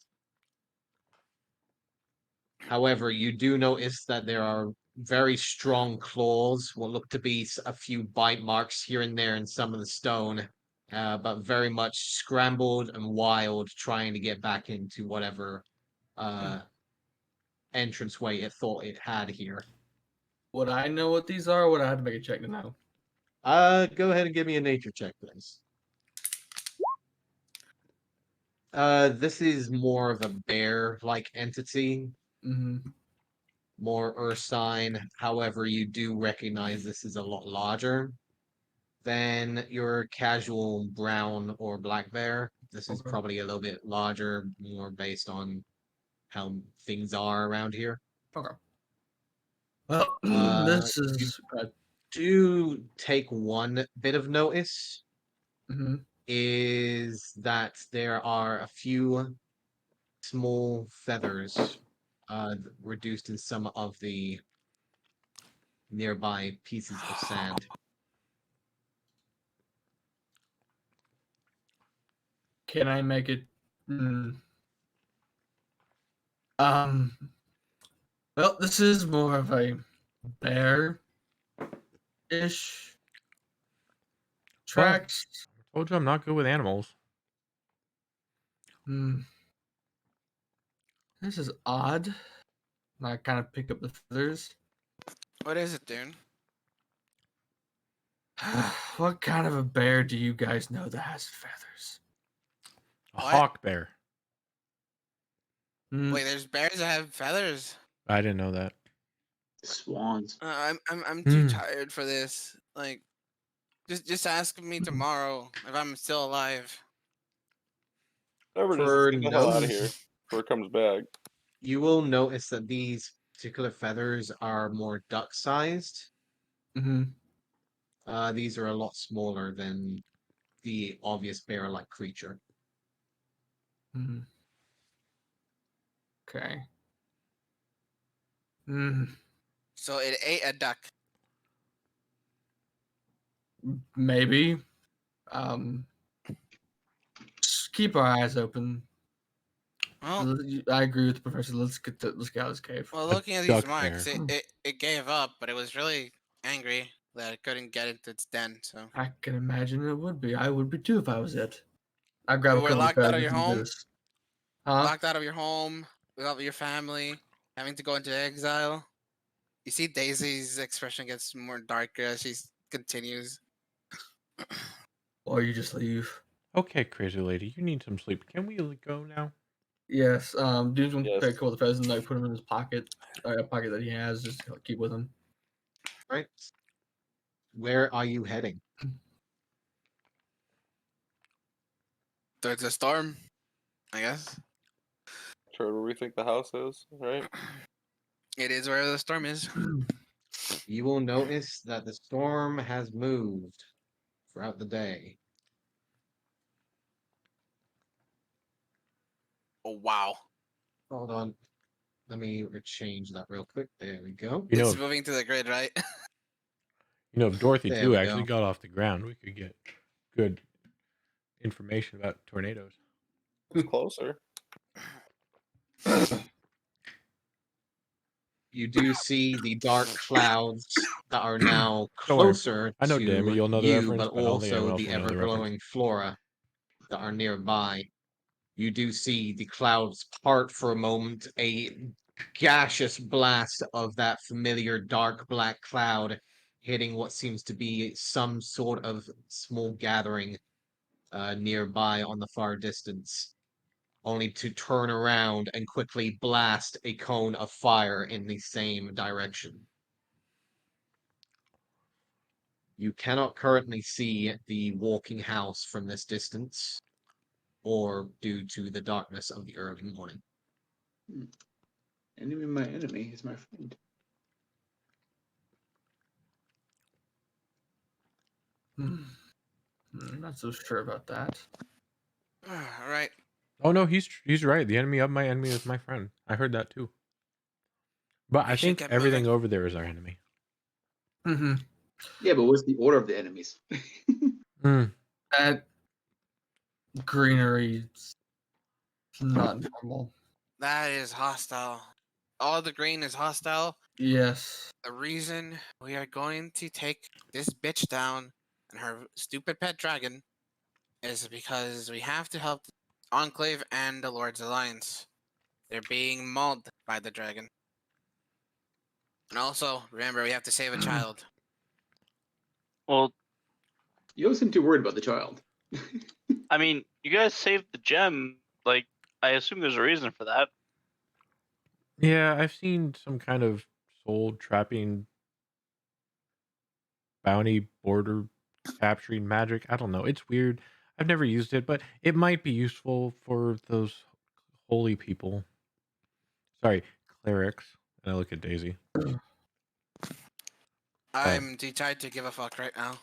However, you do notice that there are very strong claws, what look to be a few bite marks here and there in some of the stone, but very much scrambled and wild, trying to get back into whatever entranceway it thought it had here. Would I know what these are? Or would I have to make a check to know? Go ahead and give me a nature check, please. This is more of a bear-like entity, Mm-hmm. more Ursine. However, you do recognize this is a lot larger than your casual brown or black bear. This is Okay. probably a little bit larger, more based on how things are around here. Okay. Well, this You is. do take one bit of notice Mm-hmm. is that there are a few small feathers reduced in some of the nearby pieces of sand. Can I make it? Um. Well, this is more of a bear-ish tracks. I told you I'm not good with animals. Hmm. This is odd. I kind of pick up the feathers. What is it, dude? What kind of a bear do you guys know that has feathers? A What? hawk bear. Hmm. Wait, there's bears that have feathers. I didn't know that. Swans. I'm too Hmm. tired for this. Like, just ask me tomorrow if I'm still alive. Whatever, just For let's get the hell out of notes, here before it comes back. you will notice that these particular feathers are more duck-sized. Mm-hmm. These are a lot smaller than the obvious bear-like creature. Mm-hmm. Okay. Hmm. So it ate a duck. Maybe. Just keep our eyes open. Well, I agree with the professor. Let's get out of this cave. well, A looking at these duck marks, bear. it gave up, but it was really angry that it couldn't get into its den. So I can imagine it would be. I would be too if I was it. I'd grab you a were couple of locked out of feathers your and do home, this. Huh? locked out of your home, without your family, having to go into exile. You see Daisy's expression gets more darker as she continues. Or you just leave. Okay, crazy lady, you need some sleep. Can we go now? Yes. Dude's gonna Yes. take a couple of feathers and like put them in his pocket. Or a pocket that he has, just to keep with him. Right? Where are you heading? There's a storm, I guess. Sure, where we think the house is, right? It is where the storm is. You will notice that the storm has moved throughout the day. Oh wow! Hold on. Let me change that real quick. There we go. You know, It's if, moving to the grid, right? if Dorothy There too we actually go. got off the ground, we could get good information about tornadoes. It's closer. You do see the dark clouds that are now Don't worry. closer I know, damn it, to you'll know the you, reference, but but I don't think also anyone else the will know the reference. ever-growing flora that are nearby. You do see the clouds part for a moment, a gaseous blast of that familiar dark black cloud hitting what seems to be some sort of small gathering nearby on the far distance, only to turn around and quickly blast a cone of fire in the same direction. You cannot currently see the walking house from this distance, or due to the darkness of the early morning. Enemy, my enemy is my friend. I'm not so sure about that. All right. Oh no, he's right. The enemy of my enemy is my friend. I heard that too. But We I should think get everything moving. over there is our enemy. Mm-hmm. Yeah, but what's the order of the enemies? Hmm. That greenery's not normal. That is hostile. All the green is hostile. Yes. The reason we are going to take this bitch down and her stupid pet dragon is because we have to help the Enclave and the Lord's Alliance. They're being mauled by the dragon. And also, remember, we have to save a child. Well, You don't seem too worried about the child. I mean, you guys saved the gem. Like, I assume there's a reason for that. Yeah, I've seen some kind of soul trapping bounty border capturing magic. I don't know. It's weird. I've never used it, but it might be useful for those holy people. Sorry, clerics. And I look at Daisy. I'm too tired to give a fuck right now.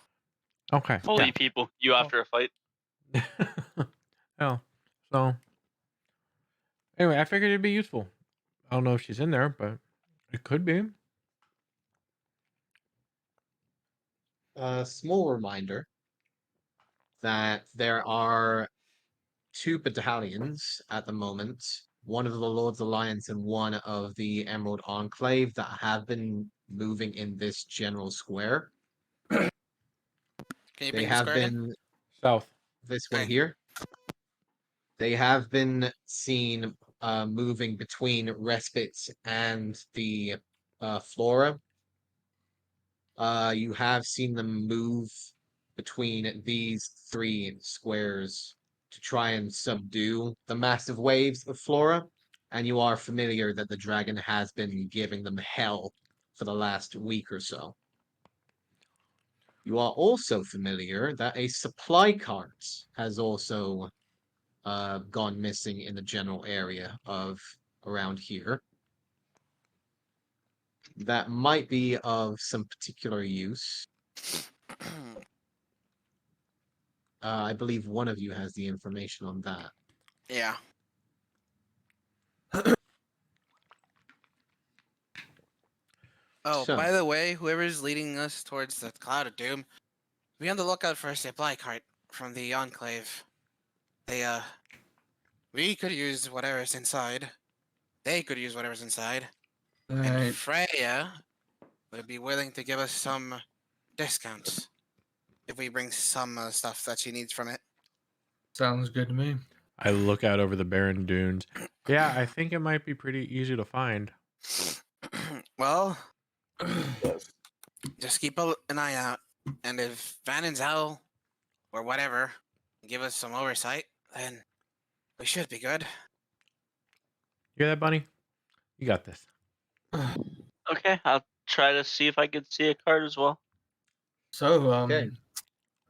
Okay. Holy people, you after a fight. Yeah. Oh, so anyway, I figured it'd be useful. I don't know if she's in there, but it could be. A small reminder that there are 2 battalions at the moment, one of the Lord's Alliance and one of the Emerald Enclave, that have been moving in this general square. Can you They bring the have square again? been South. this one Okay. here. They have been seen moving between Respite and the Flora. You have seen them move between these 3 squares to try and subdue the massive waves of Flora, and you are familiar that the dragon has been giving them hell for the last week or so. You are also familiar that a supply cart has also gone missing in the general area of around here. That might be of some particular use. I believe one of you has the information on that. Yeah. Oh, So- by the way, whoever's leading us towards the Cloud of Doom, be on the lookout for a supply cart from the Enclave. We could use whatever's inside. They could use whatever's inside. And Alright, Freya would be willing to give us some discounts if we bring some stuff that she needs from it. sounds good to me. I look out over the barren dunes. Yeah, I think it might be pretty easy to find. Well, Yes. just keep an eye out. And if Van and Zell, or whatever, give us some oversight, then we should be good. You hear that, Bunny? You got this. Okay, I'll try to see if I can see a card as well. So, Okay.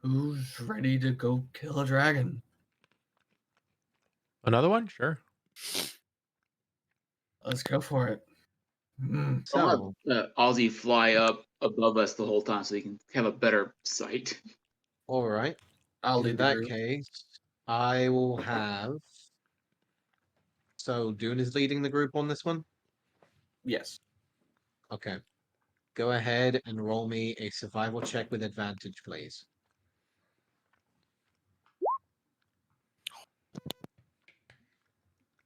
who's ready to go kill a dragon? Another one? Sure. Let's go for it. Mm. So, I'll have Ozzy fly up above us the whole time so he can have a better sight. all right. I'll In lead the that group. case, I will have. So, Dune is leading the group on this one? Yes. Okay. Go ahead and roll me a survival check with advantage, please.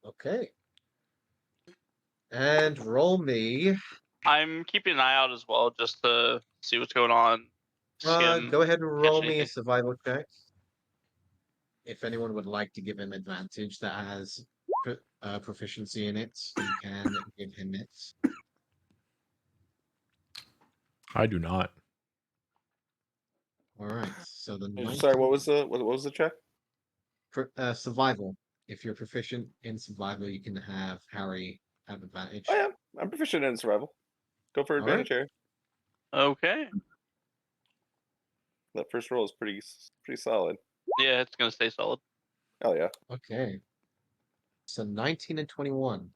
Okay. And roll me. I'm keeping an eye out as well just to see what's going on. Skim. Go ahead and roll me a anything. survival check. If anyone would like to give him advantage that has proficiency in it, you can give him it. I do not. All right. So the Sorry, what was the check? survival. If you're proficient in survival, you can have Harry have advantage. I am. I'm proficient in survival. Go for All right. advantage, Harry. Okay. That first roll is pretty solid. Yeah, it's gonna stay solid. Oh yeah. Okay. So 19 and 21.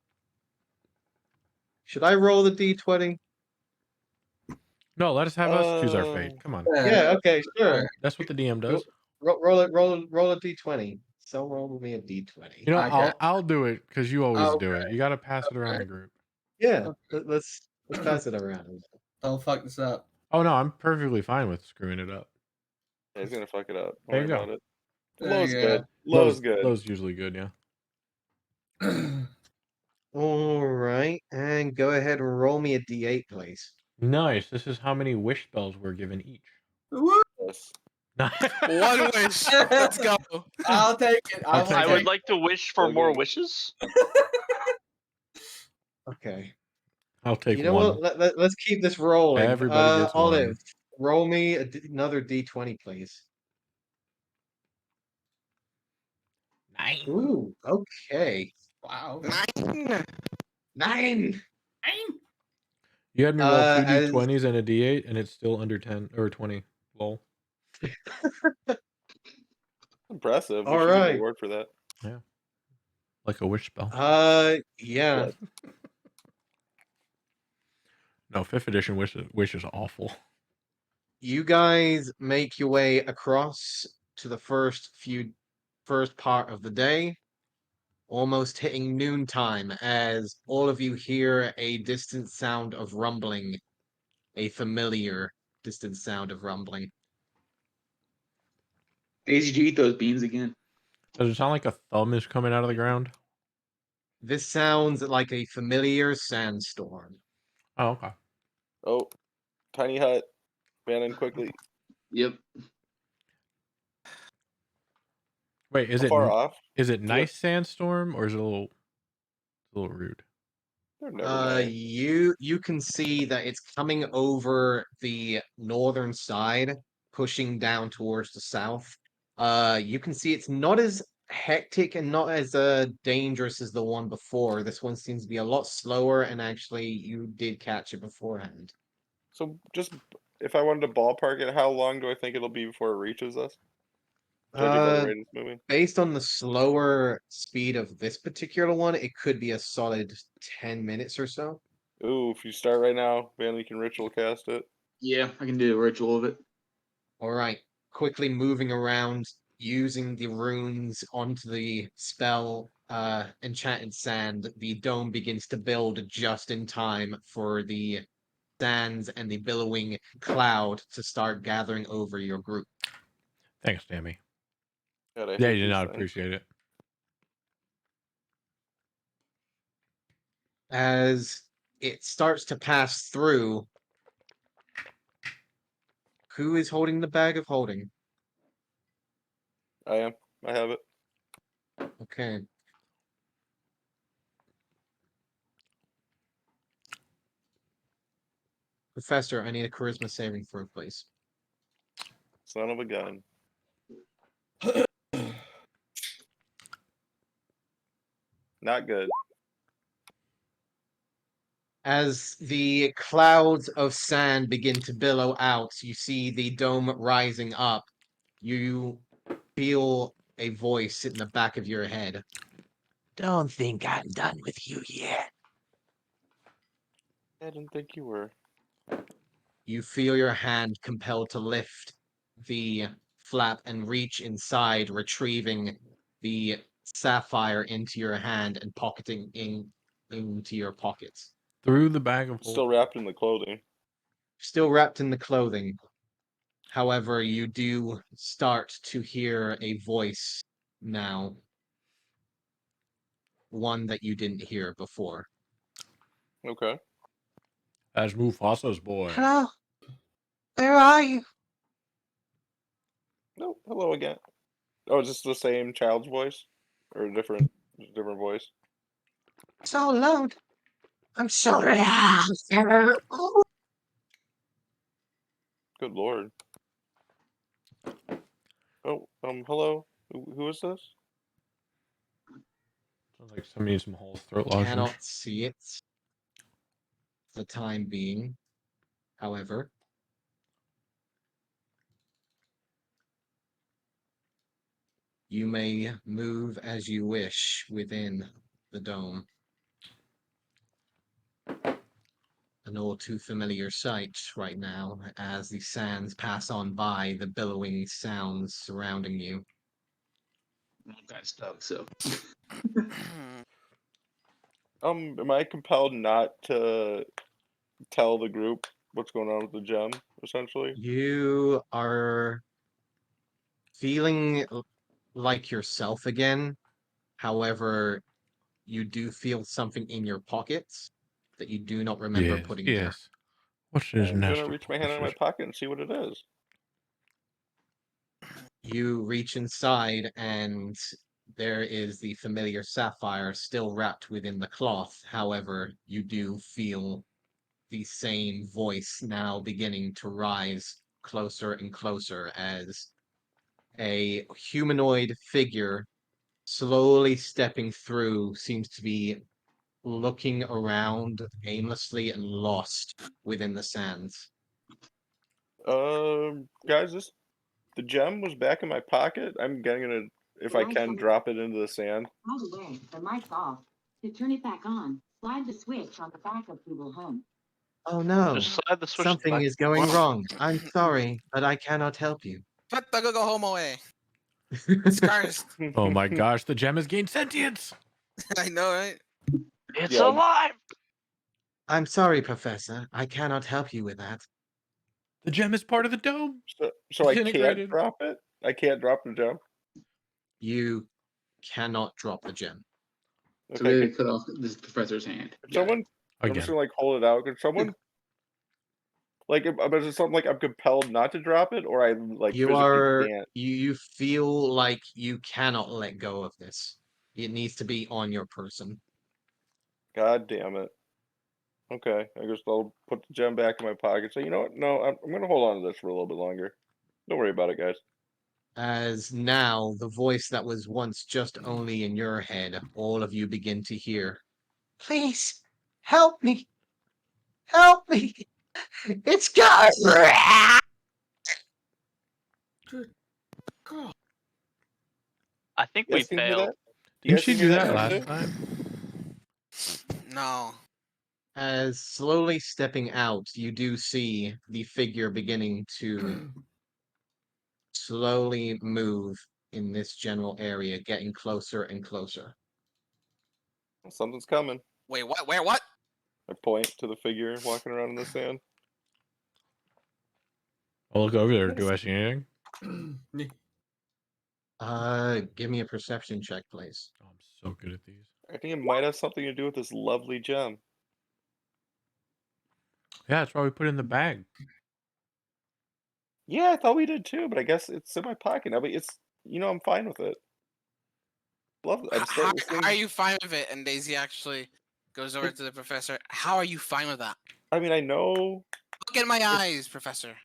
Should I roll the d20? No, let us have us choose our fate. Come on. Yeah. Okay. Sure. That's what the DM does. Roll a d20. So roll me a d20. You know, Okay. I'll do it because you always do it. Okay. You got to pass it around Okay. the group. Yeah. Let's pass it around. Don't fuck this up. Oh no, I'm perfectly fine with screwing it up. Yeah, he's gonna fuck it up. Don't There worry you go. about it. There Low's you good. Low's good. Low's usually good, yeah. All right. And go ahead and roll me a d8, please. Nice. This is how many wish spells we're given each. Woo! Yes. One wish. Let's go. I'll take it. I'll take I it. would like to wish for Okay. more wishes. Okay. I'll take You know one. what? Let's keep this rolling. Everybody gets Olive, one. roll me another D20, please. 9. Ooh, okay. Wow. 9. 9. You had me roll 2 As D20s and a D8, and it's still under 10 or 20. Lol. Impressive. We all should get an right. award for that. Yeah. Like a wish spell. Yeah. Yes. No, 5th edition wish is awful. You guys make your way across to the first part of the day, almost hitting noontime as all of you hear a distant sound of rumbling, a familiar distant sound of rumbling. Daisy, did you eat those beans again? Does it sound like a thumb is coming out of the ground? This sounds like a familiar sandstorm. Oh, okay. Oh, tiny hut. Bannon quickly. Yep. Wait, How far off? is it Yep. nice sandstorm or is it a little rude? They're never nice. You can see that it's coming over the northern side, pushing down towards the south. You can see it's not as hectic and not as dangerous as the one before. This one seems to be a lot slower, and actually, you did catch it beforehand. So just if I wanted to ballpark it, how long do I think it'll be before it reaches us? Judging by the Uh, rate it's moving. Based on the slower speed of this particular one, it could be a solid 10 minutes or so. Ooh, if you start right now, Bannon can ritual cast it. Yeah, I can do a ritual of it. All right, quickly moving around, using the runes onto the spell enchanted sand, the dome begins to build just in time for the sands and the billowing cloud to start gathering over your group. Thanks, Dammy. God, I Yeah, hate you did these not things. appreciate it. As it starts to pass through, who is holding the bag of holding? I am. I have it. Okay. Professor, I need a charisma saving throw, please. Son of a gun. Not good. As the clouds of sand begin to billow out, you see the dome rising up. You feel a voice in the back of your head. Don't think I'm done with you yet. I didn't think you were. You feel your hand compelled to lift the flap and reach inside, retrieving the sapphire into your hand and pocketing into your pockets. Through the bag of Still holding. wrapped in the clothing. Still wrapped in the clothing. However, you do start to hear a voice now. One that you didn't hear before. Okay. As Mufasa's boy. Hello? Where are you? No, hello again. Oh, is this the same child's voice? Or a different voice? So alone. I'm sorry. Good lord. Oh, hello? Who is this? Sounds like somebody needs some whole throat lozenge. Cannot see it for the time being. However, you may move as you wish within the dome. An all too familiar sight right now as the sands pass on by, the billowing sounds surrounding you. I'm kind of stuck, so. Am I compelled not to tell the group what's going on with the gem, essentially? You are feeling like yourself again. However, you do feel something in your pockets that you do not remember Yes, putting there. yes. What's his I'm gonna nasty reach my hand in my pocket? pocket and see what it is. You reach inside and there is the familiar sapphire still wrapped within the cloth. However, you do feel the same voice now beginning to rise closer and closer as a humanoid figure slowly stepping through seems to be looking around aimlessly and lost within the sands. Guys, the gem was back in my pocket. I'm gonna, if I can, drop it into the sand. By the way, the mic's off. To turn it back on, slide the switch on the back of Google Home. Oh no, Just slide the switch. something back. is going Wow. wrong. I'm sorry, but I cannot help you. Put the Google Home away. It's cursed. Oh my gosh, the gem has gained sentience. I know, right? It's Yeah. alive. I'm sorry, Professor. I cannot help you with that. The gem is part of the dome. So I can't Disintegrated. drop it? I can't drop the gem? You cannot drop the gem. So Okay, we cut off this professor's hand. could someone, I'm just Again. gonna, like, hold it out. Could someone, like, is it something like I'm compelled not to drop it, or I, like, You physically are can't? you feel like you cannot let go of this. It needs to be on your person. God damn it. Okay, I guess I'll put the gem back in my pocket. So, you know what? No, I'm gonna hold on to this for a little bit longer. Don't worry about it, guys. As now the voice that was once just only in your head, all of you begin to hear. Please help me. Help me. It's God. God. I think You we guys can hear failed. that? You Didn't guys she can do hear that that last music? time? No. As slowly stepping out, you do see the figure beginning to slowly move in this general area, getting closer and closer. Something's coming. Wait, what? Where? What? I point to the figure walking around in the sand. I'll look over there. Yes. Do I see anything? Give me a perception check, please. Oh, I'm so good at these. I think it might have something to do with this lovely gem. Yeah, that's why we put it in the bag. Yeah, I thought we did too, but I guess it's in my pocket now. But it's, I'm fine with it. Love it. I just How this are thing. you fine with it? And Daisy actually goes over to the professor. How are you fine with that? I mean, I know. Look at my eyes, professor.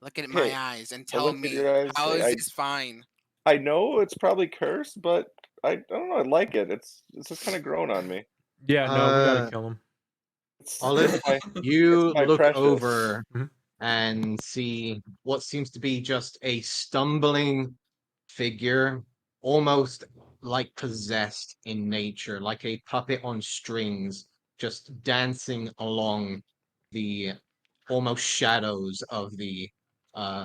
Look at my Okay, eyes and I tell look at me, your eyes. how is I this fine? I know it's probably cursed, but I don't know. I like it. It's just kind of grown on me. Yeah, no, we gotta kill him. Olive, my you my look precious. over Mhm. and see what seems to be just a stumbling figure, almost like possessed in nature, like a puppet on strings, just dancing along the almost shadows of the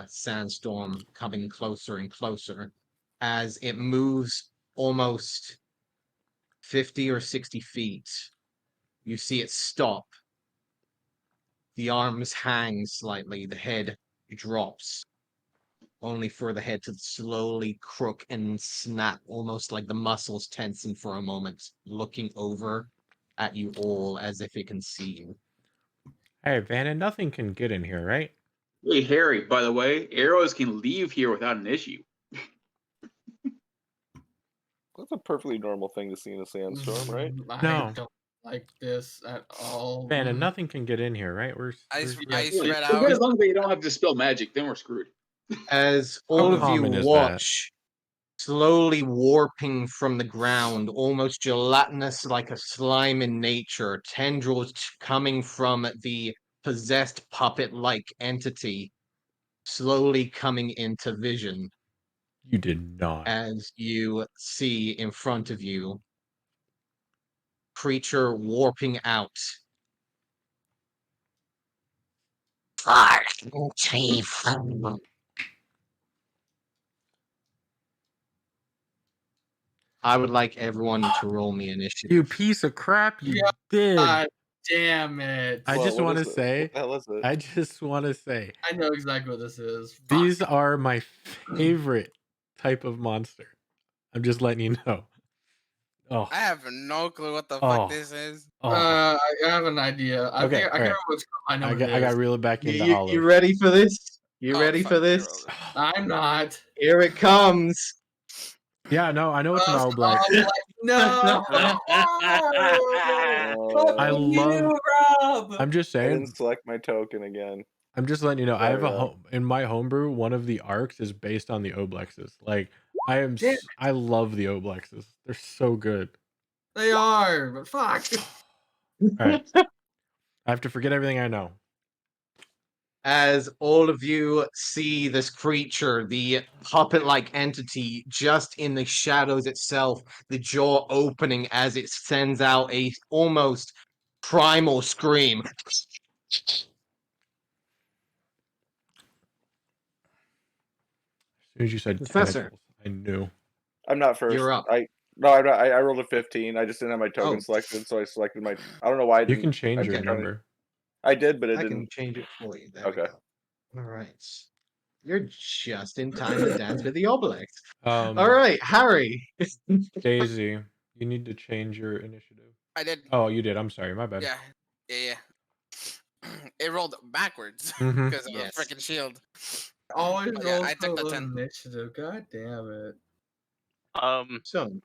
sandstorm, coming closer and closer as it moves almost 50 or 60 feet. You see it stop. The arms hang slightly, the head drops, only for the head to slowly crook and snap, almost like the muscles tensing for a moment, looking over at you all as if it can see you. Hey, Vanna, nothing can get in here, right? Hey, Harry, by the way, arrows can leave here without an issue. That's a perfectly normal thing to see in a sandstorm, right? I No. don't like this at all. Vanna, nothing can get in here, right? I Yeah. spread We're good out. as long as they don't have to dispel magic, then we're screwed. As all of you common is that? watch, slowly warping from the ground, almost gelatinous like a slime in nature, tendrils coming from the possessed puppet-like entity, slowly coming into vision You did not. as you see in front of you, creature warping out. I would like everyone to roll me initiative. You piece of crap, you Yeah, did. God damn it. I Well, just what want to is it? say, What the hell is it? I just want to say, I know exactly what this is. Fuck. these are my favorite type of monster. I'm just letting you know. Oh, I have no clue what the Oh. fuck this is. oh. I have an idea. I Okay, think I can't alright. remember what's I know what it I got is. reeled back into You Olive. ready for this? You Oh, ready fuck, for this? you're- I'm not. Here it comes. Yeah, no, I know it's an Oblex. No. I love. Rob. I'm just I saying. didn't select my token again. I'm just letting you know. I have Sorry, a Rob. home in my homebrew. One of the arcs is based on the Oblexes. Like Damn I love the Oblexes. They're so good. They are, but fuck. All right, I have to forget everything I know. As all of you see this creature, the puppet-like entity just in the shadows itself, the jaw opening as it sends out a almost primal scream. As soon as you said Professor. tentacles, I knew. I'm not first. You're up. I'm not. I rolled a 15. I just didn't have my token Oh. selected, so I selected my. I don't know why I You didn't. can change your kept trying to- number. I did, but it I can didn't. change it for you. There Okay. we go. All right. You're just in time to dance with the Obelix. All right, Harry. Daisy, you need to change your initiative. I did. Oh, you did. I'm sorry. My bad. Yeah. It rolled backwards Mhm. because of Yes. the freaking shield. Always But yeah, roll I took the for 10. initiative. God damn it. So,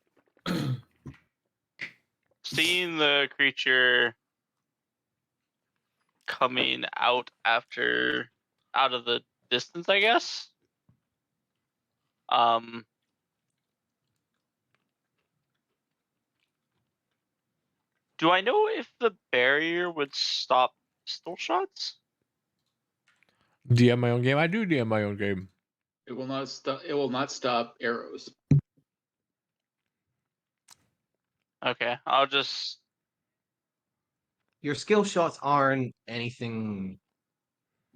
Seeing the creature coming out of the distance, I guess. Do I know if the barrier would stop pistol shots? DM my own game. I do DM my own game. It will not stop. It will not stop arrows. Okay, I'll just. your skill shots aren't anything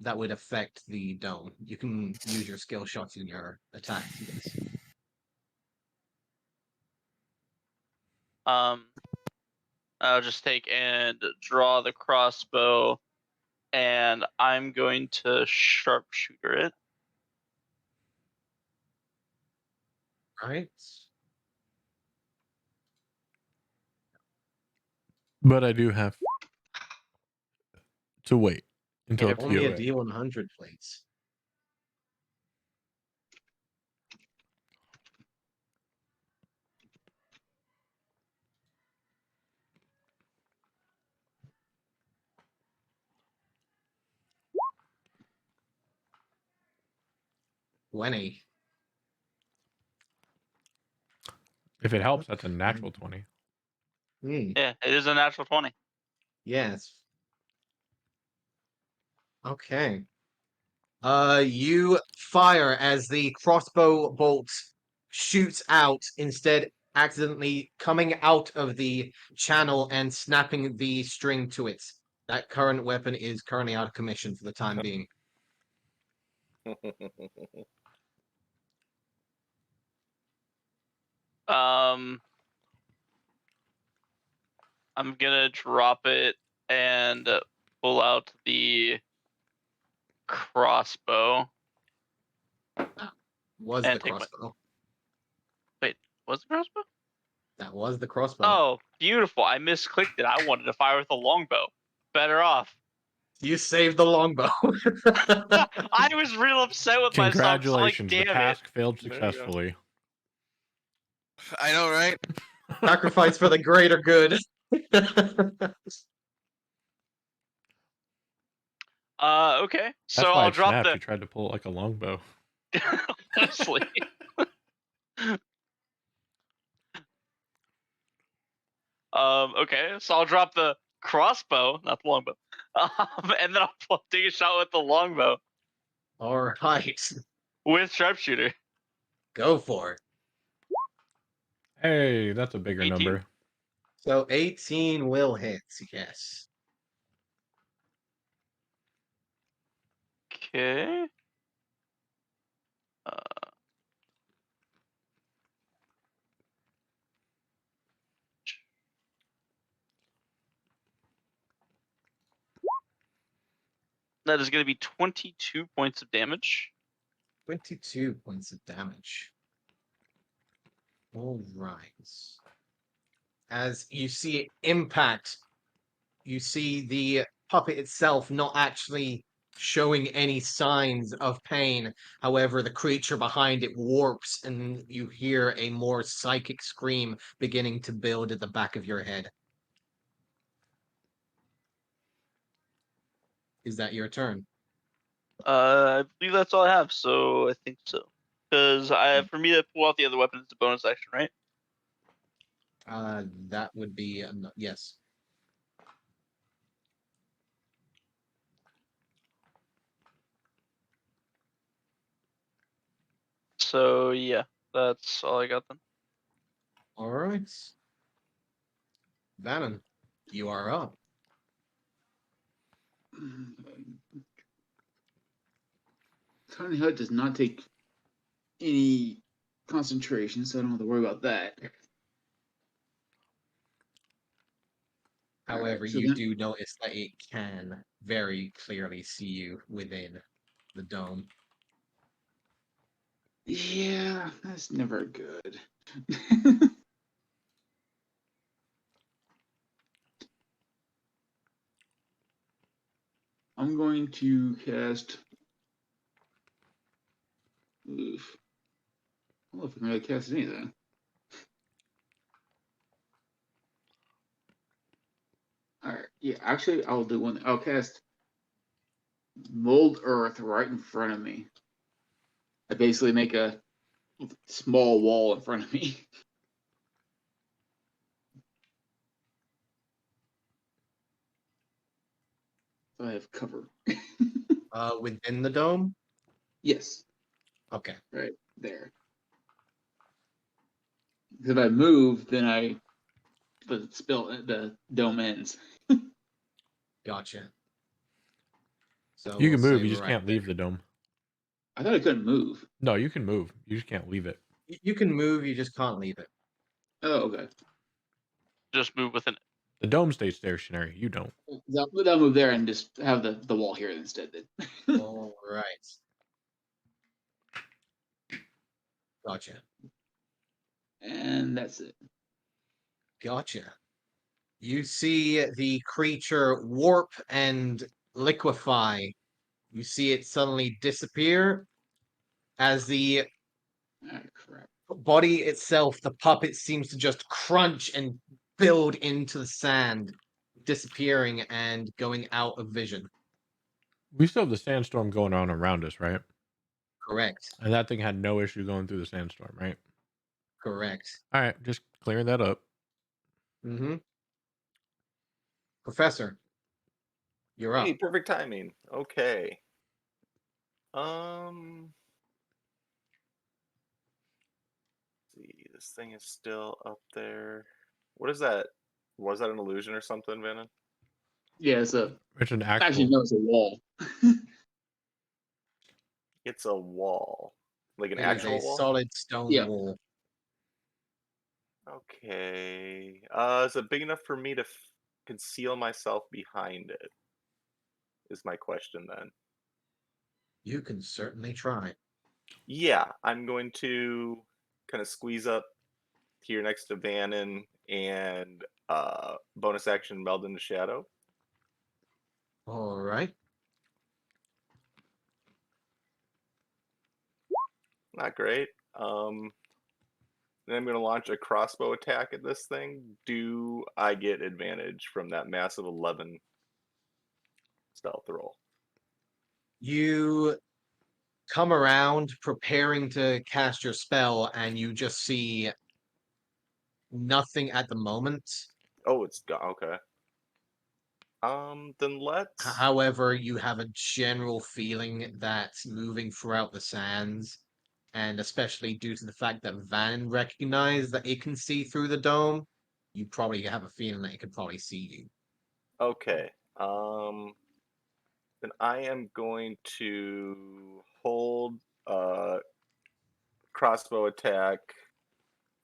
that would affect the dome. You can use your skill shots in your attack. Yes. I'll just take and draw the crossbow, and I'm going to sharpshooter it. Right. But I do have to wait until Yeah, it's Only a POA. D100, please. Twenty. If it helps, that's a natural 20. Yeah, it is a natural 20. Yes. Okay. You fire as the crossbow bolt shoots out, instead accidentally coming out of the channel and snapping the string to it. That current weapon is currently out of commission for the time being. I'm gonna drop it and pull out the crossbow. Was And the take my- crossbow. Wait, was the crossbow? That was the crossbow. Oh, beautiful! I misclicked it. I wanted to fire with a longbow. Better off. You saved the longbow. I was real upset with myself. 'Cause I'm like, Congratulations, the damn it. task failed There you go. successfully. I know, right? Sacrifice for the greater good. Okay. So That's why I'll it drop snapped. the. You tried to pull it like a longbow. Honestly. Okay, so I'll drop the crossbow, not the longbow, and then I'll take a shot with the longbow All right. with sharpshooter. Go for it. Hey, that's a bigger 18. number. So 18 will hit, yes. Okay. That is going to be 22 points of damage. 22 points of damage. All right. As you see it impact, you see the puppet itself not actually showing any signs of pain. However, the creature behind it warps, and you hear a more psychic scream beginning to build at the back of your head. Is that your turn? I believe that's all I have, so I think so. Because for me to pull out the other weapon, it's a bonus action, right? That would be yes. So yeah, that's all I got then. All right. Vannon, you are up. Tiny Hut does not take any concentration, so I don't have to worry about that. However, Alright, so you then, do notice that it can very clearly see you within the dome. yeah, that's never good. I'm going to cast. Oof. I don't know if I can really cast anything. Alright, yeah, actually, I'll do one. I'll cast Mold Earth right in front of me. I basically make a small wall in front of me. So I have cover. Within the dome? Yes, Okay. right there. If I move, then the dome ends. Gotcha. So You we'll can move, say you we're just right can't leave the dome. I thought I couldn't move. No, you can move. You just can't leave it. You can move, you just can't leave it. Oh, okay. Just move within it. The dome stays stationary. You don't. I'll move there and just have the wall here instead. Then. All right. Gotcha. And that's it. Gotcha. You see the creature warp and liquefy. You see it suddenly disappear as the Ah, crap. body itself, the puppet, seems to just crunch and build into the sand, disappearing and going out of vision. We still have the sandstorm going on around us, right? Correct. And that thing had no issue going through the sandstorm, right? Correct. All right, just clearing that up. Mm-hmm. Professor, you're up. Hey, perfect timing. Okay. Um, let's see, this thing is still up there. What is that? Was that an illusion or something, Vannon? Yeah, It's an actually actual. no, it's a wall. It's a wall, like an It is a actual wall. solid stone Yeah. wall. Okay. Is it big enough for me to conceal myself behind it? Is my question then. You can certainly try. Yeah, I'm going to kind of squeeze up here next to Vannon and bonus action meld into shadow. All right. Not great. Then I'm going to launch a crossbow attack at this thing. Do I get advantage from that massive 11 stealth roll? You come around preparing to cast your spell, and you just see nothing at the moment. Oh, it's gone. Okay. Then let's. However, you have a general feeling that moving throughout the sands, and especially due to the fact that Van recognized that it can see through the dome, you probably have a feeling that it could probably see you. Okay. Then I am going to hold crossbow attack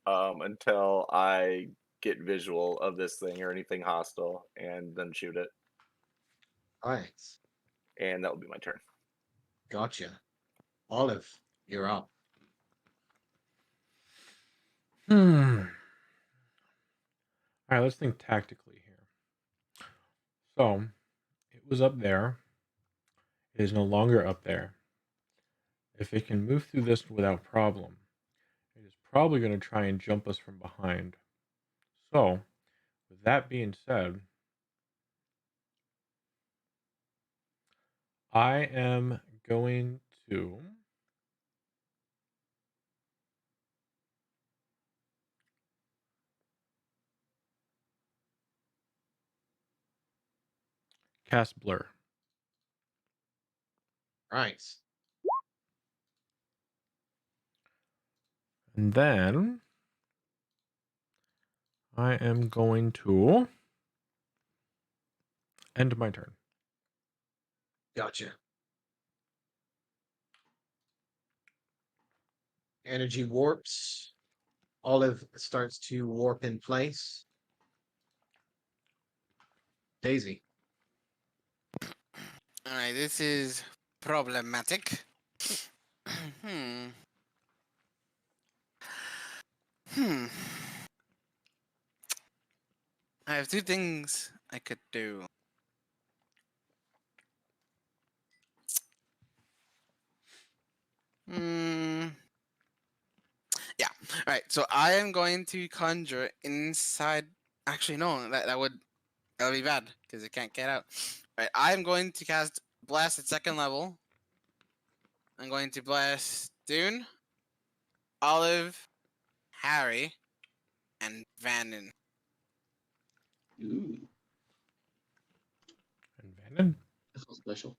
until I get visual of this thing or anything hostile, and then shoot it. All right. And that will be my turn. Gotcha. Olive, you're up. All right, let's think tactically here. So, it was up there. It is no longer up there. If it can move through this without problem, it is probably going to try and jump us from behind. So, with that being said, I am going to cast Blur. Right. And then I am going to end my turn. Gotcha. Energy warps. Olive starts to warp in place. Daisy. Alright, this is problematic. Hmm. I have two things I could do. Hmm. Yeah. Alright, so I am going to conjure inside. Actually, no, that would be bad because it can't get out. Alright, I am going to cast Blast at second level. I'm going to blast Dune, Olive, Harry, and Vannon. Ooh, And Vannon? that's so special.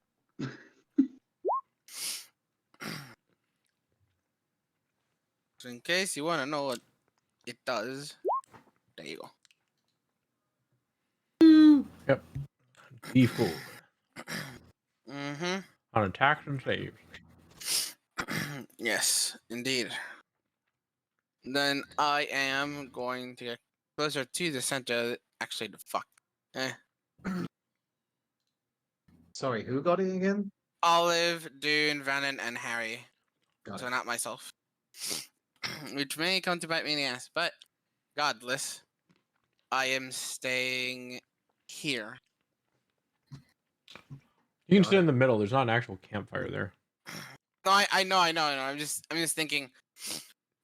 So in case you want to know what it does, there you go. Yep. D4 Mm-hmm. on attacks and saves. Yes, indeed. Then I am going to get closer to the center. Actually, the fuck. Eh. Sorry, who got it again? Olive, Dune, Vannon, and Harry. Got So it. not myself. Which may come to bite me in the ass, but godless. I am staying here. You can Got sit it. in the middle. There's not an actual campfire there. No, I know. I'm just thinking,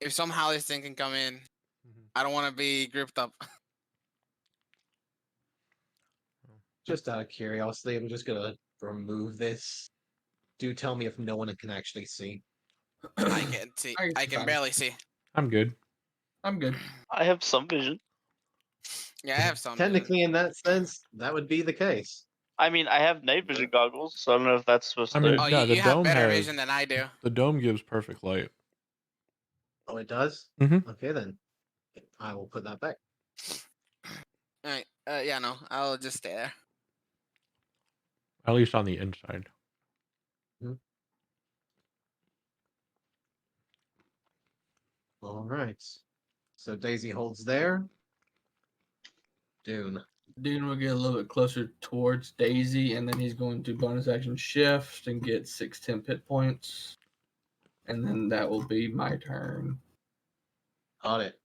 if somehow this thing can come in, I don't want to be grouped up. Just out of curiosity, I'm just gonna remove this. Do tell me if no one can actually see. I can see. I can fine. barely see. I'm good. I'm good. I have some vision. Yeah, I have some. vision. Technically, in that sense, that would be the case. I mean, I have night vision goggles, so I don't know if that's supposed I to. mean, Oh, no, the you have dome better has vision than I do. the dome gives perfect light. Oh, it does? Mhm. Okay, then. I will put that back. All right. Yeah, no, I'll just stay there. At least on the inside. All right. So Daisy holds there. Dune. Dune will get a little bit closer towards Daisy, and then he's going to bonus action shift and get 6 hit points. And then that will be my turn. Got it.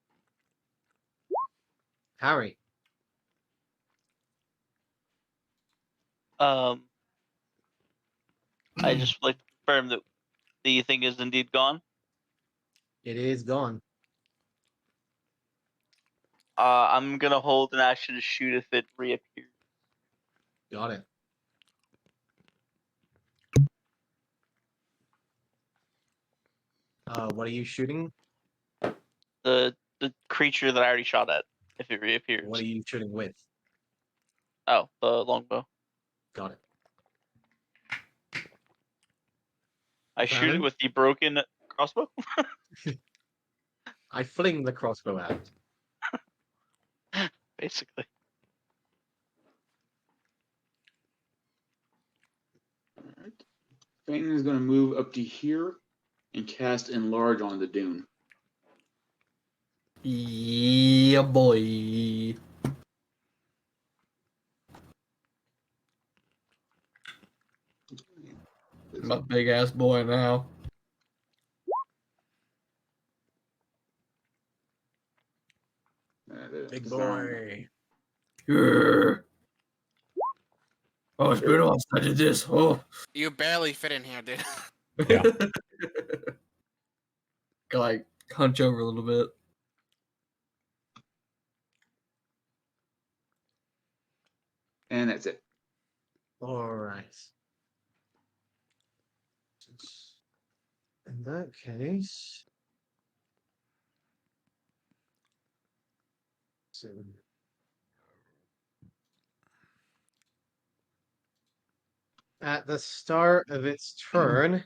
Harry. I just like to confirm that the thing is indeed gone. It is gone. I'm gonna hold an action to shoot if it reappears. Got it. What are you shooting? The creature that I already shot at, if it reappears. What are you shooting with? Oh, the longbow. Got it. I shoot it Vannon? with the broken crossbow. I fling the crossbow out. Basically. Alright. Phaeton is going to move up to here and cast Enlarge on the Dune. Yeah, boy. I'm a big ass boy now. Big boy. Grr. Oh, it's been a while since I did this. Oh. You barely fit in here, dude. Yeah. Go like hunch over a little bit. And that's it. All right. In that case, so at the start of its turn,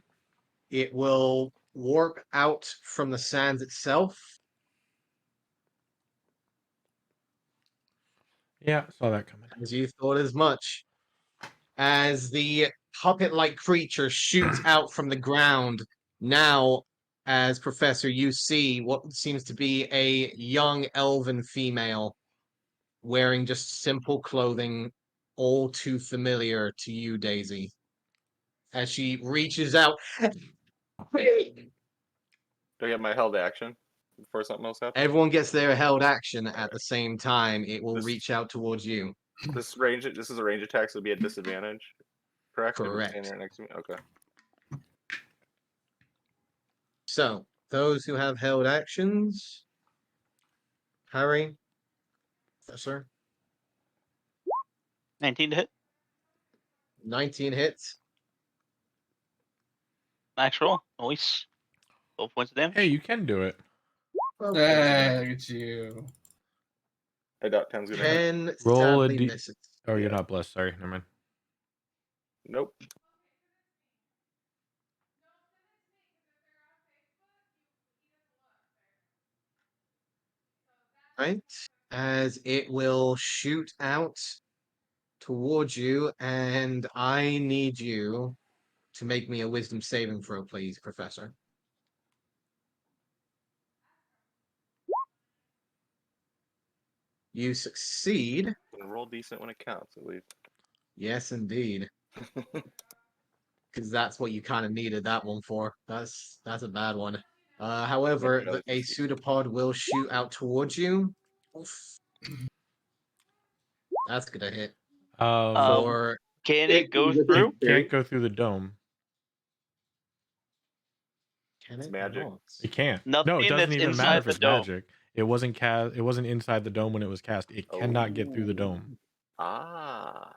it will warp out from the sands itself. Yeah, saw that coming. As you thought as much. As the puppet-like creature shoots out from the ground, now, as Professor, you see what seems to be a young elven female wearing just simple clothing, all too familiar to you, Daisy. As she reaches out. Do I get my held action before something else happens? Everyone gets their held action at the same time. It will This- reach out towards you. This is a range attack, so it'll be a disadvantage. Correct? If it's standing Correct. right next to me? Okay. So, those who have held actions. Harry. Professor. 19 to hit. 19 hits. Max roll. Nice. 12 points of damage. Hey, you can do it. Hey, look at you. I doubt 10's gonna hit. 10 Roll a sadly D- misses. Oh, you're Yeah. not blessed. Sorry, never mind. Nope. Right? As it will shoot out towards you, and I need you to make me a wisdom saving throw, please, Professor. You succeed. And roll decent when it counts, at least. Yes, indeed. Because that's what you kind of needed that one for. That's a bad one. However, Another a DC. pseudopod will shoot out towards you. Oof. That's gonna hit. For Can it go It- through? Can't go through the dome. can It's it magic. not? It can't. Nothing No, it doesn't that's even matter inside if the it's dome. magic. It wasn't cast. It wasn't inside the dome when it was cast. It cannot get through the dome. Ah.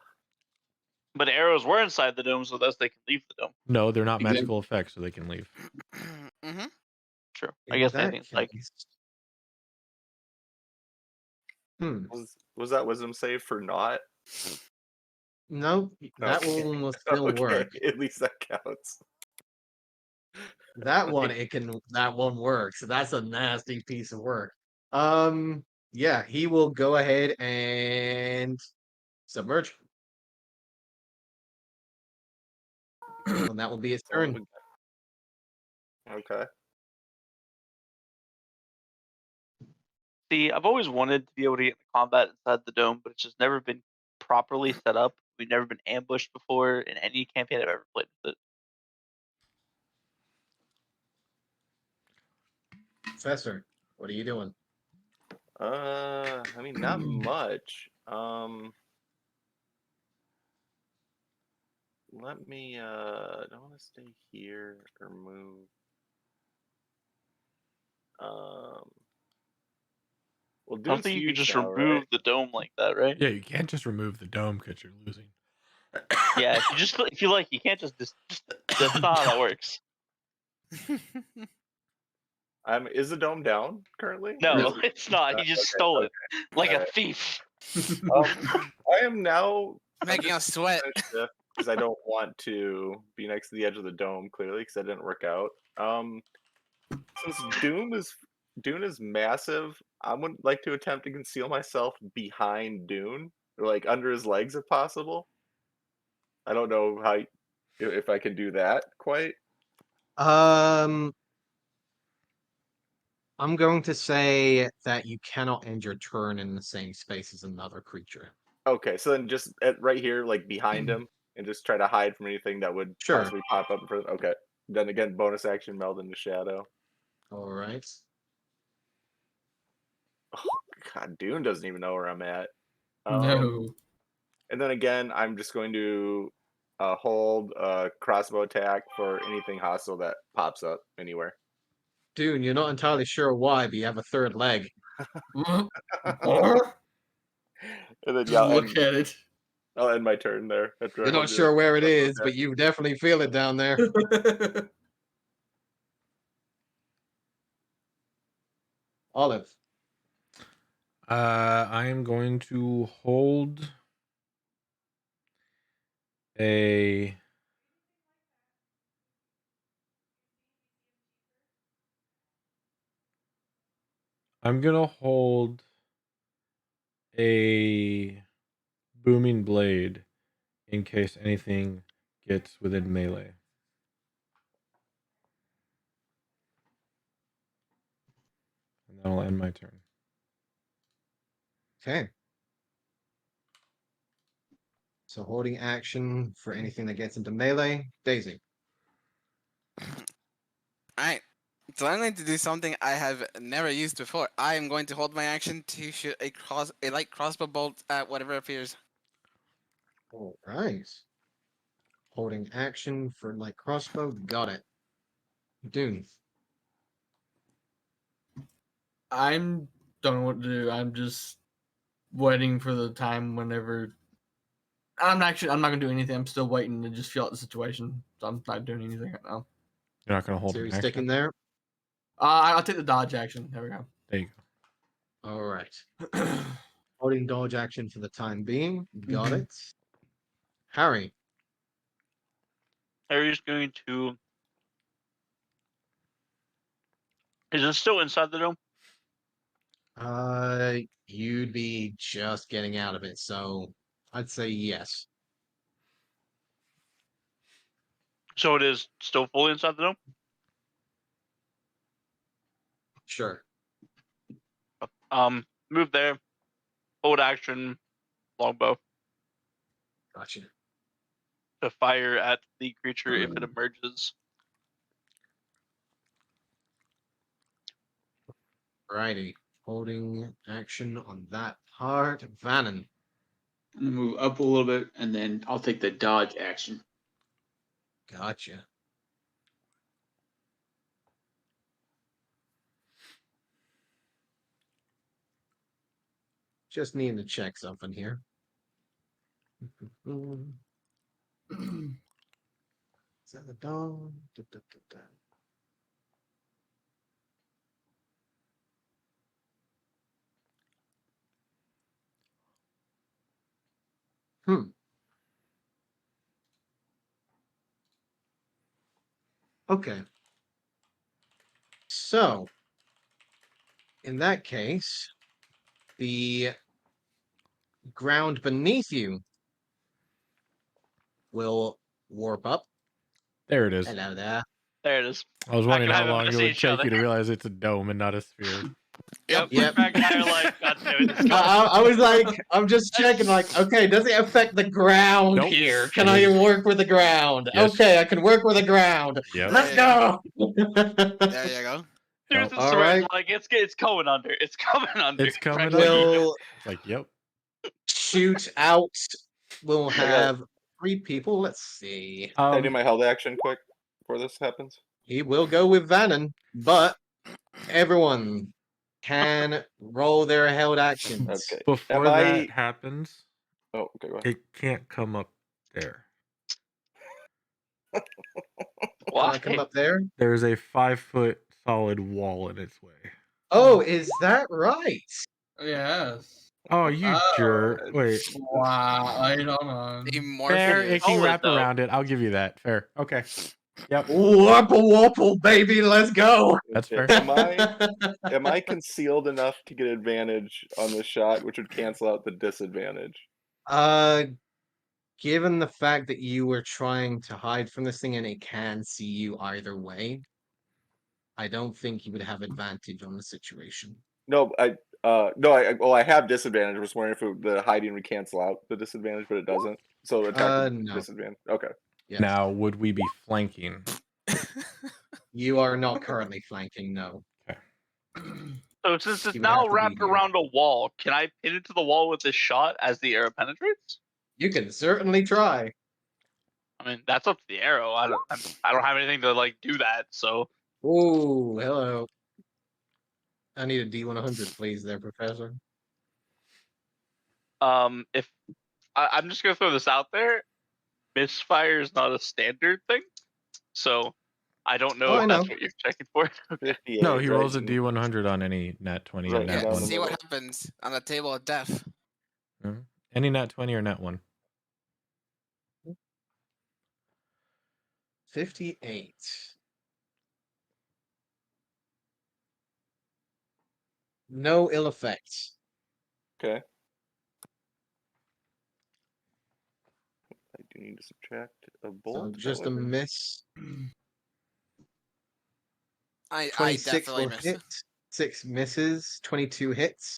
But arrows were inside the dome, so thus they can leave the dome. No, they're not Exactly. magical effects, so they can leave. Mm-hmm. True. I In guess that anything's like case- Was that wisdom save for not? No, that Okay. one will still Okay, work. at least that counts. That one that one works. That's a nasty piece of work. Yeah, he will go ahead and submerge. And that will be his turn. Okay. See, I've always wanted to be able to get in combat inside the dome, but it's just never been properly set up. We've never been ambushed before in any campaign I've ever played with it. Professor, what are you doing? I mean, not much. Let me, I don't want to stay here or move. Well, I don't Dune's think you could huge just now, remove right? the dome like that, right? Yeah, you can't just remove the dome because you're losing. Yeah, if you like, you can't just that's not how that works. Is the dome down currently? Or No, is it- it's not. He just Okay, stole it like a alright. thief. I am now Making us sweat. because I don't want to be next to the edge of the dome, clearly, because that didn't work out. Since Dune is massive, I would like to attempt to conceal myself behind Dune, or like under his legs if possible. I don't know if I can do that quite. I'm going to say that you cannot end your turn in the same space as another creature. Okay, so then just right here, like behind him, and just try to hide from anything that would Sure. possibly pop up in front. Okay, then again, bonus action, meld into shadow. All right. Oh God, Dune doesn't even know where I'm at. No. And then again, I'm just going to hold crossbow attack for anything hostile that pops up anywhere. Dune, you're not entirely sure why, but you have a third leg. And then Just look at it. I'll end my turn there. After I You're hold not your sure where it crossbow is, attack. but you definitely feel it down there. Olive. I am going to hold a. I'm gonna hold a booming blade in case anything gets within melee. And that'll end my turn. Okay. So holding action for anything that gets into melee. Daisy. Alright. So I'm going to do something I have never used before. I am going to hold my action to shoot a light crossbow bolt at whatever appears. All right. Holding action for light crossbow. Got it. Dune. I'm don't know what to do. I'm just waiting for the time whenever. I'm not gonna do anything. I'm still waiting to just feel out the situation. So I'm not doing anything right now. You're not gonna hold So an you're action. sticking there. I'll take the dodge action. There we go. There you go. All right. Holding dodge action for the time being. Got Mhm. it. Harry. Harry's going to. Is it still inside the dome? You'd be just getting out of it, so I'd say yes. So it is still fully inside the dome? Sure. Move there. Hold action. Longbow Gotcha. to fire at the creature if it emerges. Righty. Holding action on that part. Vannon. I'm gonna move up a little bit, and then I'll take the dodge action. Gotcha. Just needing to check something here. Is that the dog? Da, da, da, da. Okay. So, in that case, the ground beneath you will warp up. There it is. Hello there. There it is. I was Back wondering and how have them long it see would each take other. you to realize it's a dome and not a sphere. Yep. Yep. Back and I are like, God damn it, this guy. I was like, I'm just checking, like, okay, does it affect the ground Nope. here? Can It I is- work with the ground? Yes. Okay, I can work with the ground. Yep. Let's go. There you go. Dude's Yep. a All sword, right. like it's coming under. It's coming under. It's coming Frankly, under. We'll It's like, yep. shoot out. We'll got- have 3 people. Let's see. Can I do my held action quick before this happens? He will go with Vannon, but everyone can roll their held actions. Okay. Before Am that I? happens, Oh, okay. Go ahead. it can't come up there. why? Come up there. There's a 5-foot solid wall in its way. Oh, is that right? Yes. Oh, you Oh, jerk. Wait. Wow. I don't know. Fair. It Amorphous. can Hold it, wrap though. around it. I'll give you that. Fair. Okay. Yep. Whopple whopple, baby, let's go. That's Okay, fair. Am I concealed enough to get advantage on this shot, which would cancel out the disadvantage? Given the fact that you were trying to hide from this thing and it can see you either way, I don't think you would have advantage on the situation. No, I have disadvantage. I was wondering if the hiding would cancel out the disadvantage, but it doesn't. So attack No. disadvantage. Okay. Yes. Now, would we be flanking? You are not currently flanking, no. So since it's You would now have to be wrapped here. around a wall, can I pin it to the wall with this shot as the arrow penetrates? You can certainly try. I mean, that's up to the arrow. I don't have anything to like do that. So Ooh, hello. I need a D100, please, there, Professor. if I'm just gonna throw this out there, misfire is not a standard thing. So I don't know Oh, if I that's know. what you're checking for. Okay. 58. No, he rolls a writing- D100 on any nat 20 or Writing nat Yeah, down the 1. see what middle. happens on the table of death. Mhm. Any nat 20 or nat 1. 58. No ill effects. Okay. I do need to subtract a bolt. So just a however. miss. I 26 definitely will miss. hit. 6 misses. 22 hits.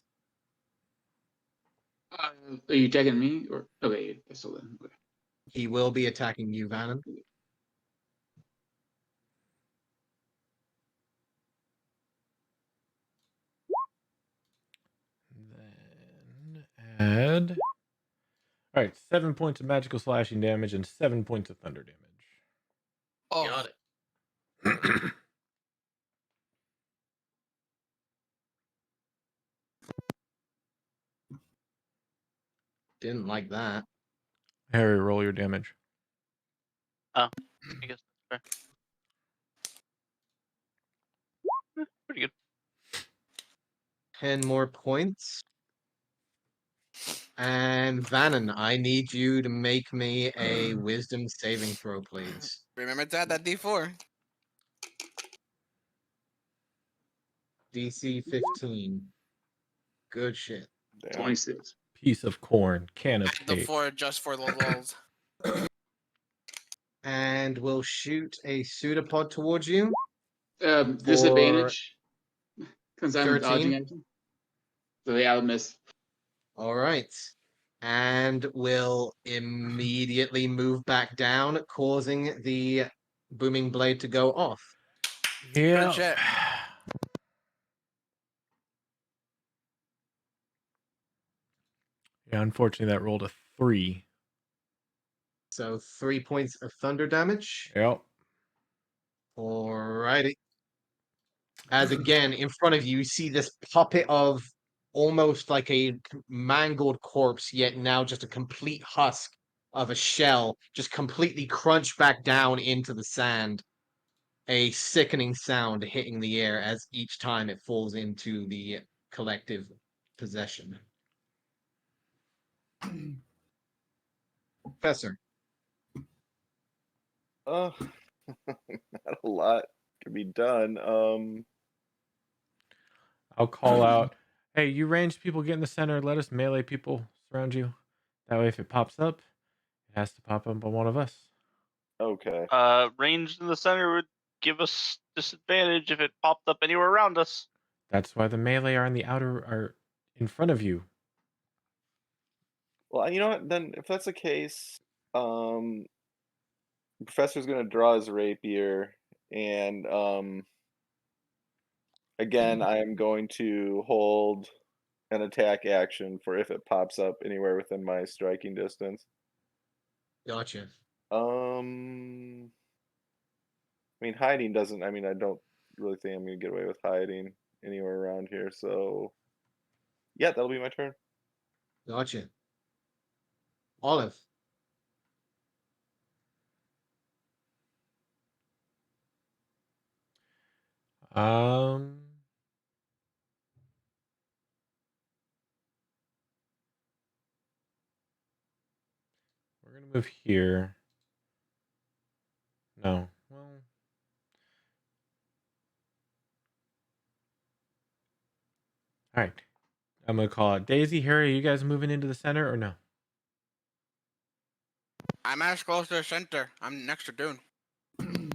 Are you attacking me or okay? So then, okay. He will be attacking you, Vannon. Then add. All right, 7 points of magical slashing damage and 7 points of thunder damage. Oh, Got it. Didn't like that. Harry, roll your damage. I guess that's fair. Pretty good. 10 more points. And Vannon, I need you to make me a wisdom saving throw, please. remember to add that D4. DC 15. Good shit. Damn. 26. Piece of corn, can of Add the cake. 4 just for the lulz. And we'll shoot a pseudopod towards you. Disadvantage because I'm 13. dodging action. So yeah, I'll miss. All right. And will immediately move back down, causing the booming blade to go off. Yeah. shit. Yeah, unfortunately, that rolled a 3. So 3 points of thunder damage. Yep. Alrighty. As again, in front of you, you see this puppet of almost like a mangled corpse, yet now just a complete husk of a shell, just completely crunched back down into the sand. A sickening sound hitting the air as each time it falls into the collective possession. Professor. Not a lot can be done. I'll call out, hey, you ranged people, get in the center. Let us melee people surround you. That way, if it pops up, it has to pop up on one of us. Okay. Range in the center would give us disadvantage if it popped up anywhere around us. That's why the melee are in the outer, are in front of you. Well, you know what? Then, if that's the case, the professor's gonna draw his rapier, and again, I am going to hold an attack action for if it pops up anywhere within my striking distance. Gotcha. I mean, hiding doesn't. I mean, I don't really think I'm gonna get away with hiding anywhere around here. So, yeah, that'll be my turn. Gotcha. Olive. Um, we're gonna move here. No, well, all right. I'm gonna call it Daisy. Harry, are you guys moving into the center or no? I'm as close to the center. I'm next to Dune. Well, you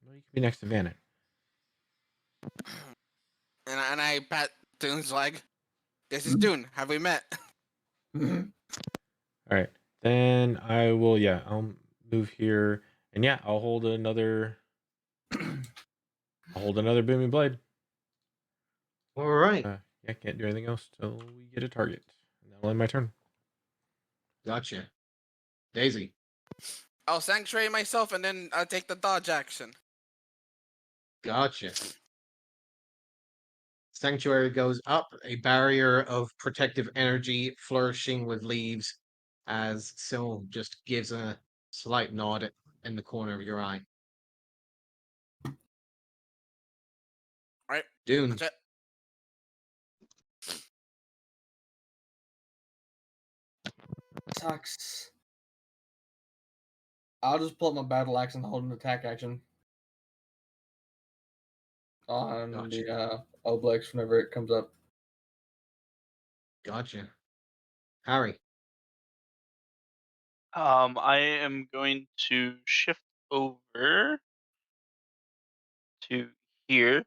can be next to Vannon. And I pat Dune's leg. This is Dune. Have we met? All right. Then I will. Yeah, I'll move here, and yeah, I'll hold another. I'll hold another booming blade. All right. Yeah, can't do anything else till we get a target. And that'll end my turn. Gotcha. Daisy. I'll sanctuary myself and then I'll take the dodge action. Gotcha. Sanctuary goes up, a barrier of protective energy flourishing with leaves, as Syl just gives a slight nod in the corner of your eye. Alright, Dune. that's it. Sucks. I'll just pull up my battle axe and hold an attack action on Gotcha. the Oblex whenever it comes up. Gotcha. Harry. I am going to shift over to here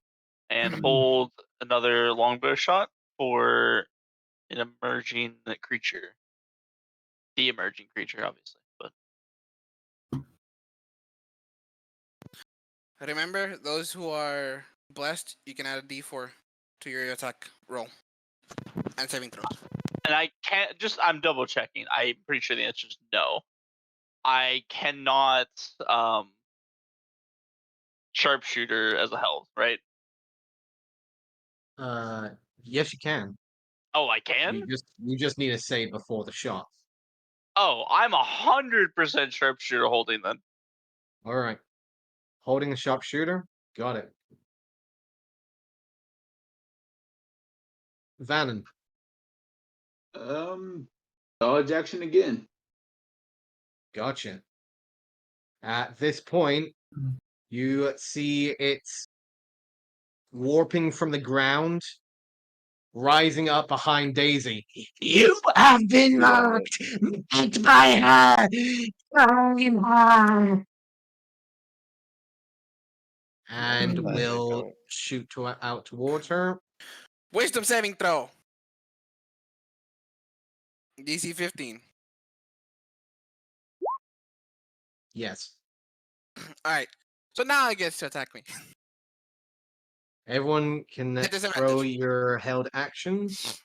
and hold another longbow shot for an emerging creature. The emerging creature, obviously, but Remember, those who are blessed, you can add a d4 to your attack roll and saving throws. and I can't just. I'm double checking. I'm pretty sure the answer is no. I cannot sharpshooter as a held, right? Yes, you can. Oh, I can. You just need a save before the shot. Oh, I'm 100% sharpshooter holding then. All right. Holding the sharpshooter. Got it. Vannon. Dodge action again. Gotcha. At this point, you see it's warping from the ground, rising up behind Daisy. You have been marked. Get by her. Find her. And What the will heck? shoot out towards her. Wisdom saving throw. DC 15. Yes. Alright, so now it gets to attack me. Everyone can Hit throw disadvantage. your held actions.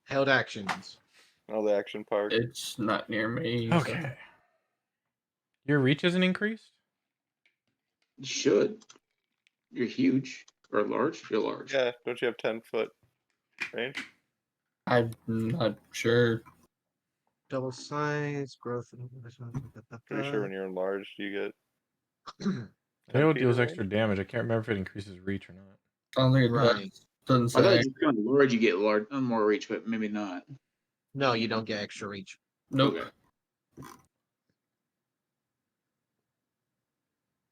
Held actions. Oh, the action part. It's not near me. so- Okay. Your reach isn't increased? You should. You're huge or large. You're large. Yeah, don't you have 10-foot range? I'm not sure. Double size, growth. Pretty sure when you're enlarged, you get. I know it 10 deals feet extra damage. I can't remember if it increases reach or not. I don't think it Right. does. Doesn't I thought say. if you're on large, you get large, more reach, but maybe not. No, you don't get extra reach. Nope. Okay.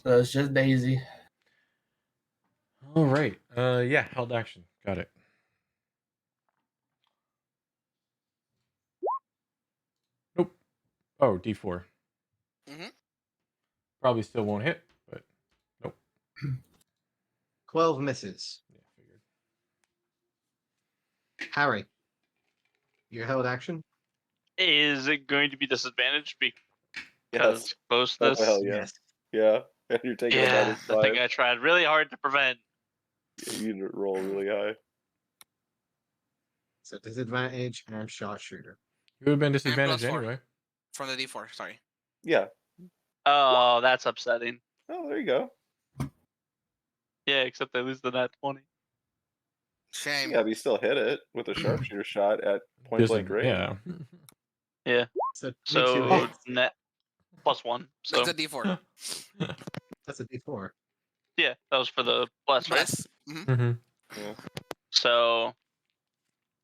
So it's just Daisy. All right. Yeah, held action. Got it. Nope. Oh, D4. Mhm. Probably still won't hit, but nope. 12 misses. Yeah, figured. Harry. Your held action? Is it going to be disadvantaged because Yes. closeness? Oh, hell yeah. Yeah. And you're taking Yeah, about the thing I tried really hard to prevent. You need to roll really high. So disadvantage and sharpshooter. You would have been And disadvantaged +4 anyway. from the d4, sorry. Yeah. Oh, that's upsetting. Oh, there you go. Yeah, except I lose the nat 20. Shame. Yeah, but you still hit it with a sharpshooter shot at point blank range. Yeah. Yeah. So 22 So hits. net +1. So It's a d4. That's a d4. yeah, that was for the bless, right? Bless. Mhm. Mm-hmm. Yeah. So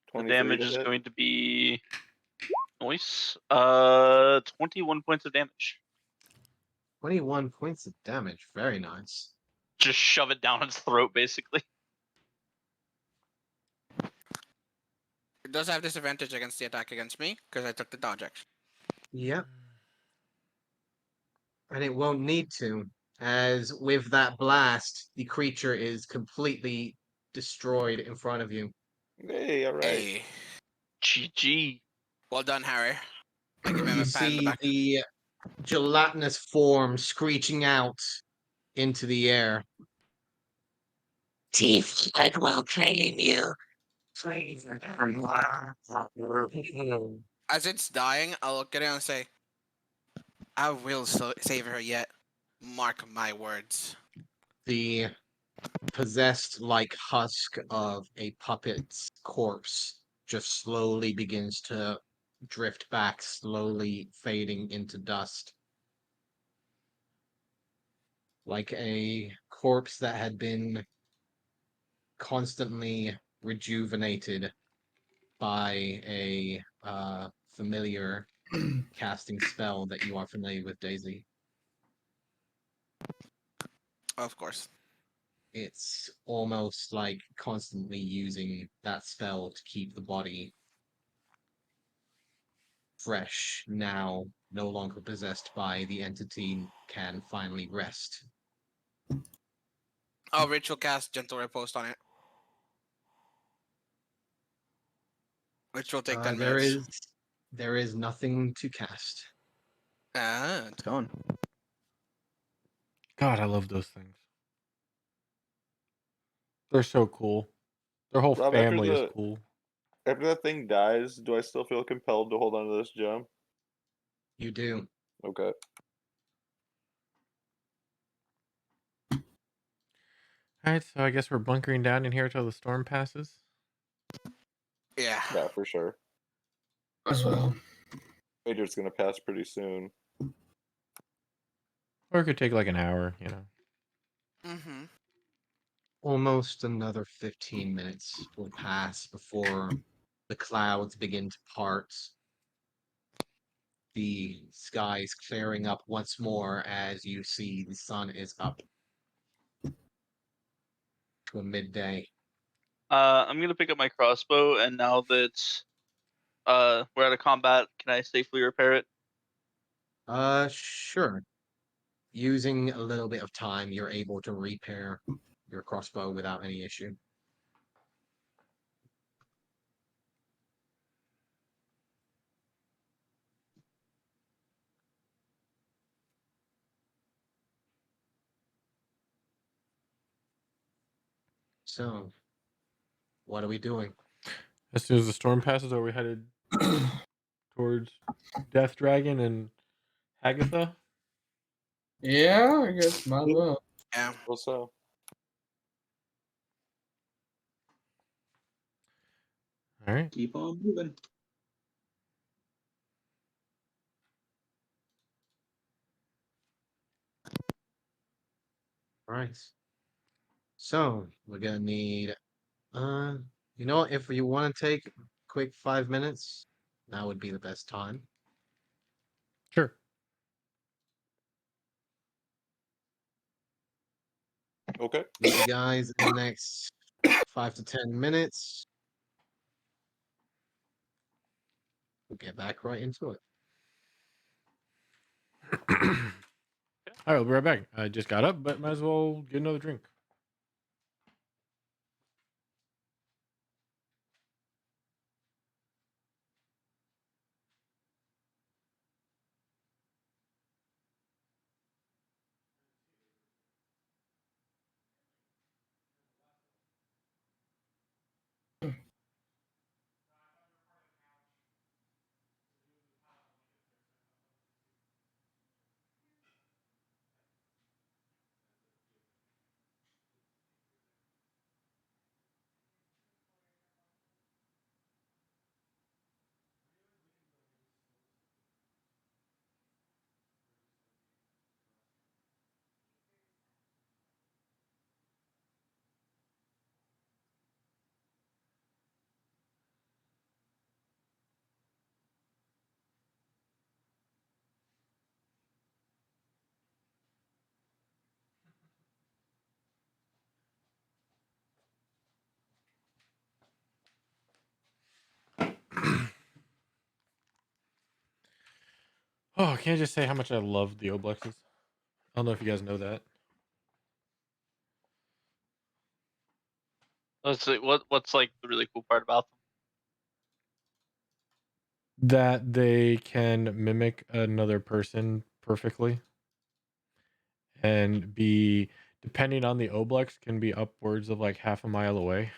the 23 damage to is hit. going to be noise. 21 points of damage. 21 points of damage. Very nice. Just shove it down its throat, basically. It does have disadvantage against the attack against me because I took the dodge action. Yep. And it won't need to, as with that blast, the creature is completely destroyed in front of you. Hey, all right. Hey, GG. well done, Harry. I give him You a pat in the see back. the gelatinous form screeching out into the air. Tiefling will train you. As it's dying, I'll look at it and say, I will save her yet. Mark my words. The possessed like husk of a puppet's corpse just slowly begins to drift back, slowly fading into dust. Like a corpse that had been constantly rejuvenated by a familiar casting spell that you are familiar with, Daisy. Of course. It's almost like constantly using that spell to keep the body fresh, now no longer possessed by the entity, can finally rest. I'll ritual cast Gentle Riposte on it. Which will take 10 minutes. There is nothing to cast. Ah, It's going. God, I love those things. They're so cool. Their whole Rob, family is cool. after that thing dies, do I still feel compelled to hold on to this gem? You do. Okay. Alright, so I guess we're bunkering down in here till the storm passes. yeah. Yeah, for sure. As well. Major's gonna pass pretty soon. Or it could take like an hour, you know. Mm-hmm. Almost another 15 minutes will pass before the clouds begin to part. The skies clearing up once more as you see the sun is up to a midday. I'm gonna pick up my crossbow, and now that we're out of combat, can I safely repair it? Sure. Using a little bit of time, you're able to repair your crossbow without any issue. So, what are we doing? As soon as the storm passes, are we headed towards Death Dragon and Hagatha? Yeah, I guess might as well. Yeah. What's up? Alright. Keep on moving. Right. So, we're gonna need you know what, if you want to take a quick 5 minutes, now would be the best time. Sure. Okay. Meet you guys in the next 5 to 10 minutes. We'll get back right into it. Alright, we'll be right back. I just got up, but might as well get another drink. Oh, can I just say how much I love the Oblexes? I don't know if you guys know that. Let's see, what's like the really cool part about them? That they can mimic another person perfectly and be, depending on the Oblex, can be upwards of like half a mile away.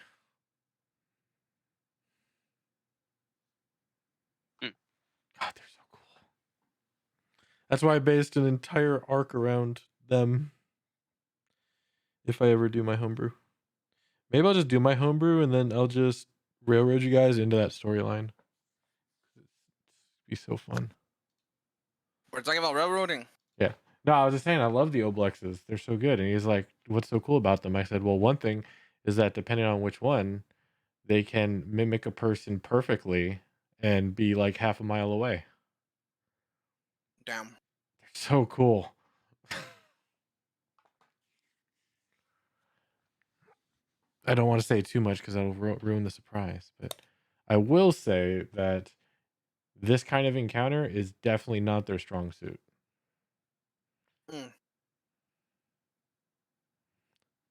That's why I based an entire arc around them. If I ever do my homebrew, maybe I'll just do my homebrew and then I'll just railroad you guys into that storyline. It'd be so fun. We're talking about railroading. Yeah. No, I was just saying I love the Oblexes. They're so good. And he's like, "What's so cool about them?" I said, "Well, one thing is that depending on which one, they can mimic a person perfectly and be like half a mile away. Damn. They're so cool." I don't want to say too much because that'll ruin the surprise, but I will say that this kind of encounter is definitely not their strong suit. Mm.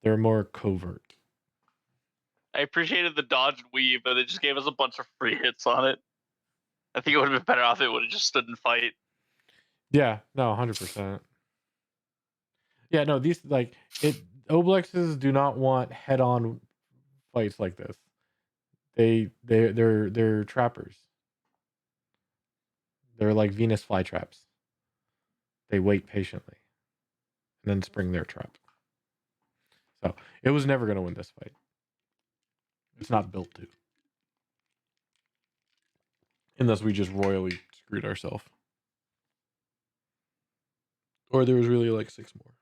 They're more covert. I appreciated the dodge and weave, but it just gave us a bunch of free hits on it. I think it would have been better off if it would have just stood and fight. Yeah, no, 100%. Yeah, no, these like it. Oblexes do not want head-on fights like this. They're trappers. They're like Venus flytraps. They wait patiently and then spring their trap. So it was never going to win this fight. It's not built to. Unless we just royally screwed ourselves. Or there was really like 6 more.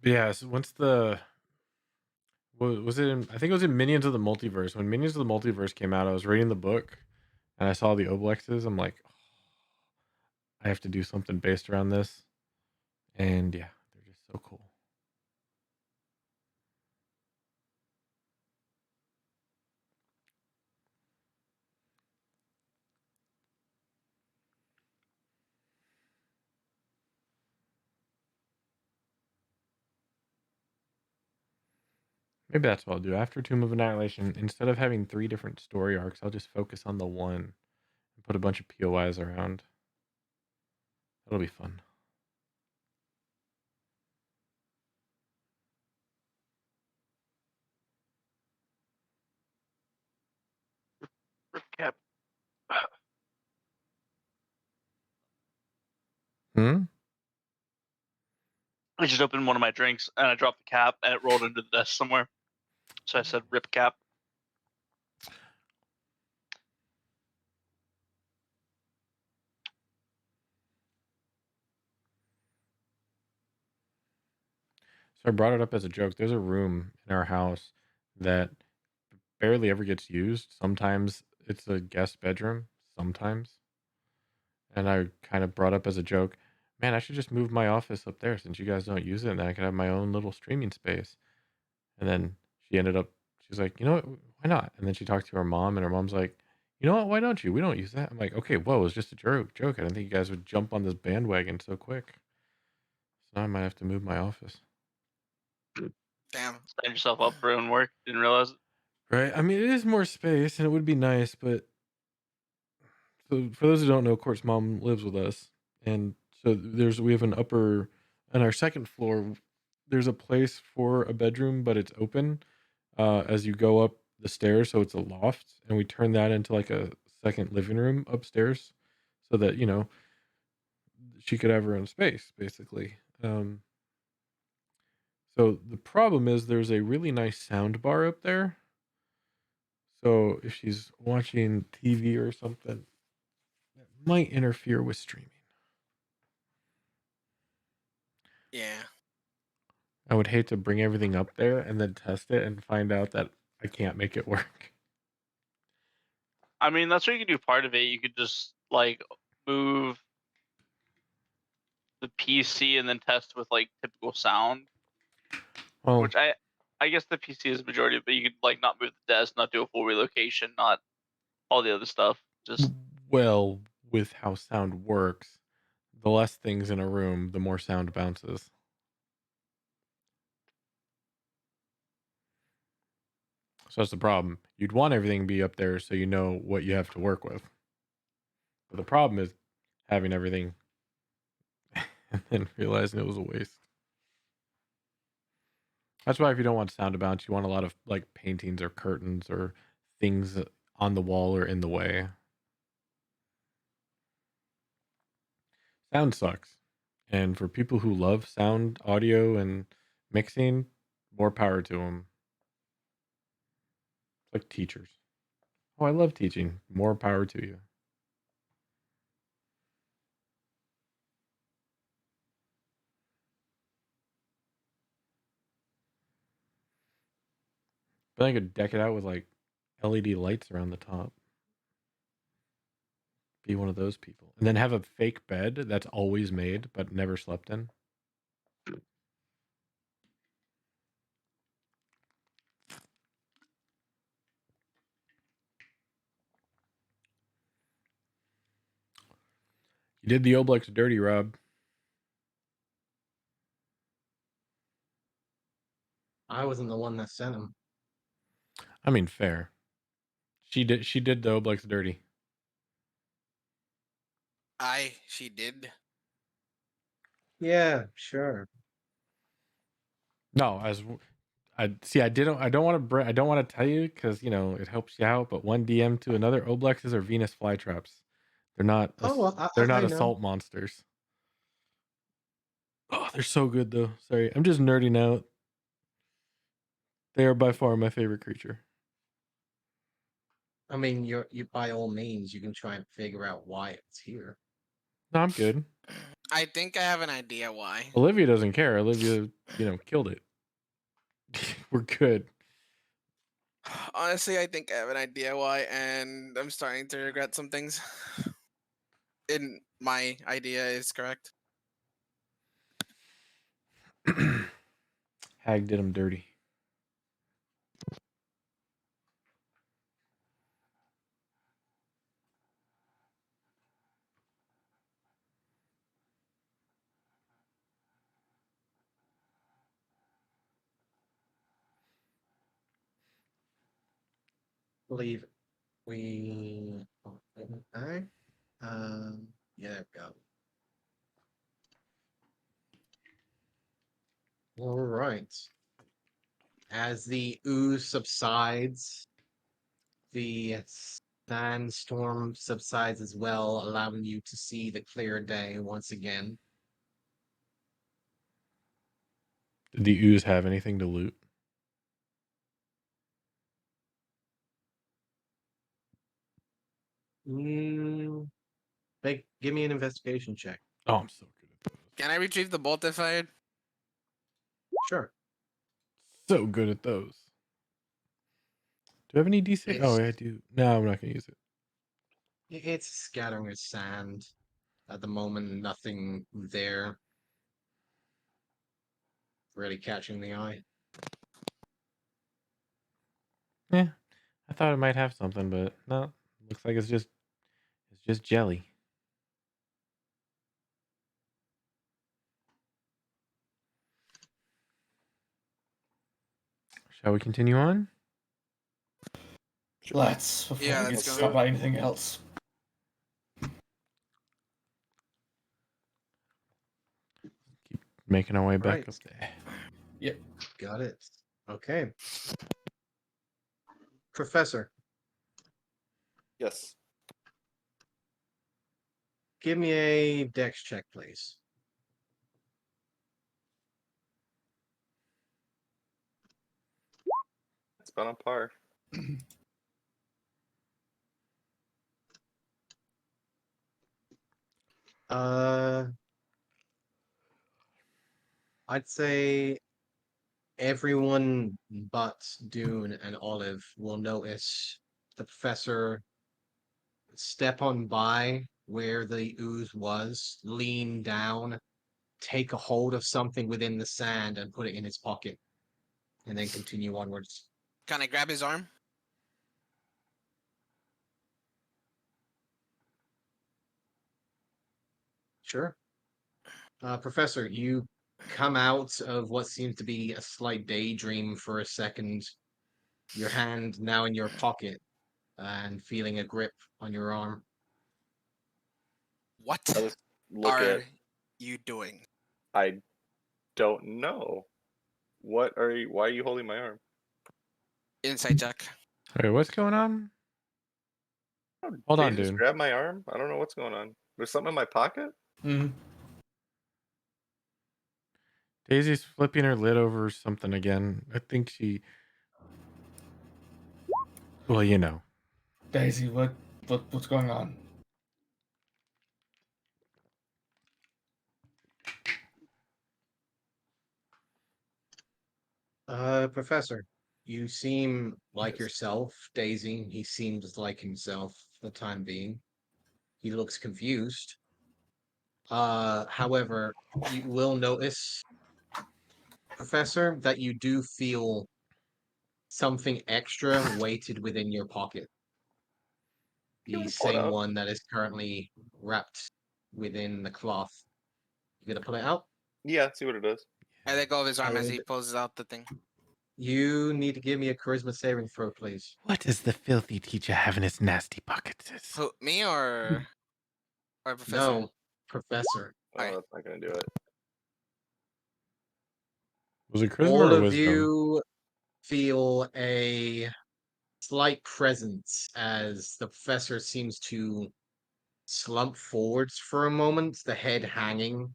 Yeah, so once the was it in, I think it was in Minions of the Multiverse. When Minions of the Multiverse came out, I was reading the book and I saw the Oblexes. I'm like, I have to do something based around this. And yeah, they're just so cool. Maybe that's what I'll do. After Tomb of Annihilation, instead of having 3 different story arcs, I'll just focus on the one and put a bunch of POIs around. That'll be fun. Cap. Hmm? I just opened one of my drinks and I dropped the cap and it rolled into the desk somewhere. So I said, "Rip cap." So I brought it up as a joke. There's a room in our house that barely ever gets used. Sometimes it's a guest bedroom, sometimes. And I kind of brought up as a joke, man, I should just move my office up there since you guys don't use it, and then I could have my own little streaming space. And then she ended up, she's like, you know what, why not? And then she talked to her mom, and her mom's like, you know what, why don't you? We don't use that. I'm like, okay, whoa, it was just a joke. I didn't think you guys would jump on this bandwagon so quick. So now I might have to move my office. Damn. Sign yourself up for own work. Didn't realize it. Right? I mean, it is more space, and it would be nice, but so for those who don't know, Court's mom lives with us, and so we have an upper on our second floor. There's a place for a bedroom, but it's open as you go up the stairs, so it's a loft, and we turn that into like a second living room upstairs, so that she could have her own space, basically. So the problem is there's a really nice sound bar up there. So if she's watching TV or something, that might interfere with streaming. Yeah. I would hate to bring everything up there and then test it and find out that I can't make it work. I mean, that's what you could do. Part of it, you could just like move the PC and then test with like typical sound. Well, Which I guess the PC is the majority, but you could like not move the desk, not do a full relocation, not all the other stuff. Just well, with how sound works, the less things in a room, the more sound bounces. So that's the problem. You'd want everything to be up there so you know what you have to work with. But the problem is having everything and then realizing it was a waste. That's why if you don't want sound to bounce, you want a lot of like paintings or curtains or things on the wall or in the way. Sound sucks. And for people who love sound, audio, and mixing, more power to them. It's like teachers. Oh, I love teaching. More power to you. But I could deck it out with like LED lights around the top. Be one of those people. And then have a fake bed that's always made but never slept in. You did the Oblex dirty, Rob. I wasn't the one that sent him. I mean, fair. She did the Oblex dirty. She did. Yeah, sure. No, I see. I don't want to. I don't want to tell you because it helps you out. But one DM to another, Oblexes are Venus flytraps. They're not. Oh, well, they're not I know. assault monsters. Oh, they're so good though. Sorry, I'm just nerding out. They are by far my favorite creature. I mean, you by all means, you can try and figure out why it's here. No, I'm good. I think I have an idea why. Olivia doesn't care. Olivia, killed it. We're good. Honestly, I think I have an idea why, and I'm starting to regret some things. And my idea is correct. Hag did him dirty. Believe we. Okay. Yeah, there we go. All right. As the ooze subsides, the sandstorm subsides as well, allowing you to see the clear day once again. Did the ooze have anything to loot? Give me an investigation check. Oh, I'm so good at those. Can I retrieve the bolt if I? Sure. So good at those. Do I have any D6? Oh, It's I do. No, I'm not going to use it. it's scattering of sand. At the moment, nothing there really catching the eye. Yeah, I thought it might have something, but no. Looks like it's just jelly. Shall we continue on? Let's before Yeah, we get let's go. stopped by anything else. Keep making our way back Right. up there. Yep. Got it. Okay. Professor, Yes. give me a dex check, please. It's been on par. I'd say everyone but Dune and Olive will notice the professor step on by where the ooze was, lean down, take a hold of something within the sand and put it in his pocket, and then continue onwards. Can I grab his arm? Sure. Professor, you come out of what seems to be a slight daydream for a second, Your hand now in your pocket and feeling a grip on your arm. I What just look are at. you doing? I don't know. What are you? Why are you holding my arm? Insight check. Wait, what's going on? Oh, Hold on, Daisy just dude. grabbed my arm. I don't know what's going on. There's something in my pocket. Mm. Daisy's flipping her lid over something again. I think she. Well, you know. Daisy, what's going on? Professor, you seem like Yes. yourself. Daisy, he seems like himself for the time being. He looks confused. However, you will notice, Professor, that you do feel something extra weighted within your pocket. You The want to pull it same out? one that is currently wrapped within the cloth. You gonna pull it out? Yeah. See what it is. I let go of his I arm as he would. pulls out the thing. You need to give me a charisma saving throw, please. What does the filthy teacher have in his nasty pockets? Who, me or Professor? No, Professor. Oh, Okay. that's not gonna do it. Was it charisma All or of wisdom? you feel a slight presence as the professor seems to slump forwards for a moment, the head hanging,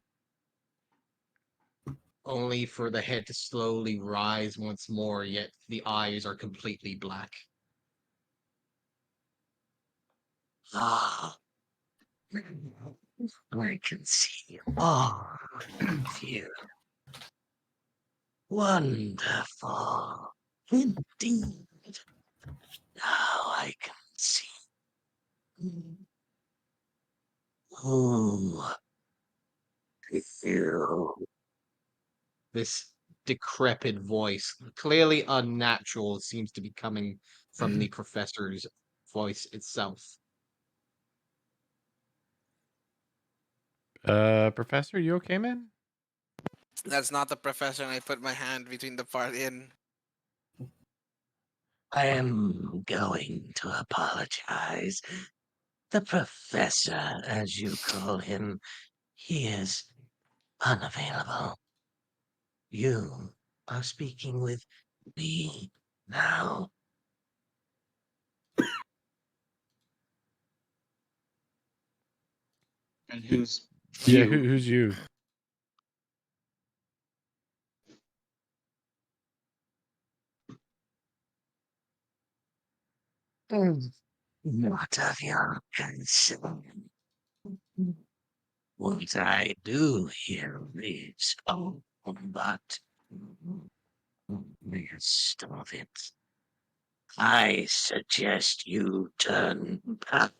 only for the head to slowly rise once more, yet the eyes are completely black. Ah, I can see all of you. Wonderful. Indeed. Now I can see. Who you? This decrepit voice, clearly unnatural, seems to be coming from the professor's voice itself. Professor, you okay, man? That's not the professor, and I put my hand between the part in. I am going to apologize. The professor, as you call him, he is unavailable. You are speaking with me now. And who's Yeah, you? who's you? Not of your concern. What I do here is all but midst of it. I suggest you turn back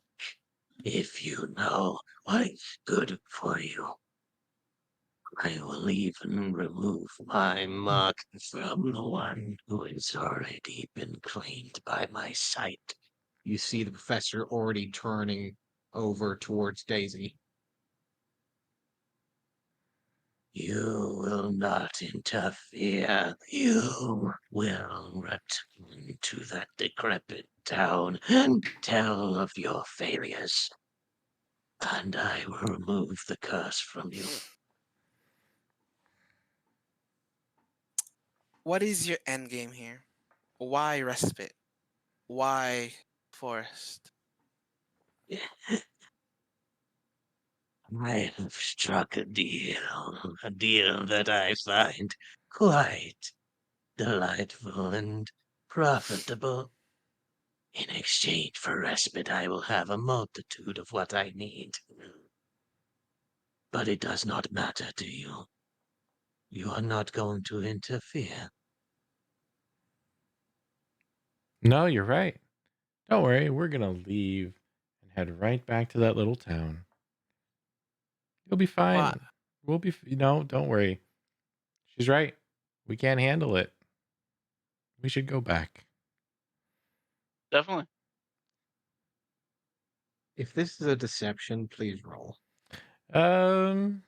if you know what's good for you. I will even remove my mark from the one who has already been claimed by my sight. You see the professor already turning over towards Daisy. You will not interfere. You will return to that decrepit town and tell of your failures. And I will remove the curse from you. What is your end game here? Why respite? Why forest? I have struck a deal that I find quite delightful and profitable. In exchange for respite, I will have a multitude of what I need. But it does not matter to you. You are not going to interfere. No, you're right. Don't worry, we're gonna leave and head right back to that little town. You'll be Why? fine. We'll be, don't worry. She's right. We can't handle it. We should go back. Definitely. If this is a deception, please roll. Um,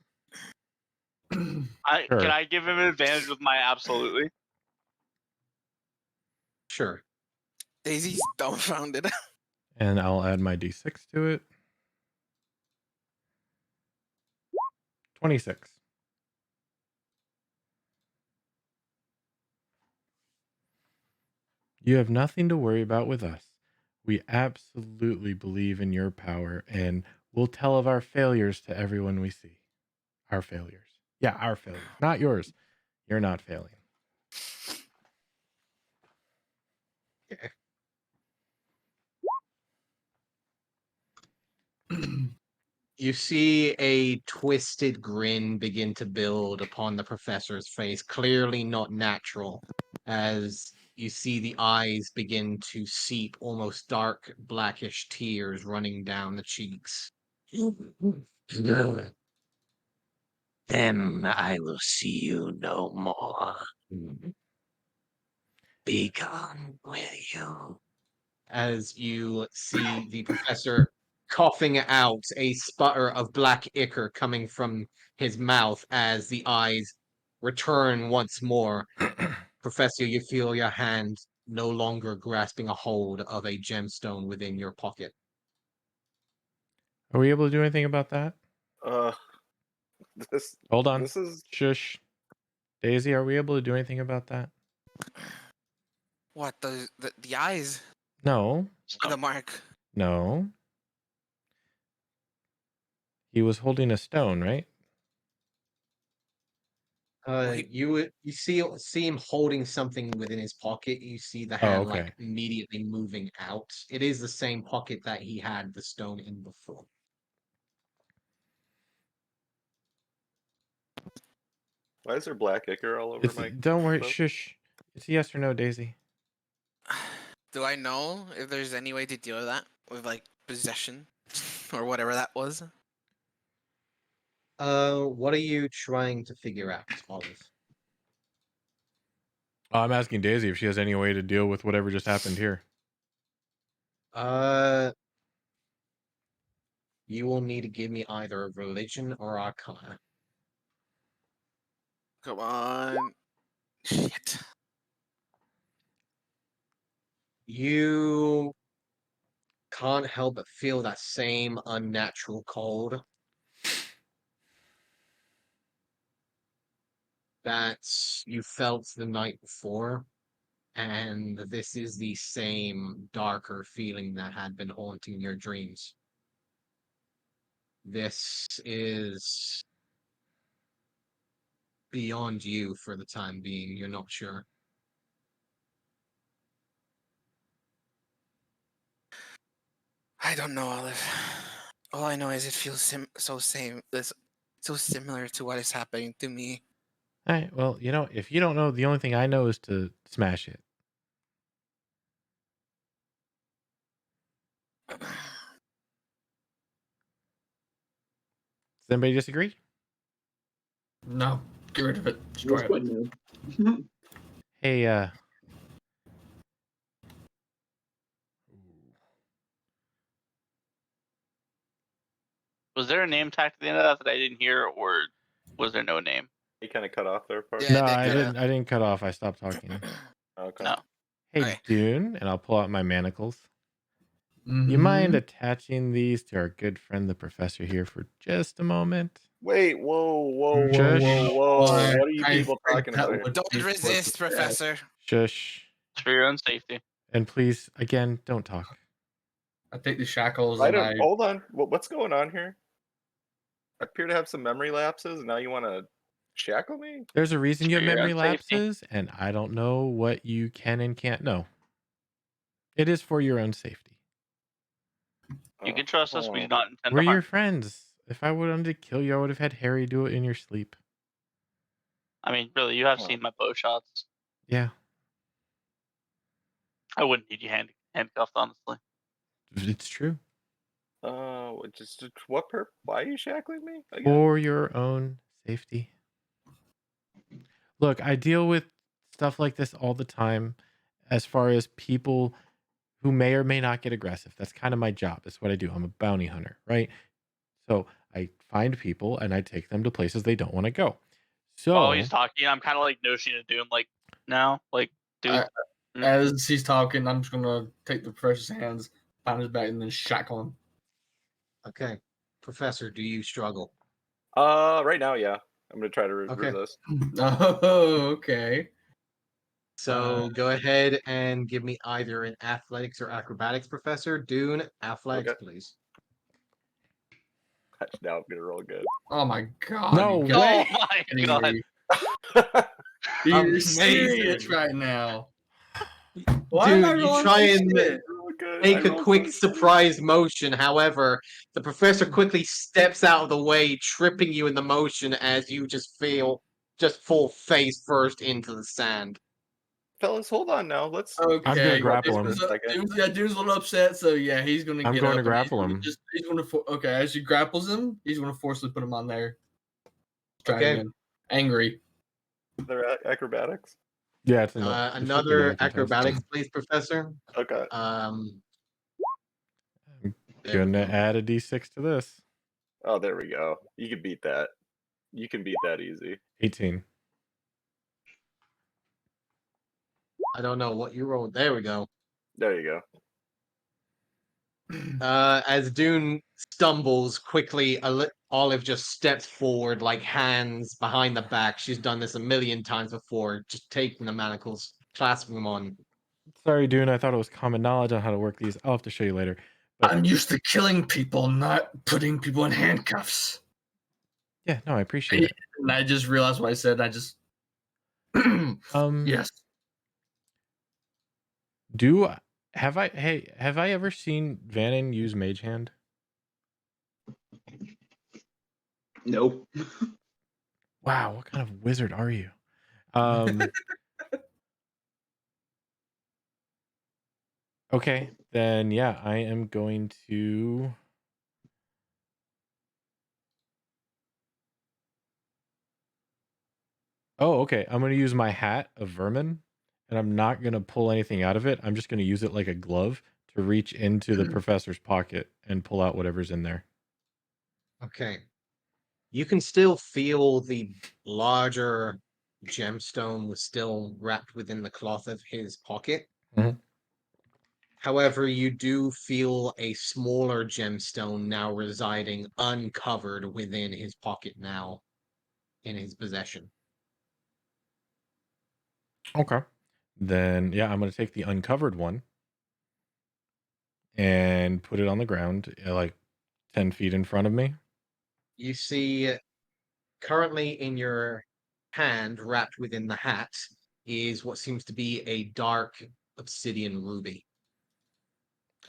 Can sure. I give him an advantage with my absolutely? Sure. Daisy's dumbfounded. And I'll add my d6 to it. 26. You have nothing to worry about with us. We absolutely believe in your power, and we'll tell of our failures to everyone we see. Our failures. Yeah, our failures. Not yours. You're not failing. You see a twisted grin begin to build upon the professor's face, clearly not natural, as you see the eyes begin to seep almost dark, blackish tears running down the cheeks. Good. Then I will see you no more. Be gone with you. As you see the professor coughing out a sputter of black ichor coming from his mouth as the eyes return once more. Professor, you feel your hand no longer grasping a hold of a gemstone within your pocket. Are we able to do anything about that? Uh, this Hold on. this is Shush. Daisy, are we able to do anything about that? What the eyes? No. Or the mark? No. He was holding a stone, right? Wait. You see him holding something within his pocket. You see the Oh, hand okay. like immediately moving out. It is the same pocket that he had the stone in before. why is there black ichor all over my Don't worry. stuff? Shush. It's a yes or no, Daisy. Do I know if there's any way to deal with that? With like possession? Or whatever that was? What are you trying to figure out, Olive? I'm asking Daisy if she has any way to deal with whatever just happened here. You will need to give me either a religion or arcana. Come on. Shit. You can't help but feel that same unnatural cold that you felt the night before, and this is the same darker feeling that had been haunting your dreams. This is beyond you for the time being. You're not sure. I don't know, Olive. All I know is it feels so similar to what is happening to me. All right. Well, if you don't know, the only thing I know is to smash it. Does anybody disagree? No, get rid of it. Destroy That's it. quite new. Hey, Was there a name tag to the end of that I didn't hear, or was there no name? You kind of cut off their part. Yeah, no, they I kinda- didn't. I didn't cut off. I stopped talking. Okay. No. Hey, Okay. Dune, and I'll pull out my manacles. You Mhm. mind attaching these to our good friend, the professor, here for just a moment? Wait, whoa, Shush. whoa! What are you I people think talking that about here? would Don't be for resist, the Professor. Shush. It's for your own safety. And please, again, don't talk. I take the shackles I and don't. I. Hold on. What's going on here? I appear to have some memory lapses, and now you want to shackle me? There's a reason you have For your memory own safety. lapses, and I don't know what you can and can't know. It is for your own safety. You can trust us. We do not intend We're to harm. your friends. If I wanted to kill you, I would have had Harry do it in your sleep. I mean, really, you have Huh. seen my bow shots. Yeah, I wouldn't need you handcuffed, honestly. it's true. Just what why are you shackling me again? For your own safety. Look, I deal with stuff like this all the time as far as people who may or may not get aggressive. That's kind of my job. That's what I do. I'm a bounty hunter, right? So I find people and I take them to places they don't want to go. So While he's talking, I'm kind of like notioning to do him like, no, like, dude, As he's talking, I'm just gonna take the professor's hands, pound his back, and then shackle him. Okay. Professor, do you struggle? Right now, yeah. I'm gonna try to Okay. resist. Oh, okay. So go ahead and give me either an athletics or acrobatics, Professor. Dune, athletics, Okay. please. Now I'm gonna roll good. Oh my god. No you way. Oh my kidding god. me? You're Amazing. serious right now. Why am I Dude, you rolling try so and shit? make a quick surprise motion. However, the professor quickly steps out of the way, tripping you in the motion as you just fall face first into the sand. Fellas, hold on now. Let's. I'm gonna Okay. grapple for a him. second. Dude's a little upset, so yeah, he's gonna I'm get going up. to and grapple him. He's gonna okay. As he grapples him, he's gonna forcibly put him on there. Try Okay. again. Angry. Their acrobatics. Yeah, it's in the. It should be in Another the contest. acrobatics, please, Professor. Okay. I'm There we gonna go. add a d6 to this. Oh, there we go. You can beat that. You can beat that easy. 18. I don't know what you rolled. There we go. There you go. As Dune stumbles quickly, Olive just steps forward, like hands behind the back. She's done this a million times before, just taking the manacles, clasping them on. Sorry, Dune. I thought it was common knowledge on how to work these. I'll have to show you later. But I'm used to killing people, not putting people in handcuffs. yeah, no, I appreciate it. And I just realized what I said. I just yes. Have I ever seen Vannon use Mage Hand? Nope. Wow, what kind of wizard are you? Okay, then yeah, I am going to. Oh, okay. I'm going to use my hat of vermin, and I'm not going to pull anything out of it. I'm just going to use it like a glove to reach into the professor's pocket and pull out whatever's in there. Okay. You can still feel the larger gemstone was still wrapped within the cloth of his pocket. Mhm. However, you do feel a smaller gemstone now residing uncovered within his pocket now in his possession. Okay. Then yeah, I'm going to take the uncovered one and put it on the ground, like 10 feet in front of me. You see, currently in your hand, wrapped within the hat, is what seems to be a dark obsidian ruby.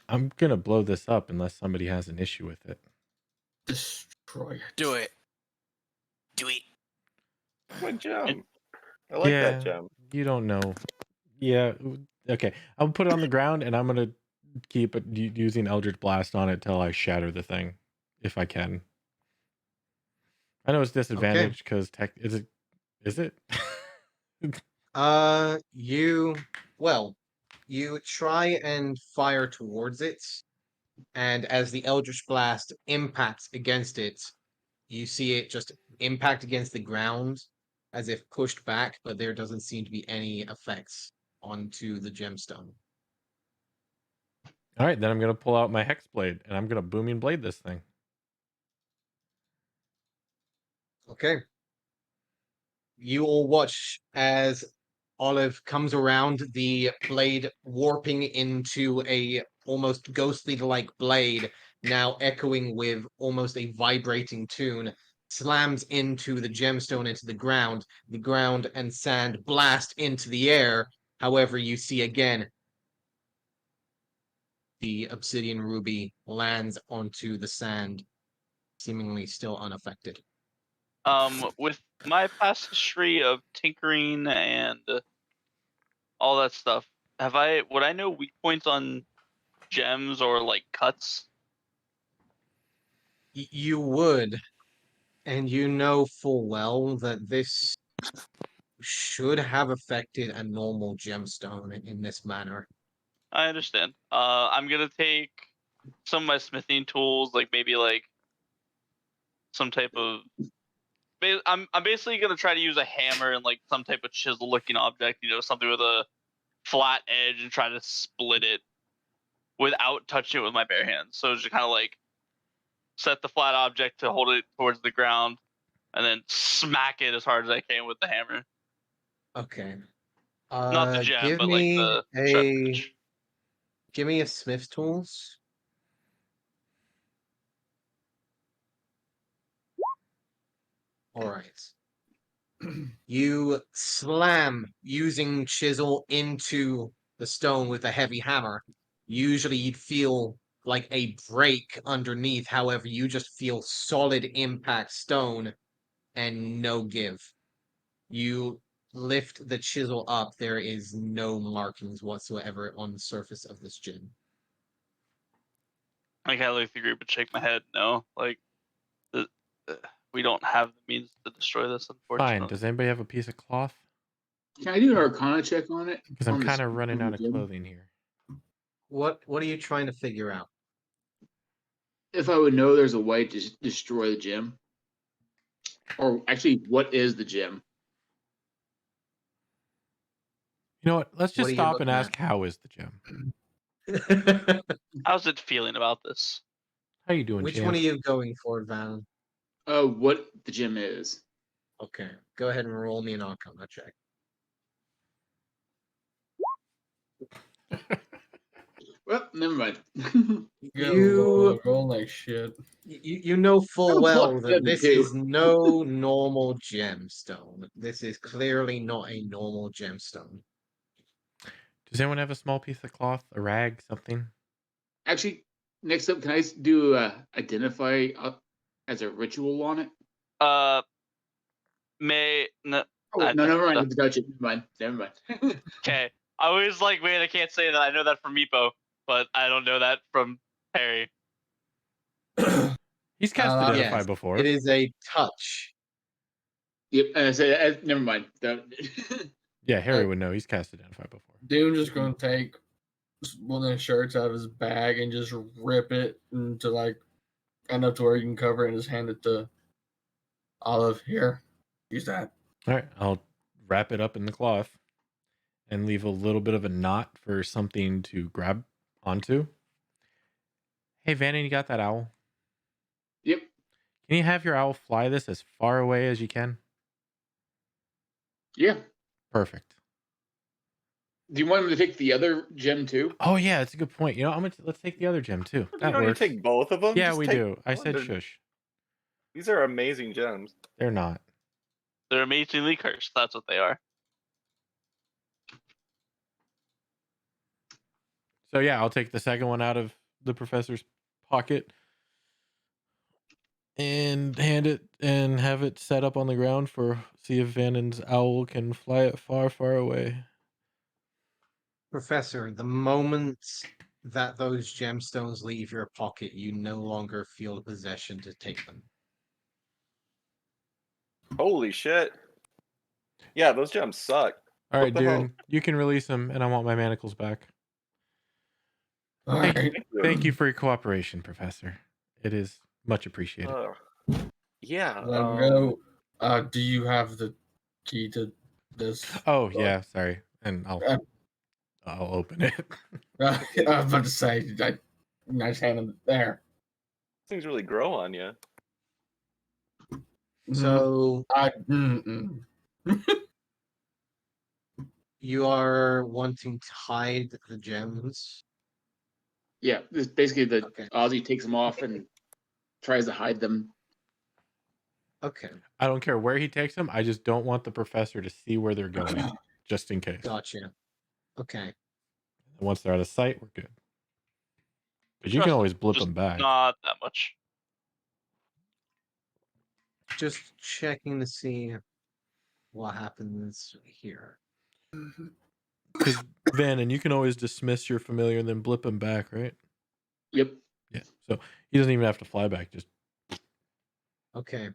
I'm going to blow this up unless somebody has an issue with it. Destroy it. Do it. Do it. Good gem. I like that gem. You don't know. Yeah. Okay. I'll put it on the ground and I'm going to keep it using Eldritch Blast on it till I shatter the thing, if I can. I know it's disadvantaged because tech. Is it? You try and fire towards it, and as the Eldritch Blast impacts against it, you see it just impact against the ground as if pushed back, but there doesn't seem to be any effects onto the gemstone. All right, then I'm gonna pull out my hex blade and I'm gonna booming blade this thing. Okay. You all watch as Olive comes around, the blade warping into a almost ghostly like blade, now echoing with almost a vibrating tune, slams into the gemstone into the ground and sand blast into the air. However, you see again the obsidian ruby lands onto the sand, seemingly still unaffected. With my past history of tinkering and all that stuff, would I know weak points on gems or like cuts? You would, and you know full well that this should have affected a normal gemstone in this manner. I understand. I'm gonna take some of my smithing tools, like maybe like some type of. I'm basically gonna try to use a hammer and like some type of chisel looking object, something with a flat edge and try to split it without touching it with my bare hands. So just kind of like set the flat object to hold it towards the ground, and then smack it as hard as I can with the hammer. Okay. Not the gem, Give but like me the a edge. give me a Smith tools. All right. You slam using chisel into the stone with a heavy hammer. Usually you'd feel like a break underneath. However, you just feel solid impact stone and no give. You lift the chisel up. There is no markings whatsoever on the surface of this gem. I kind of look at the group and shake my head. No, like the, we don't have the means to destroy this, unfortunately. Fine. Does anybody have a piece of cloth? Can I do an Arcana check on it? Because I'm On the kind of s- running on out the of gem? clothing here. What are you trying to figure out? If I would know there's a way to destroy the gem, or actually, what is the gem? You know what? Let's What just are you stop and looking ask how is the gem? How's it feeling about this? How you doing, Which champ? one are you going for, Van? What the gem is? Okay, go ahead and roll me an Arcana check. Well, never mind. You roll like shit. you know full Oh, well plus that this 72. is no normal gemstone. This is clearly not a normal gemstone. Does anyone have a small piece of cloth, a rag, something? Actually, next up, can I do identify as a ritual on it? No, Oh, wait, no, never mind. I have to touch it. Never mind. Okay. I was like, man, I can't say that. I know that from Meepo, but I don't know that from Harry. He's cast Uh, Identify Yes, before. it is a touch. Yep. And I said, never mind. Yeah, Harry would know. He's cast Identify before. Dude just gonna take one of the shirts out of his bag and just rip it into like enough to where you can cover it and just hand it to Olive. Here, use that. All right, I'll wrap it up in the cloth and leave a little bit of a knot for something to grab onto. Hey, Vannon, you got that owl? Yep. Can you have your owl fly this as far away as you can? Yeah. Perfect. Do you want him to take the other gem too? Oh yeah, that's a good point. You know, let's take the other gem too. You That don't need works. to take both of them. Yeah, Just we take do. I one. said shush. These are amazing gems. They're not. They're amazingly cursed. That's what they are. So yeah, I'll take the second one out of the professor's pocket and hand it and have it set up on the ground for see if Vannon's owl can fly it far, far away. Professor, the moment that those gemstones leave your pocket, you no longer feel the possession to take them. Holy shit. Yeah, those gems suck. All What right, the hell? dude, you can release them, and I want my manacles back. All Thank right. Thank you for your cooperation, Professor. It is much appreciated. Yeah. Let him go. Do you have the key to this? Oh yeah, sorry, and Uh, I'll open it. I was about to say, I just hand him there. Things really grow on you. So Mm-mm. you are wanting to hide the gems. Yeah. This basically the Okay. Ozzy takes them off and tries to hide them. Okay, I don't care where he takes them. I just don't want the professor to see where they're going, just in case. gotcha. Okay, Once they're out of sight, we're good. Because you can Trust always blip just them back. not that much. just checking to see what happens here. Because Vannon, you can always dismiss your familiar and then blip him back, right? Yep. Yeah. So he doesn't even have to fly back. Just Okay.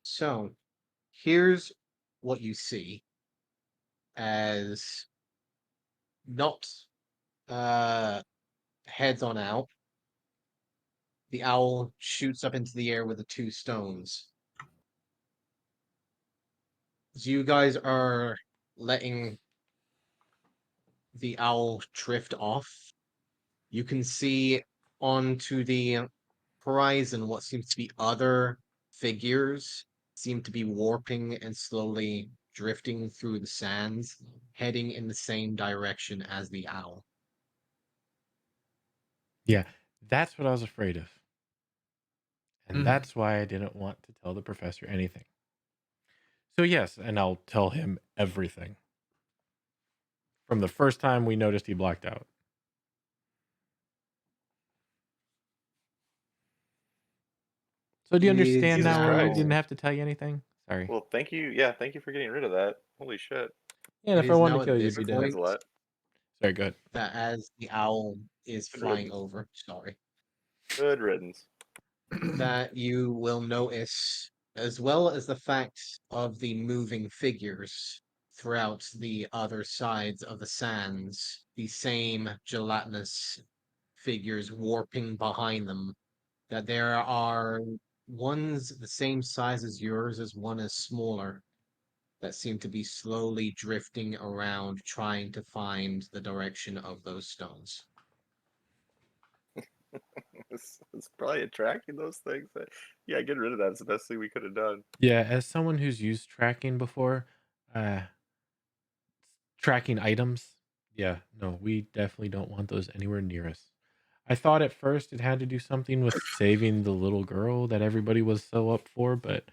So here's what you see as not heads on out. The owl shoots up into the air with the two stones. As you guys are letting the owl drift off, you can see onto the horizon what seems to be other figures seem to be warping and slowly drifting through the sands, heading in the same direction as the owl. Yeah, that's what I was afraid of. And Mm. that's why I didn't want to tell the professor anything. So, yes, and I'll tell him everything. From the first time we noticed he blacked out. So, do you understand Jesus now why I Christ. didn't have to tell you anything? Sorry. Well, thank you. Yeah, thank you for getting rid of that. Holy shit. And It if I is wanted now to at kill you, this you'd be Explains dead. a lot. Sorry, good. that as the owl is Good flying riddance. over, sorry, Good riddance. that you will notice, as well as the fact of the moving figures throughout the other sides of the sands, the same gelatinous figures warping behind them, that there are ones the same size as yours, as one is smaller, that seem to be slowly drifting around trying to find the direction of those stones. It's probably attracting those things. Yeah, getting rid of that is the best thing we could have done. Yeah, as someone who's used tracking before, tracking items, yeah, no, we definitely don't want those anywhere near us. I thought at first it had to do something with saving the little girl that everybody was so up for, but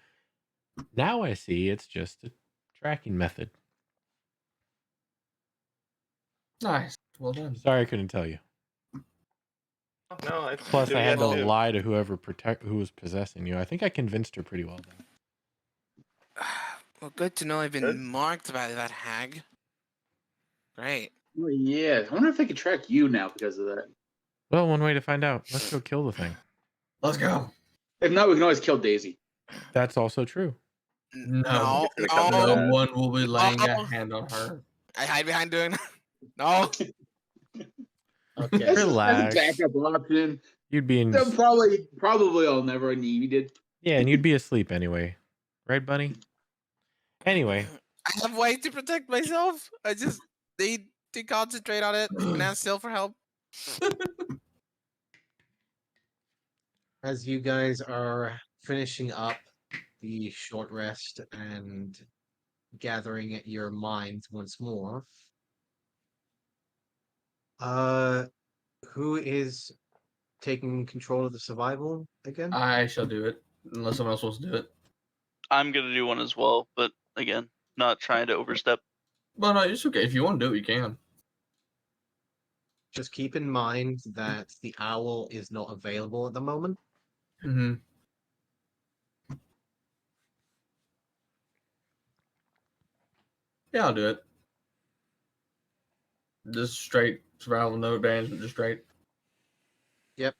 now I see it's just a tracking method. Nice. Well done. Sorry I couldn't tell you. No, I Plus, do I what you had to to do. lie to whoever who was possessing you. I think I convinced her pretty well, though. Well, good to know I've been Good. marked by that hag. Great. Oh, yeah. I wonder if they can track you now because of that. Well, one way to find out. Let's go kill the thing. Let's go. If not, we can always kill Daisy. That's also true. No, It's gonna come to no that. one will be laying a No. hand on her. I hide behind doing. No. Okay. That's Relax. a backup option. You'd be in. They'll probably I'll never need it. Yeah, and you'd be asleep anyway. Right, Bunny? Anyway, I have ways to protect myself. I just need to concentrate on it and ask Sil for help. As you guys are finishing up the short rest and gathering at your minds once more, who is taking control of the survival again? I shall do it, unless someone else wants to do it. I'm gonna do one as well, but again, not trying to overstep. But no, it's okay. If you want to do it, you can. Just keep in mind that the owl is not available at the moment. Mm-hmm. Yeah, I'll do it. Just straight survival, no advantage, just straight. Yep.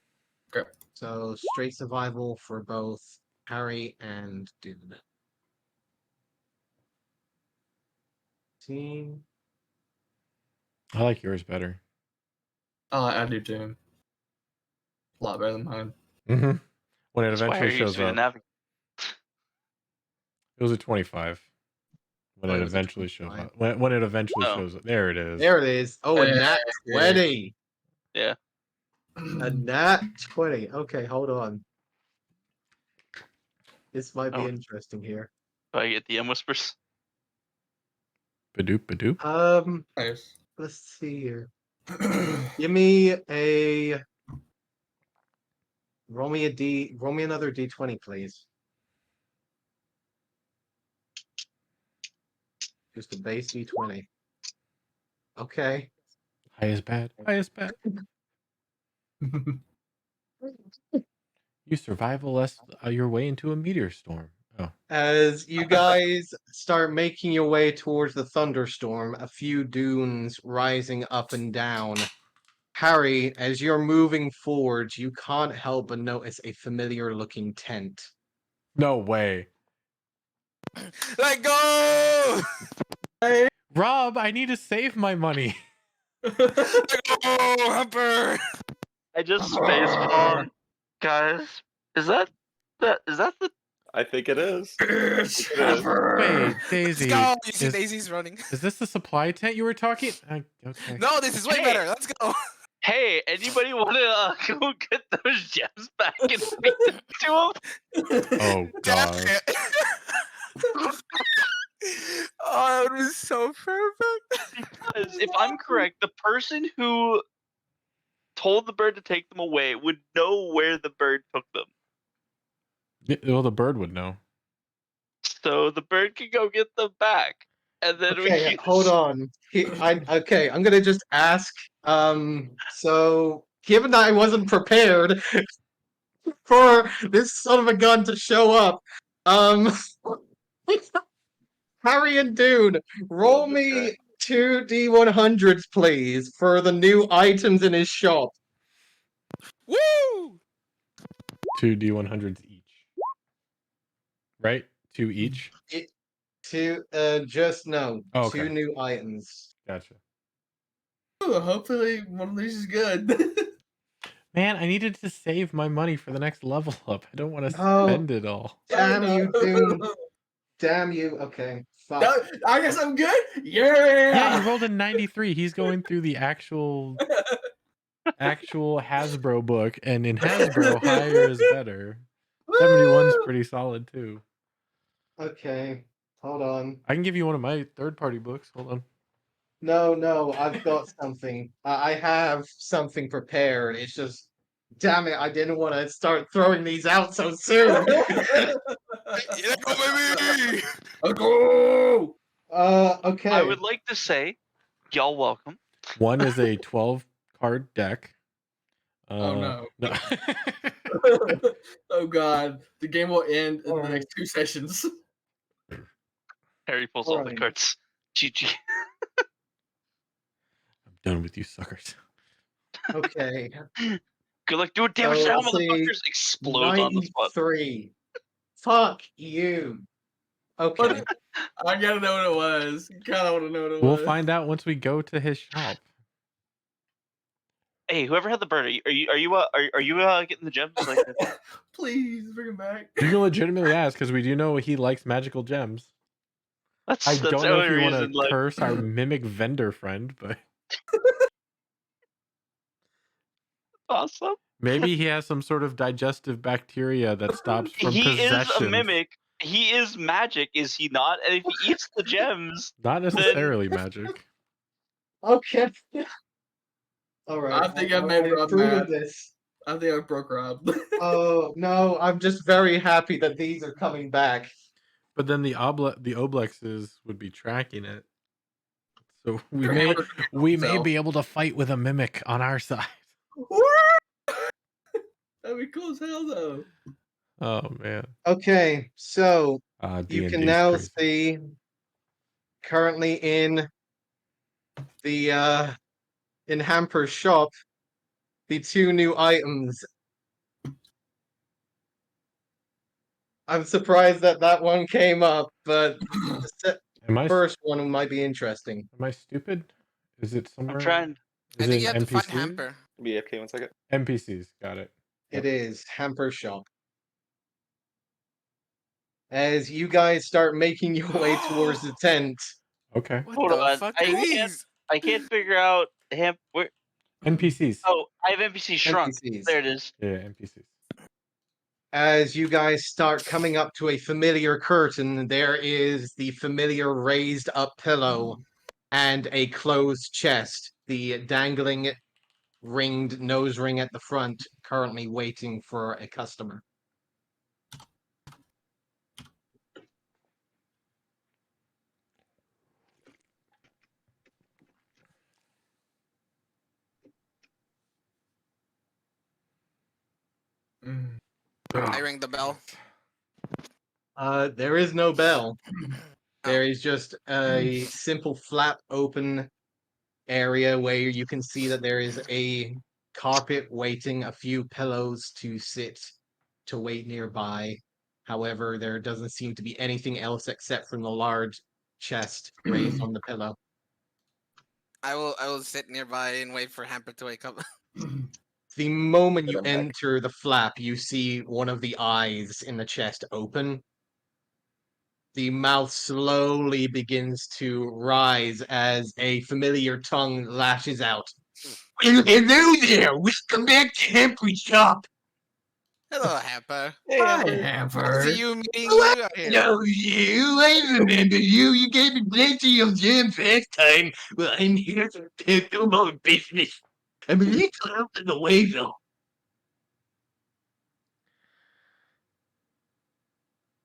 Okay. So straight survival for both Harry and Dune. Team. I like yours better. I do too. A lot better than mine. Mm-hmm. When it That's why eventually Harry used shows to be the up. navigate. It was a 25. When Oh, it it was a eventually shows 25. up. When it eventually Oh. shows up. There it is. There it is. Oh, a nat 20. Yeah. A nat 20. Okay, hold on. This might be Oh. interesting here. Do I get DM whispers? Badoop, badoop. Nice. Let's see here. Give me a roll me another D20, please. Just a base D20. Okay. High is bad. High is bad. You survival your way into a meteor storm. Oh. As you guys start making your way towards the thunderstorm, a few dunes rising up and down. Harry, as you're moving forward, you can't help but notice a familiar looking tent. No way. Let go! Rob, I need to save my money. Let go, Humper! I just space palm, guys. Is that the I think it is. I It's think it is. Hamper. Wait, Let's Daisy. go. You see Is, Daisy's running. is this the supply tent you were talking? Okay. No, this is way Hey. better. Let's go. Hey, anybody want to go get those gems back and feed them to him? Oh Damn god. it. Oh, it was so perfect. Because if I'm correct, the person who told the bird to take them away would know where the bird took them. Well, the bird would know. So the bird can go get them back. And then we Okay, can hold on. Okay, I'm gonna just ask. So given that I wasn't prepared for this son of a gun to show up, um, Harry and Dune, roll Love this me guy. 2D100s, please, for the new items in his shop. Woo! 2 D100s each. Right? 2 each? Just no, Oh, two okay. new items. Gotcha. Ooh, hopefully one of these is good. Man, I needed to save my money for the next level up. I don't want to Oh. spend it all. Damn I you, know. Dune. Damn you. Okay, fuck. No, I guess I'm good. Yeah. Yeah, you rolled a 93. He's going through the actual Hasbro book, and in Hasbro, higher is better. 71's pretty solid too. Okay, hold on. I can give you one of my third-party books. Hold on. No, I've got something. I have something prepared. It's just, damn it, I didn't want to start throwing these out so soon. Yeah, go, baby! Go. Okay. I would like to say, y'all welcome. One is a 12-card deck. Oh, no. No. Oh god, the game will end in the next 2 sessions. Harry pulls all the Alright. cards. GG. I'm done with you suckers. Okay. Good luck doing damage So now, let's see, motherfuckers. Explodes on the spot. 93. Fuck you. Okay. I gotta know what it was. Kinda wanna know what it We'll was. find out once we go to his shop. Hey, whoever had the bird, are you getting the gems? Like, Please bring him back. You can legitimately ask because we do know he likes magical gems. that's I that's don't the know only if you want reason. to Like, curse our mimic vendor friend, but awesome. maybe he has some sort of digestive bacteria that stops from He is possession. a mimic. He is magic, is he not? And if he eats the gems, Not necessarily magic. Okay. Alright. I think I made Rob approve mad. of this. I think I broke Rob. Oh, no, I'm just very happy that these are coming back. But then the oblexes would be tracking it. So we may be able to fight with a mimic on our side. That'd be cool as hell, though. Oh man. Okay, so you D&D's can now crazy. see currently in the in Hamper's shop the 2 new items. I'm surprised that that one came up, but the Am I first one might be interesting. stupid? Is it somewhere? I'm trying. I Is think it you have to find NPCs? Hamper. Be okay 1 second. NPCs, got it. It is Hamper's shop. As you guys start making your way towards the tent, Okay. What Hold the on. fuck I are can't- these? I can't figure out him. Where? NPCs. Oh, I have NPC shrunk. NPCs. There it is. Yeah, NPCs. As you guys start coming up to a familiar curtain, there is the familiar raised up pillow and a closed chest, the dangling ringed nose ring at the front, currently waiting for a customer. I ring the bell. There is no bell. Oh. There is just a simple flap open area where you can see that there is a carpet waiting, a few pillows to sit to wait nearby. However, there doesn't seem to be anything else except from the large chest raised on the pillow. I will sit nearby and wait for Hamper to wake up. The moment Get you 'em back. enter the flap, you see one of the eyes in the chest open. The mouth slowly begins to rise as a familiar tongue lashes out. Well, hello there. Welcome back to Hamper's shop. Hello, Hamper. Hey, Hi, Amber. I see Hamper. you meeting Oh, you out here. no, you. I remember you. You gave me plenty of gems last time. Well, I'm here to do more business. I'm a little out of the way, though.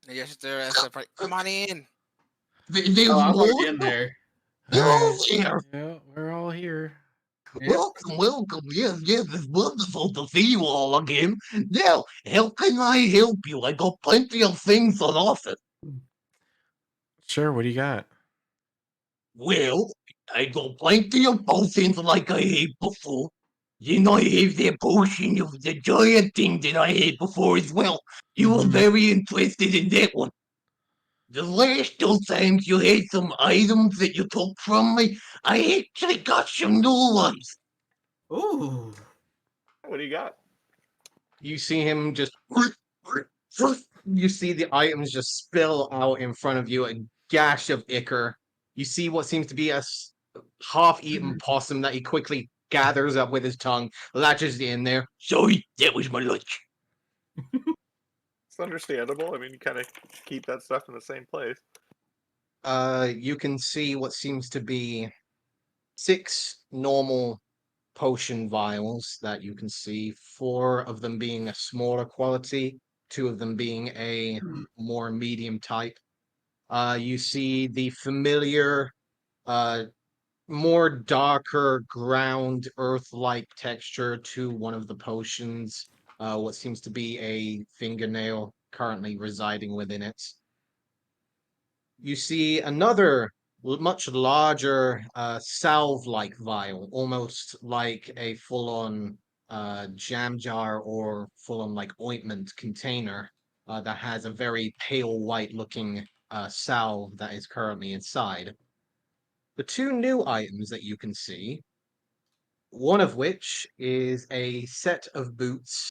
Yes, there is a come on in. There's Oh, I'm more. already in there. They're All all right. there. Yeah, we're all here. Yep. Welcome, welcome. Yes, yes, it's wonderful to see you all again. Now, how can I help you? I got plenty of things on offer. Sure. What do you got? Well, I got plenty of potions like I had before. Then I have that potion of the giant thing that I had before as well. You were Mhm. very interested in that one. The last two times you had some items that you took from me, I actually got some new ones. Ooh. What do you got? You see him just. You see the items just spill out in front of you, a gash of ichor. You see what seems to be a half-eaten possum that he quickly gathers up with his tongue, latches it in there. Sorry, that was my lunch. It's understandable. I mean, you kind of keep that stuff in the same place. You can see what seems to be 6 normal potion vials that you can see, 4 of them being a smaller quality, 2 of them being a more medium type. You see the familiar, uh, more darker ground earth-like texture to one of the potions. What seems to be a fingernail currently residing within it. You see another much larger salve-like vial, almost like a full-on jam jar or full-on like ointment container that has a very pale white-looking salve that is currently inside. The 2 new items that you can see, one of which is a set of boots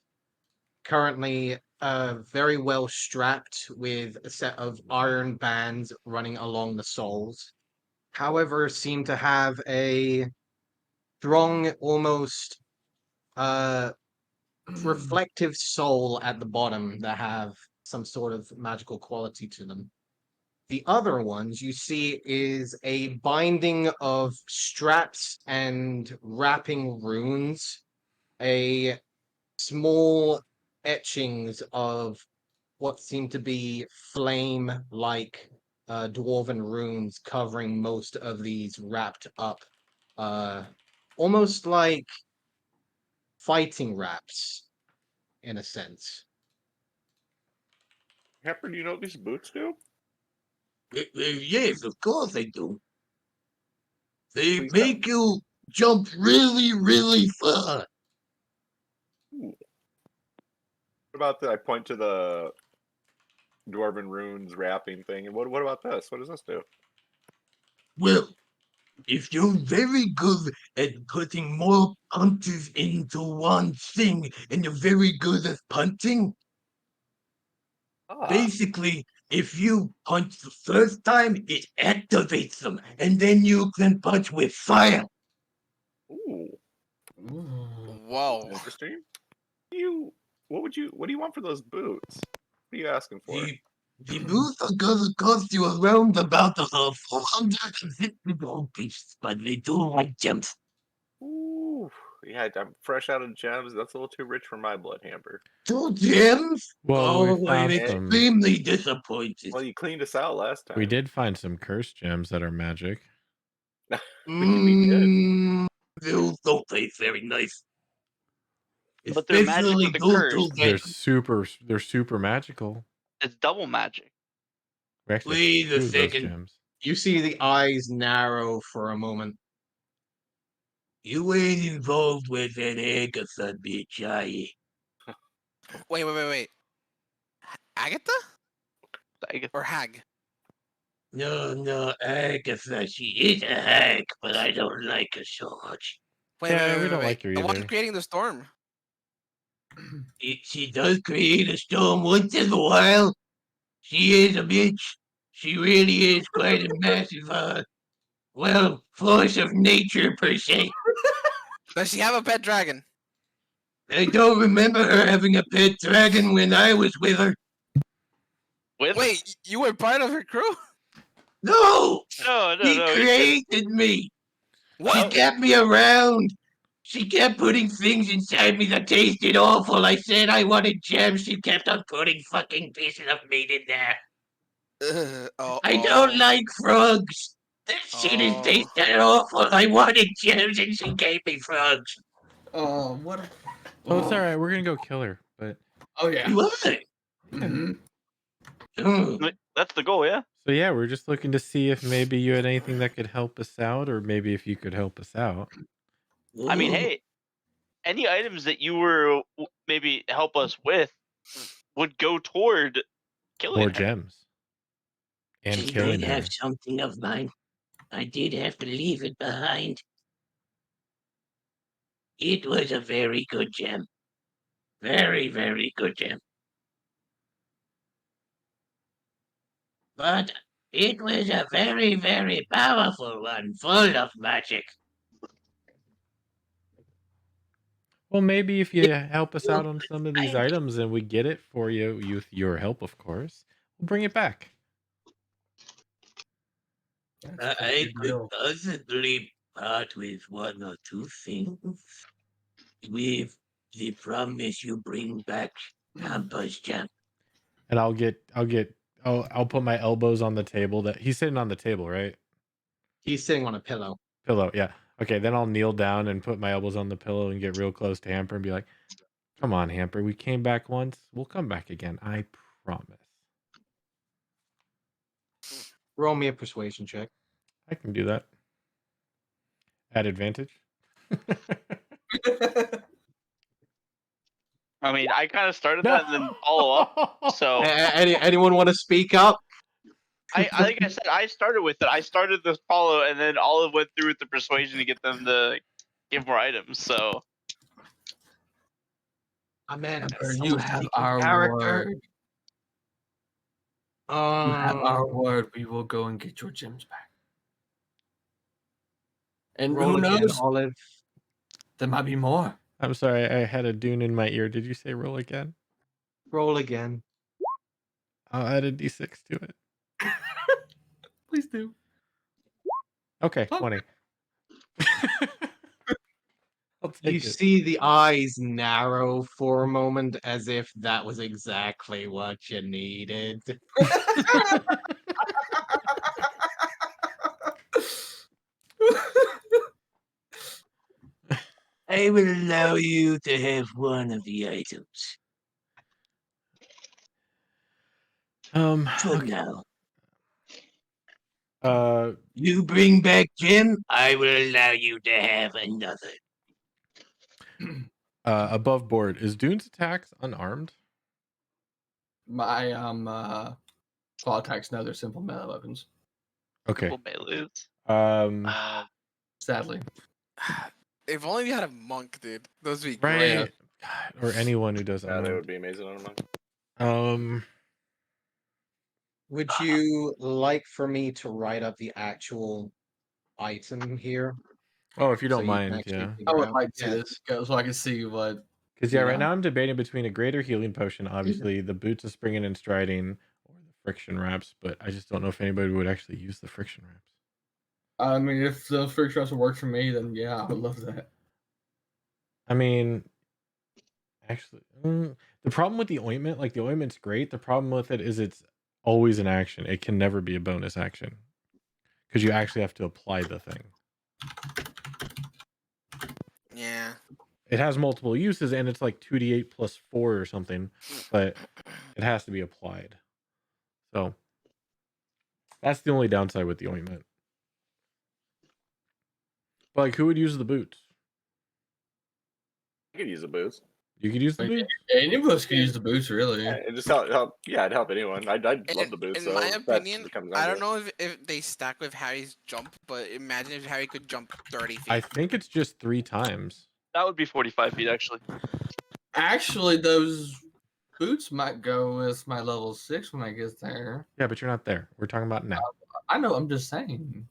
currently very well strapped with a set of iron bands running along the soles. However, seem to have a strong, almost uh, reflective sole at the bottom that have some sort of magical quality to them. The other ones you see is a binding of straps and wrapping runes, a small etchings of what seem to be flame like dwarven runes covering most of these wrapped up, uh, almost like fighting wraps in a sense. Pepper, do you know what these boots do? Yes, of course I do. They Please tell make you jump really, really far. me. Ooh. What about the? I point to the dwarven runes wrapping thing. And what about this? What does this do? Well, if you're very good at putting more punches into one thing and you're very good at punting, Ah, basically, if you punch the first time, it activates them, and then you can punch with fire. ooh, Ooh. Whoa. interesting. You, what do you want for those boots? What are you asking for? The boots are gonna cost you around about 450 gold pieces, but they do like gems. Ooh, yeah, I'm fresh out of gems. That's a little too rich for my blood, Hamper. 2 gems? Well, we Oh, I'm found some. extremely disappointed. Well, you cleaned us out last time. We did find some cursed gems that are magic. We did. Those don't taste very nice. But they're magic Especially with a those curse. 2 They're gems. super magical. It's double magic. We actually Wait a have 2 of those second. gems. You see the eyes narrow for a moment. You ain't involved with that Agatha bitch, are you? Wait. Agatha Like, or Hag? No, Agatha, she is a hack, but I don't like her so much. Yeah, we don't like her The one either. creating the storm. She does create a storm once in a while. She is a bitch. She really is quite a massive, force of nature per se. Does she have a pet dragon? I don't remember her having a pet dragon when I was with her. With? Wait, you were part of her crew? No! No, She no. created me. What? She kept me around. She kept putting things inside me that tasted awful. I said I wanted gems. She kept on putting fucking pieces of meat in there. I don't like frogs. This shit is tasted awful. I wanted gems and she gave me frogs. Oh, what? Oh, it's all right. We're gonna go kill her, but Oh yeah. You are. hmm That's the goal, yeah. so yeah, we're just looking to see if maybe you had anything that could help us out, or maybe if you could help us out. I mean, hey, any items that you were maybe help us with would go toward killing More her. gems. And She killing did her. have something of mine. I did have to leave it behind. It was a very good gem. Very, very good gem. But it was a very, very powerful one, full of magic. Well, maybe if you help us out on some of these I- items and we get it for you, with your help, of course, we'll bring it back. I could possibly part with one or two things. With the promise you bring back Pampa's gem. And I'll put my elbows on the table. That he's sitting on the table, right? He's sitting on a pillow. Pillow, yeah. Okay, then I'll kneel down and put my elbows on the pillow and get real close to Hamper and be like, "Come on, Hamper. We came back once. We'll come back again. I promise." Roll me a persuasion check. I can do that. At advantage. I mean, I kind of started that and then follow up. So Anyone want to speak up? I like I said, I started with it. I started the follow, and then Olive went through with the persuasion to get them to give more items. So Man, You have our word. You have our word. We will go and get your gems back. And roll who again, knows? Olive. There might be more. I'm sorry, I had a dune in my ear. Did you say roll again? Roll again. I'll add a d6 to it. Please do. Okay, Oh. 20. I'll You take it. see the eyes narrow for a moment as if that was exactly what you needed. I will allow you to have one of the items. For now. You bring back Jim, I will allow you to have another. Above board, is Dune's attacks unarmed? My claw attacks now they're simple melee weapons. Okay. simple melees. Sadly. If only we had a monk, dude. Those would be Right. great. God, or anyone who does Yeah, they unarmed. would be amazing on a monk. Would you like for me to write up the actual item here? Oh, if you So don't you can mind, actually yeah. I figure would out- like to see yeah. this go so I can see what. Because yeah, you right know. now I'm debating between a greater healing potion, obviously, the boots of springing and striding, or the friction wraps. But I just don't know if anybody would actually use the friction wraps. I mean, if the friction wraps would work for me, then yeah, I would love that. I mean, actually, the problem with the ointment, like the ointment's great. The problem with it is it's always an action. It can never be a bonus action because you actually have to apply the thing. Yeah. It has multiple uses and it's like 2d8 plus 4 or something, but it has to be applied. So that's the only downside with the ointment. But like, who would use the boots? I could use the boots. You could use the Like, boots. any of us could use the boots, really. Yeah, it just help. Yeah, it'd help anyone. I'd love the boots. In so my that's opinion, what it comes down I don't to. know if they stack with Harry's jump, but imagine if Harry could jump 30 feet. I think it's just 3 times. That would be 45 feet, actually. Actually, those boots might go with my level 6 when I get there. Yeah, but you're not there. We're talking about now. I know. I'm just saying.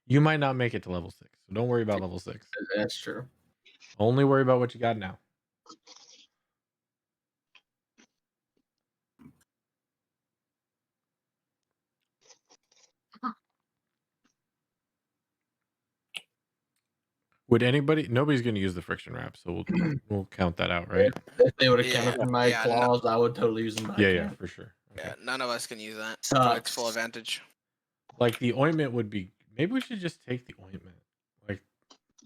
You might not make it to level 6, so don't worry about level 6. That's true. Only worry about what you got now. Would anybody? Nobody's going to use the friction wrap, so we'll count that out, right? If they would have Yeah. counted for my Yeah, no. claws, I would totally use them. But I Yeah, can't. for sure. Okay. Yeah, none of us can use that to its full Sucks. advantage. Like the ointment would be. Maybe we should just take the ointment, like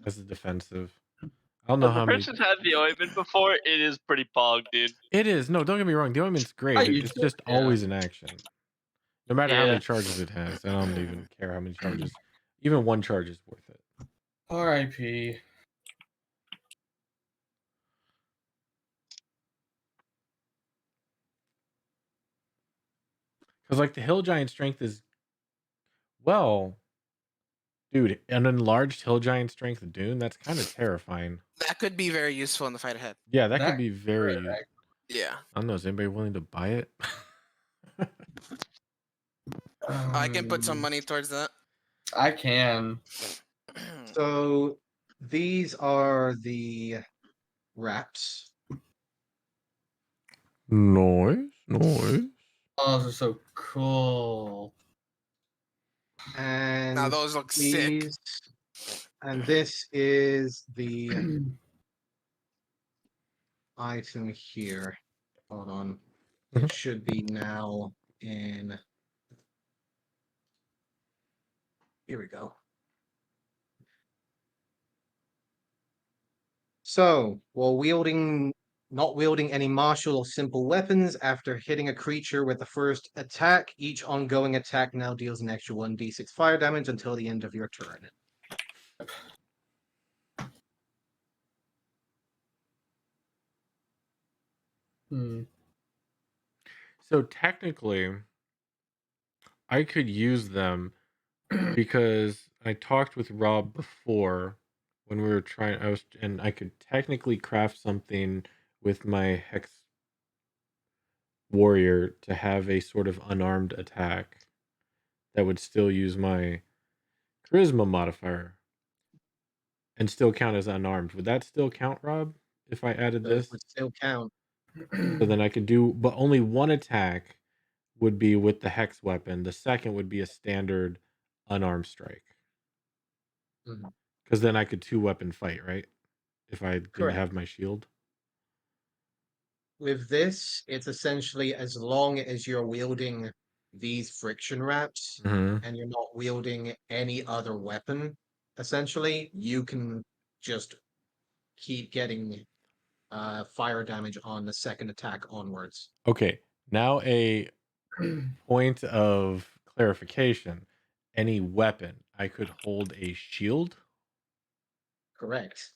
as a defensive. I don't know If how the many. person's had the ointment before, it is pretty pog, dude. It is. No, don't get me wrong. The ointment's great. I It's used it, just yeah. always in action. No matter how Yeah. many charges it has. I don't even care how many charges. Even one charge is worth it. R.I.P. Because like the hill giant strength is, well, dude, an enlarged hill giant strength Dune, that's kind of terrifying. That could be very useful in the fight ahead. Yeah, that could That be very. could, Yeah. I don't know. Is anybody willing to buy it? I can put some money towards that. I can. So these are the wraps. Noise. Oh, those are so cool. And Now those look sick. these, and this is the item here. Hold on. It should be now in. Here we go. So, while not wielding any martial or simple weapons, after hitting a creature with the first attack, each ongoing attack now deals an extra 1d6 fire damage until the end of your turn. So technically, I could use them because I talked with Rob before when we were trying. I could technically craft something with my Hex Warrior to have a sort of unarmed attack that would still use my Charisma modifier and still count as unarmed. Would that still count, Rob? If I added Those this, would still count. so then I could do, but only one attack would be with the hex weapon. The second would be a standard unarmed strike. Mhm. Because then I could 2-weapon fight, right? If I didn't Correct. have my shield. With this, it's essentially as long as you're wielding these friction wraps Mm-hmm. and you're not wielding any other weapon, essentially, you can just keep getting fire damage on the second attack onwards. Okay, now a point of clarification. Any weapon, I could hold a shield Correct.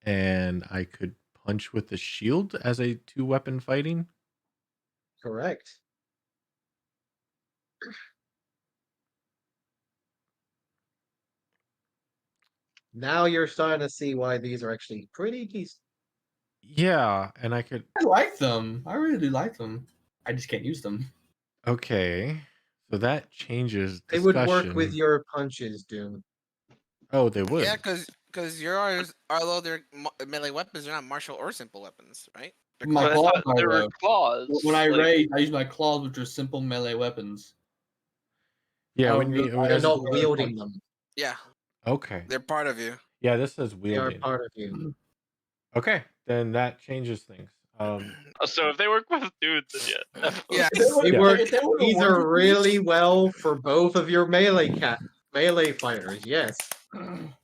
and I could punch with the shield as a 2-weapon fighting. Correct. Now you're starting to see why these are actually pretty decent. Yeah, and I could. I like them. I really do like them. I just can't use them. Okay, so that changes They discussion. would work with your punches, Doom. Oh, they would. Yeah, because yours, although they're melee weapons, they're not martial or simple weapons, right? They're My claws. claws There are were though. claws. When I like, raise, I use my claws, which are simple melee weapons. Yeah, I when don't you really- I They're as- don't not really wielding them. Yeah, okay. they're part of you. Yeah, this says They are wielding. part of you. Okay, then that changes things. So if they work with dudes, then yeah. Yeah. If they would've- Yeah. if they would've These worked are with really well for both of your melee fighters, yes. me-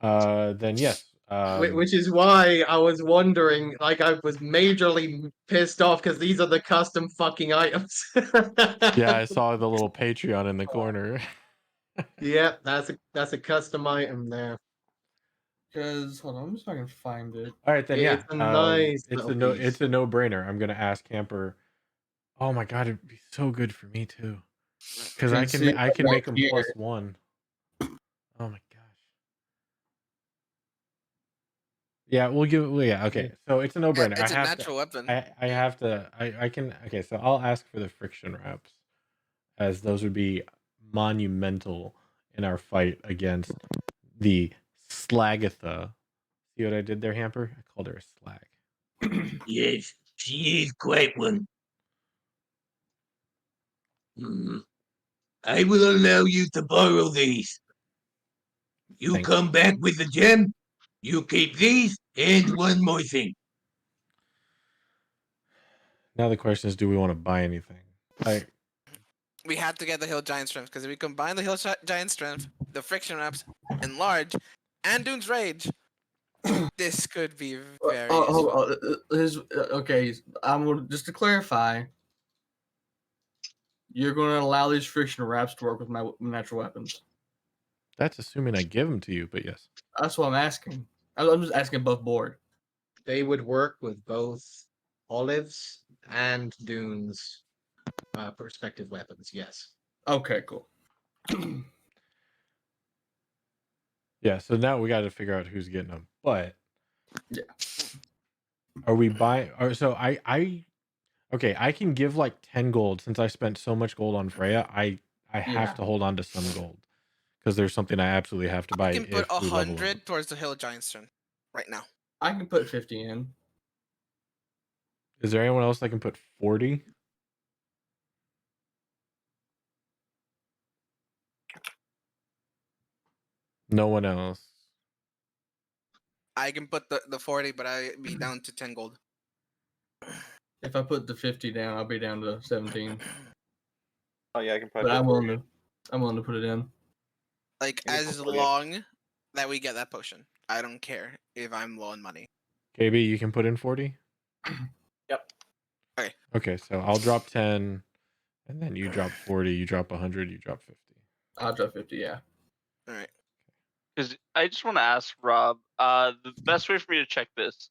Then yes. Which is why I was wondering, like I was majorly pissed off because these are the custom fucking items. Yeah, I saw the little Patreon in the corner. Yeah, that's a custom item there. Because hold on, I'm just not gonna find it. All right, then yeah. It's a nice it's a little piece. it's a no-brainer. I'm gonna ask Camper. Oh my god, it'd be so good for me too. Because I can can see I can right make them here. +1. Oh my gosh. Yeah, we'll give. Well, yeah, okay. So it's a no-brainer. It's I a have natural to. weapon. I have to. I can. Okay, so I'll ask for the friction wraps, as those would be monumental in our fight against the Slagatha. See what I did there, Hamper? I called her a slag. Yes, she is quite one. Hmm. I will allow you to borrow these. You Thank come back with the gem. You keep these and one more thing. Now the question is, do we want to buy anything? Like, We have to get the Hill Giant Strength because if we combine the Hill Giant Strength, the Friction Wraps, Enlarge, and Dune's Rage, this could be very useful. Okay, I'm gonna just to clarify. You're going to allow these friction wraps to work with my natural weapons. that's assuming I give them to you, but yes. That's what I'm asking. I'm just asking above board. They would work with both Olive's and Dune's perspective weapons. Yes. Okay, cool. Yeah, so now we got to figure out who's getting them. But Yeah. are we buying? Or so okay, I can give like 10 gold since I spent so much gold on Freya. I have Yeah. to hold on to some gold because there's something I absolutely have to buy I can put if we level up. 100 towards the Hill Giant Strength right now. I can put 50 in. Is there anyone else that can put 40? No one else. I can put the 40, but I be down to 10 gold. If I put the 50 down, I'll be down to 17. Oh yeah, I can But probably. I'm willing to put it in. Like, I can as put 40 in. long that we get that potion. I don't care if I'm low on money. KB, you can put in 40? Yep. Okay, so I'll drop 10, and then you drop 40, you drop 100, you drop 50. I'll drop 50, yeah. All right. Because I just want to ask Rob, the best way for me to check this,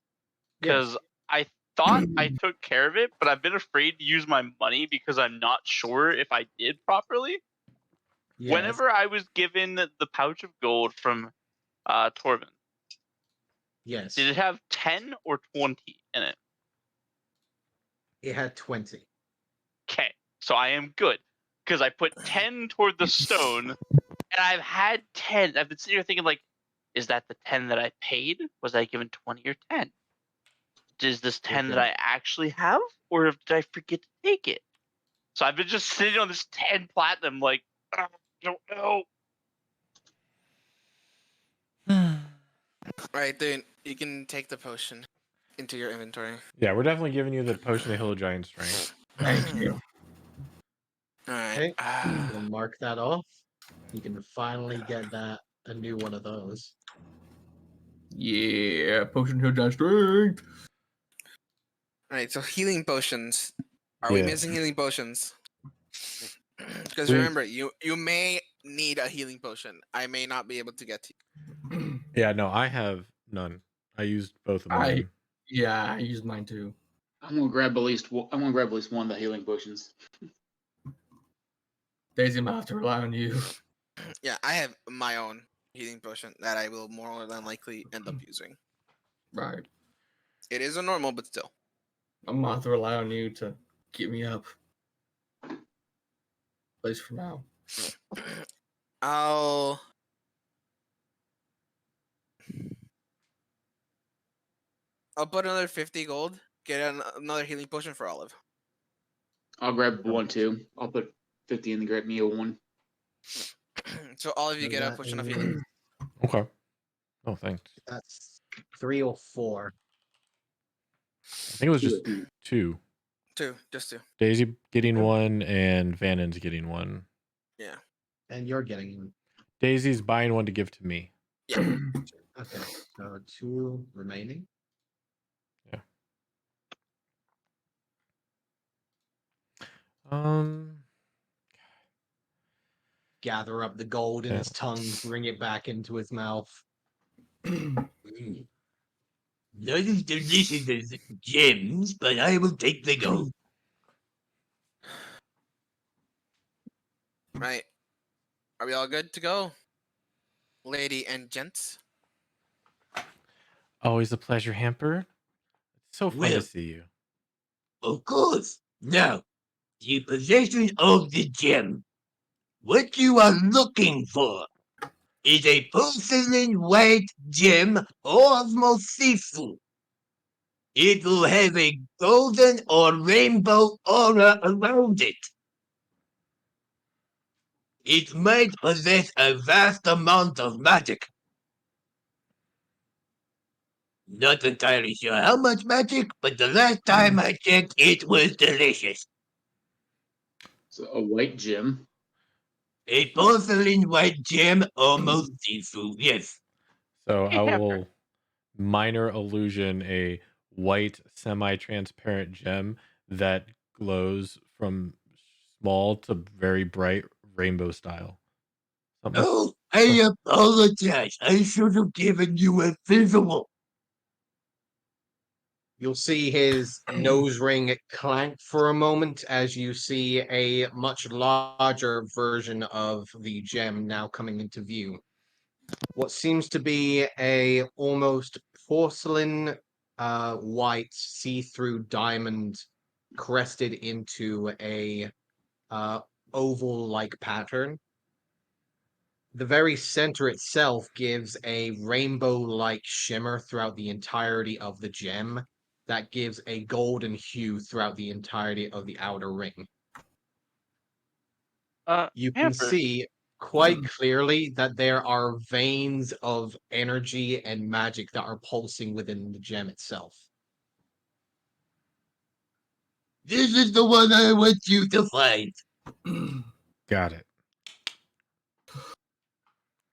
because I thought I took care of it, but I've been afraid to use my money because I'm not sure if I did properly. Yes. Whenever I was given the pouch of gold from Torvin, Yes. did it have 10 or 20 in it? It had 20. Okay, so I am good because I put 10 toward the stone, and I've had 10. I've been sitting here thinking, like, is that the 10 that I paid? Was I given 20 or 10? Is this 10 that Okay. I actually have, or did I forget to take it? So I've been just sitting on this 10 platinum, like, I don't know. All right, dude. You can take the potion into your inventory. Yeah, we're definitely giving you the Potion of Hill of Giant Strength. Thank you. All right. Okay. We'll mark that off. You can finally get a new one of those. Yeah, potion hill giant strength. All right. So healing potions. Are we Yeah. missing healing potions? Because We- remember, you may need a healing potion. I may not be able to get to you. Yeah, no, I have none. I used both of mine. Yeah, I used mine too. I'm gonna grab at least one of the healing potions. Daisy, I'm gonna have to rely on you. Yeah, I have my own healing potion that I will more than likely end up using. Right. It is a normal, but still. I'm gonna have to rely on you to get me up. At least for now. I'll put another 50 gold. Get another healing potion for Olive. I'll grab one too. I'll put 50 in the grab me a one. So all of you So get a that potion of is- healing. Okay. Oh, thanks. That's 3 or 4. I think it was just two. Just two. Daisy getting one and Vannon's getting one. Yeah. And you're getting. Daisy's buying one to give to me. Yeah. Okay. So 2 remaining. Um, Gather up the gold in Yeah. his tongue, bring it back into his mouth. Not as delicious as gems, but I will take the gold. Right. Are we all good to go? Lady and gents? Always a pleasure, Hamper. It's so fun to Well, see you. of course. Now, the possession of the gem. What you are looking for is a porcelain white gem of Sifu. It will have a golden or rainbow aura around it. It might possess a vast amount of magic. Not entirely sure how much magic, but the last time I checked, it was delicious. So a white gem. A porcelain white gem almost Sifu, yes. So Hey, I Hamper. will minor illusion a white semi-transparent gem that glows from small to very bright rainbow style. Something like Oh, I apologize. I should have given you a visual. You'll see his nose ring clank for a moment as you see a much larger version of the gem now coming into view. What seems to be a almost porcelain white see-through diamond crested into a oval-like pattern. The very center itself gives a rainbow-like shimmer throughout the entirety of the gem that gives a golden hue throughout the entirety of the outer ring. You can Hamper. see quite clearly that there are veins of energy and magic that are pulsing within the gem itself. This is the one I want you to find. got it.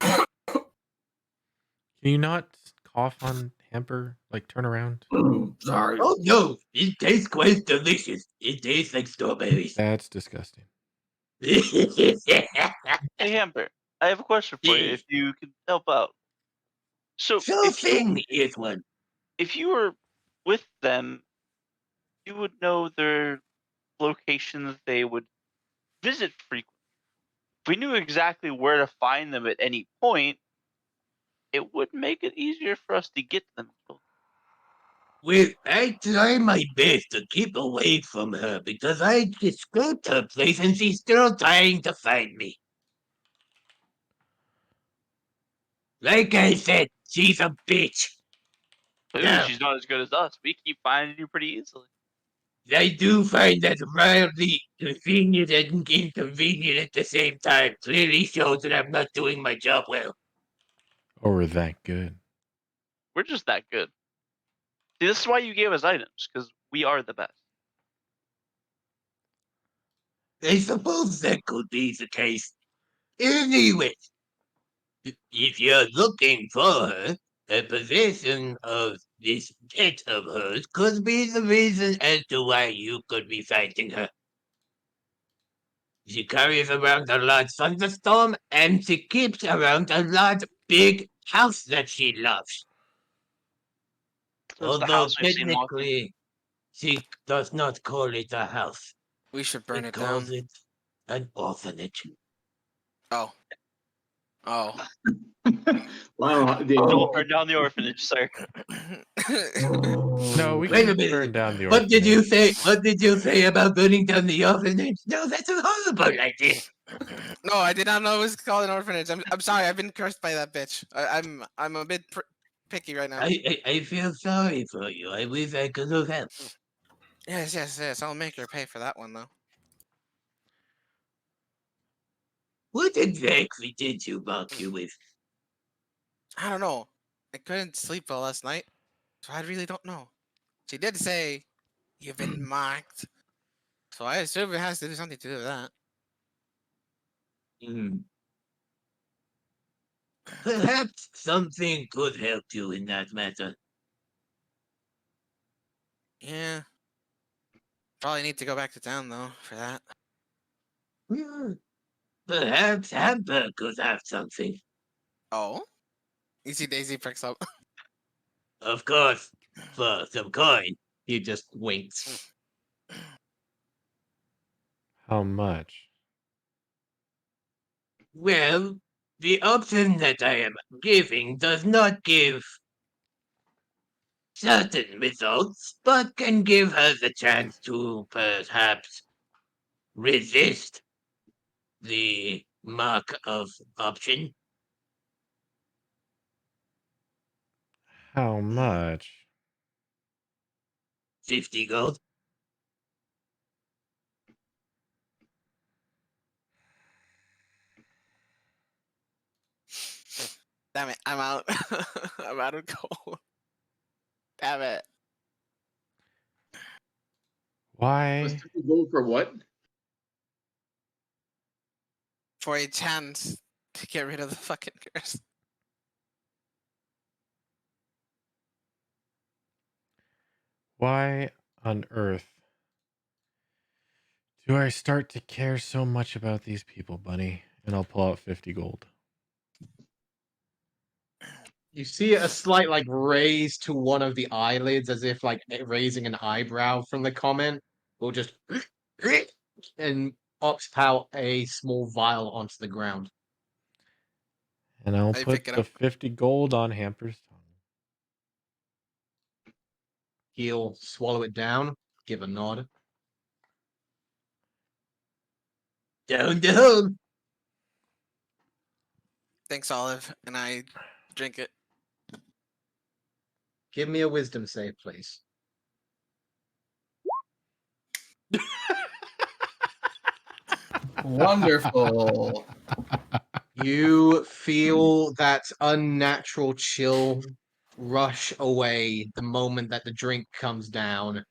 Can you not cough on Hamper? Like turn around? Sorry. Oh no, it tastes quite delicious. It tastes like strawberries. That's disgusting. Hey, Hamper. I have a question for you. Yeah. If you could help out. So Sure thing, is one. if you were with them, you would know their locations they would visit frequently. If we knew exactly where to find them at any point, it would make it easier for us to get to them. Well, I try my best to keep away from her because I just scoped her place and she's still trying to find me. Like I said, she's a bitch. Ooh, Now, she's not as good as us. We keep finding you pretty easily. I do find that mildly convenient and inconvenient at the same time. Clearly shows that I'm not doing my job well. Or we're that good. We're just that good. See, this is why you gave us items, because we are the best. I suppose that could be the case. Anyway, if you're looking for her, a possession of this pet of hers could be the reason as to why you could be fighting her. She carries around a large thunderstorm, and she keeps around a large, big house that she loves. It's the Although house we've seen walking. technically, she does not call it a house. We should burn She it calls down. it an orphanage. Oh. Oh. Wow, Don't burn down the orphanage, sir. No, we Wait a can minute. burn down the What did you orphanage. say? What did you say about burning down the orphanage? No, that's a horrible idea. No, I did not know it was called an orphanage. I'm sorry. I've been cursed by that bitch. I'm a bit picky right now. I feel sorry for you. I wish I could have helped. Yes. I'll make her pay for that one though. What exactly did you mock you with? I don't know. I couldn't sleep well last night, so I really don't know. She did say you've been marked, so I assume it has to do something to do with that. Hmm. Perhaps something could help you in that matter. Yeah. Probably need to go back to town though for that. Hmm. Perhaps Hamper could have something. Oh. You see Daisy pricks up. Of course, for some coin. He just winks. How much? Well, the option that I am giving does not give certain results, but can give her the chance to perhaps resist the mark of option. How much? 50 gold. Damn it, I'm out. I'm out of gold. Damn it. Why? Go for what? For a chance to get rid of the fucking curse. Why on earth do I start to care so much about these people, Bunny? And I'll pull out 50 gold. You see a slight like raise to one of the eyelids, as if like raising an eyebrow from the comment, or just and ops out a small vial onto the ground. And I'll I put pick it the up. 50 gold on Hamper's tongue. He'll swallow it down, give a nod. Down the hole. Thanks, Olive. And I drink it. Give me a wisdom save, please. Wonderful. You feel that unnatural chill rush away the moment that the drink comes down.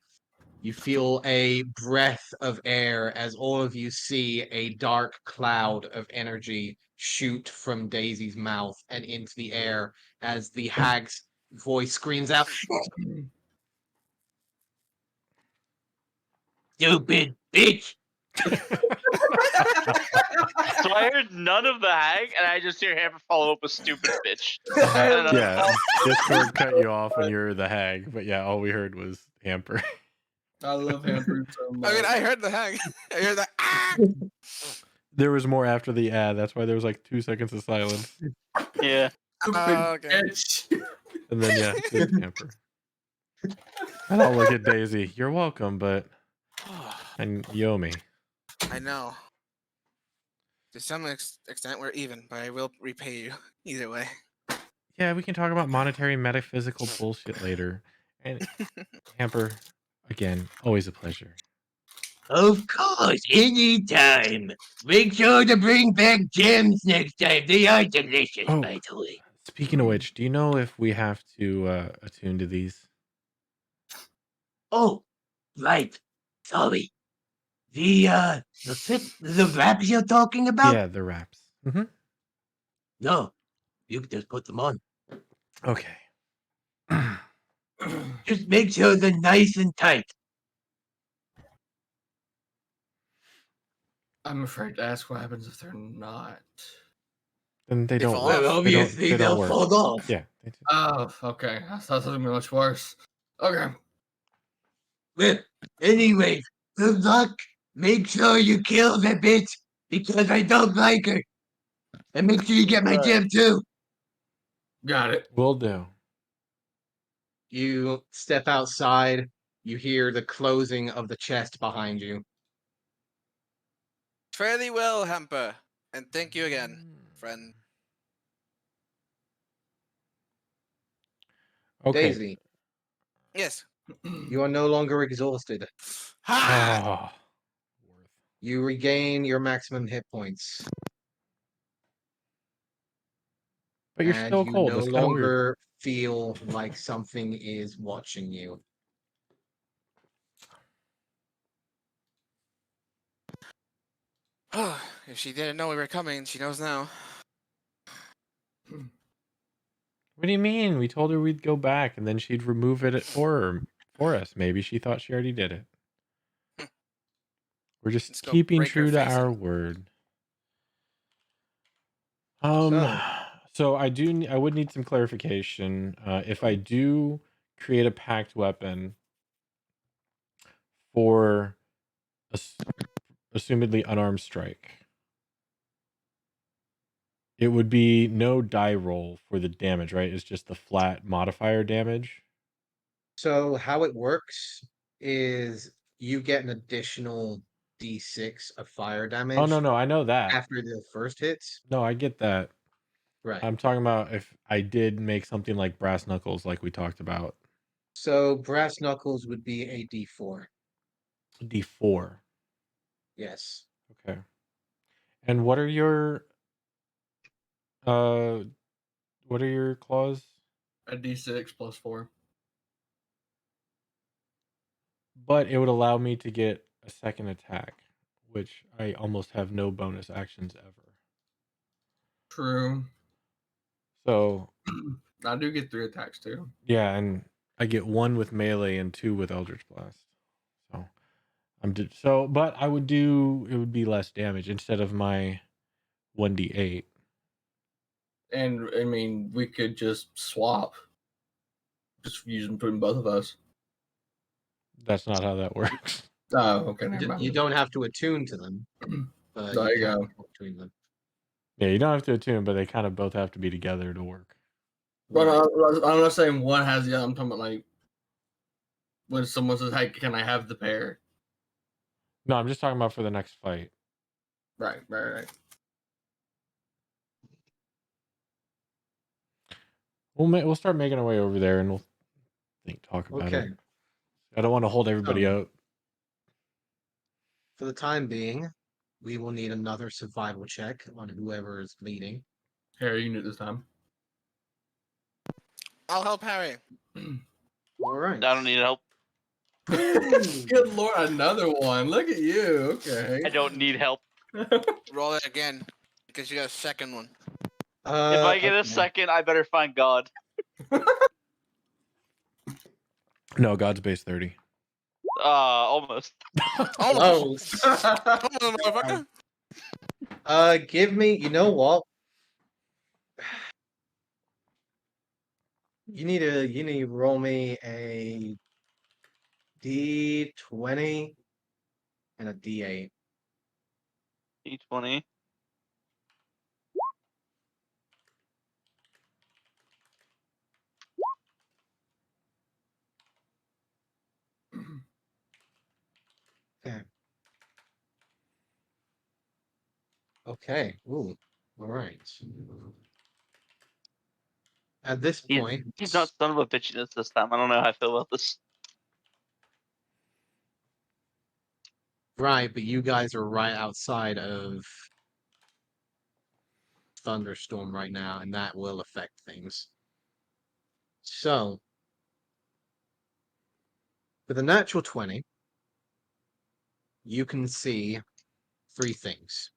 You feel a breath of air as all of you see a dark cloud of energy shoot from Daisy's mouth and into the air as the hag's voice screams out, Stupid bitch. So I heard none of the hag, and I just hear Hamper follow up with stupid bitch. And, Yeah, Discord cut you off when you were the hag, but yeah, all we heard was Hamper. I love Hamper so much. I mean, I heard the hag. I heard that. Ah! There was more after the ad. That's why there was like 2 seconds of silence. yeah. Okay. Bitch. And then, yeah, it's Hamper. And I'll look at Daisy. You're welcome, but. And you owe me. I know. To some extent, we're even, but I will repay you either way. Yeah, we can talk about monetary metaphysical bullshit later. And Hamper, again, always a pleasure. Of course, anytime. Make sure to bring back gems next time. They are delicious, Oh. by the way. Speaking of which, do you know if we have to attune to these? Oh, right. Sorry. The wraps you're talking about? Yeah, the wraps. Mm-hmm. No, you can just put them on. Okay. Just make sure they're nice and tight. I'm afraid to ask what happens if they're not. Then they They don't fall work. off. Well, They don't- obviously they don't they'll work. fall off. Yeah. They do. Oh, okay. I thought it was gonna be much worse. Okay. Well, anyway, good luck. Make sure you kill the bitch because I don't like her. And make sure you get my Right. gem too. Got it. Will do. you step outside, you hear the closing of the chest behind you. Fairly well, Hamper. And thank you again, friend. Okay. Daisy, Yes. you are no longer exhausted. Ha! Oh. You regain your maximum hit points. But you're And still you cold. no That's kind of weird. longer feel like something is watching you. If she didn't know we were coming, she knows now. What do you mean? We told her we'd go back and then she'd remove it for us. Maybe she thought she already did it. We're just Let's go keeping break her true to face our in. word. So, So I would need some clarification. If I do create a packed weapon for assumedly unarmed strike, it would be no die roll for the damage, right? It's just the flat modifier damage. So how it works is you get an additional d6 of fire damage Oh no, I know that. after the first hits. No, I get that. Right. I'm talking about if I did make something like brass knuckles, like we talked about. So brass knuckles would be a d4. D4. Yes. Okay. And what are your uh claws? A d6 plus 4. But it would allow me to get a second attack, which I almost have no bonus actions ever. True. So I do get 3 attacks too. yeah, and I get 1 with melee and 2 with Eldritch Blast. So but I would do it would be less damage instead of my 1d8. And I mean, we could just swap. Just use them between both of us. That's not how that works. Oh, okay, never mind. You don't have to attune to them, but There you can go. swap between them. Yeah, you don't have to attune, but they kind of both have to be together to work. But Right. I'm not saying one has the other. I'm talking about like when someone says, "Hey, can I have the pair?" No, I'm just talking about for the next fight. Right. We'll start making our way over there, and we'll talk about Okay. it. I don't want to hold everybody So, up. for the time being, we will need another survival check on whoever is leading. Harry, you can do it this time. I'll help Harry. All right. I don't need help. Good lord, another one. Look at you. Okay. I don't need help. Roll it again because you got a second one. If I get a Okay. second, I better find God. No, God's base 30. Almost. Almost. Close. Come on, motherfucker. Give me. You know what? You need to roll me a d20 and a d8. D20. Okay. Okay. Ooh. All right. At this point, He's not son of a bitchiness this time. I don't know how I feel about this. right, but you guys are right outside of thunderstorm right now, and that will affect things. So, with a natural 20, you can see 3 things.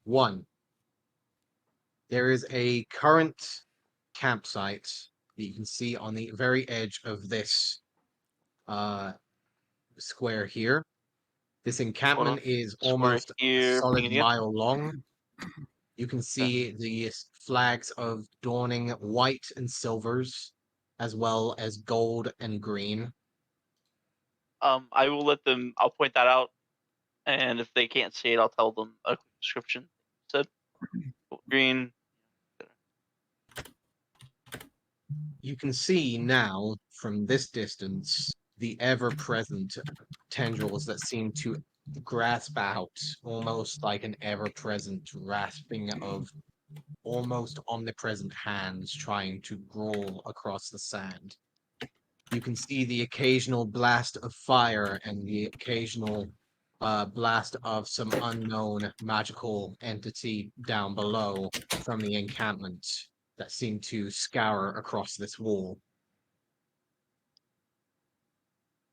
1, there is a current campsite that you can see on the very edge of this square here. This encampment is Square almost a here. solid Pinging you. mile long. You can see the flags of dawning white and silvers, as well as gold and green. I will let them. I'll point that out, and if they can't see it, I'll tell them a quick description. Said green. You can see now, from this distance, the ever-present tendrils that seem to grasp out, almost like an ever-present grasping of almost omnipresent hands trying to crawl across the sand. You can see the occasional blast of fire and the occasional blast of some unknown magical entity down below from the encampment that seem to scour across this wall.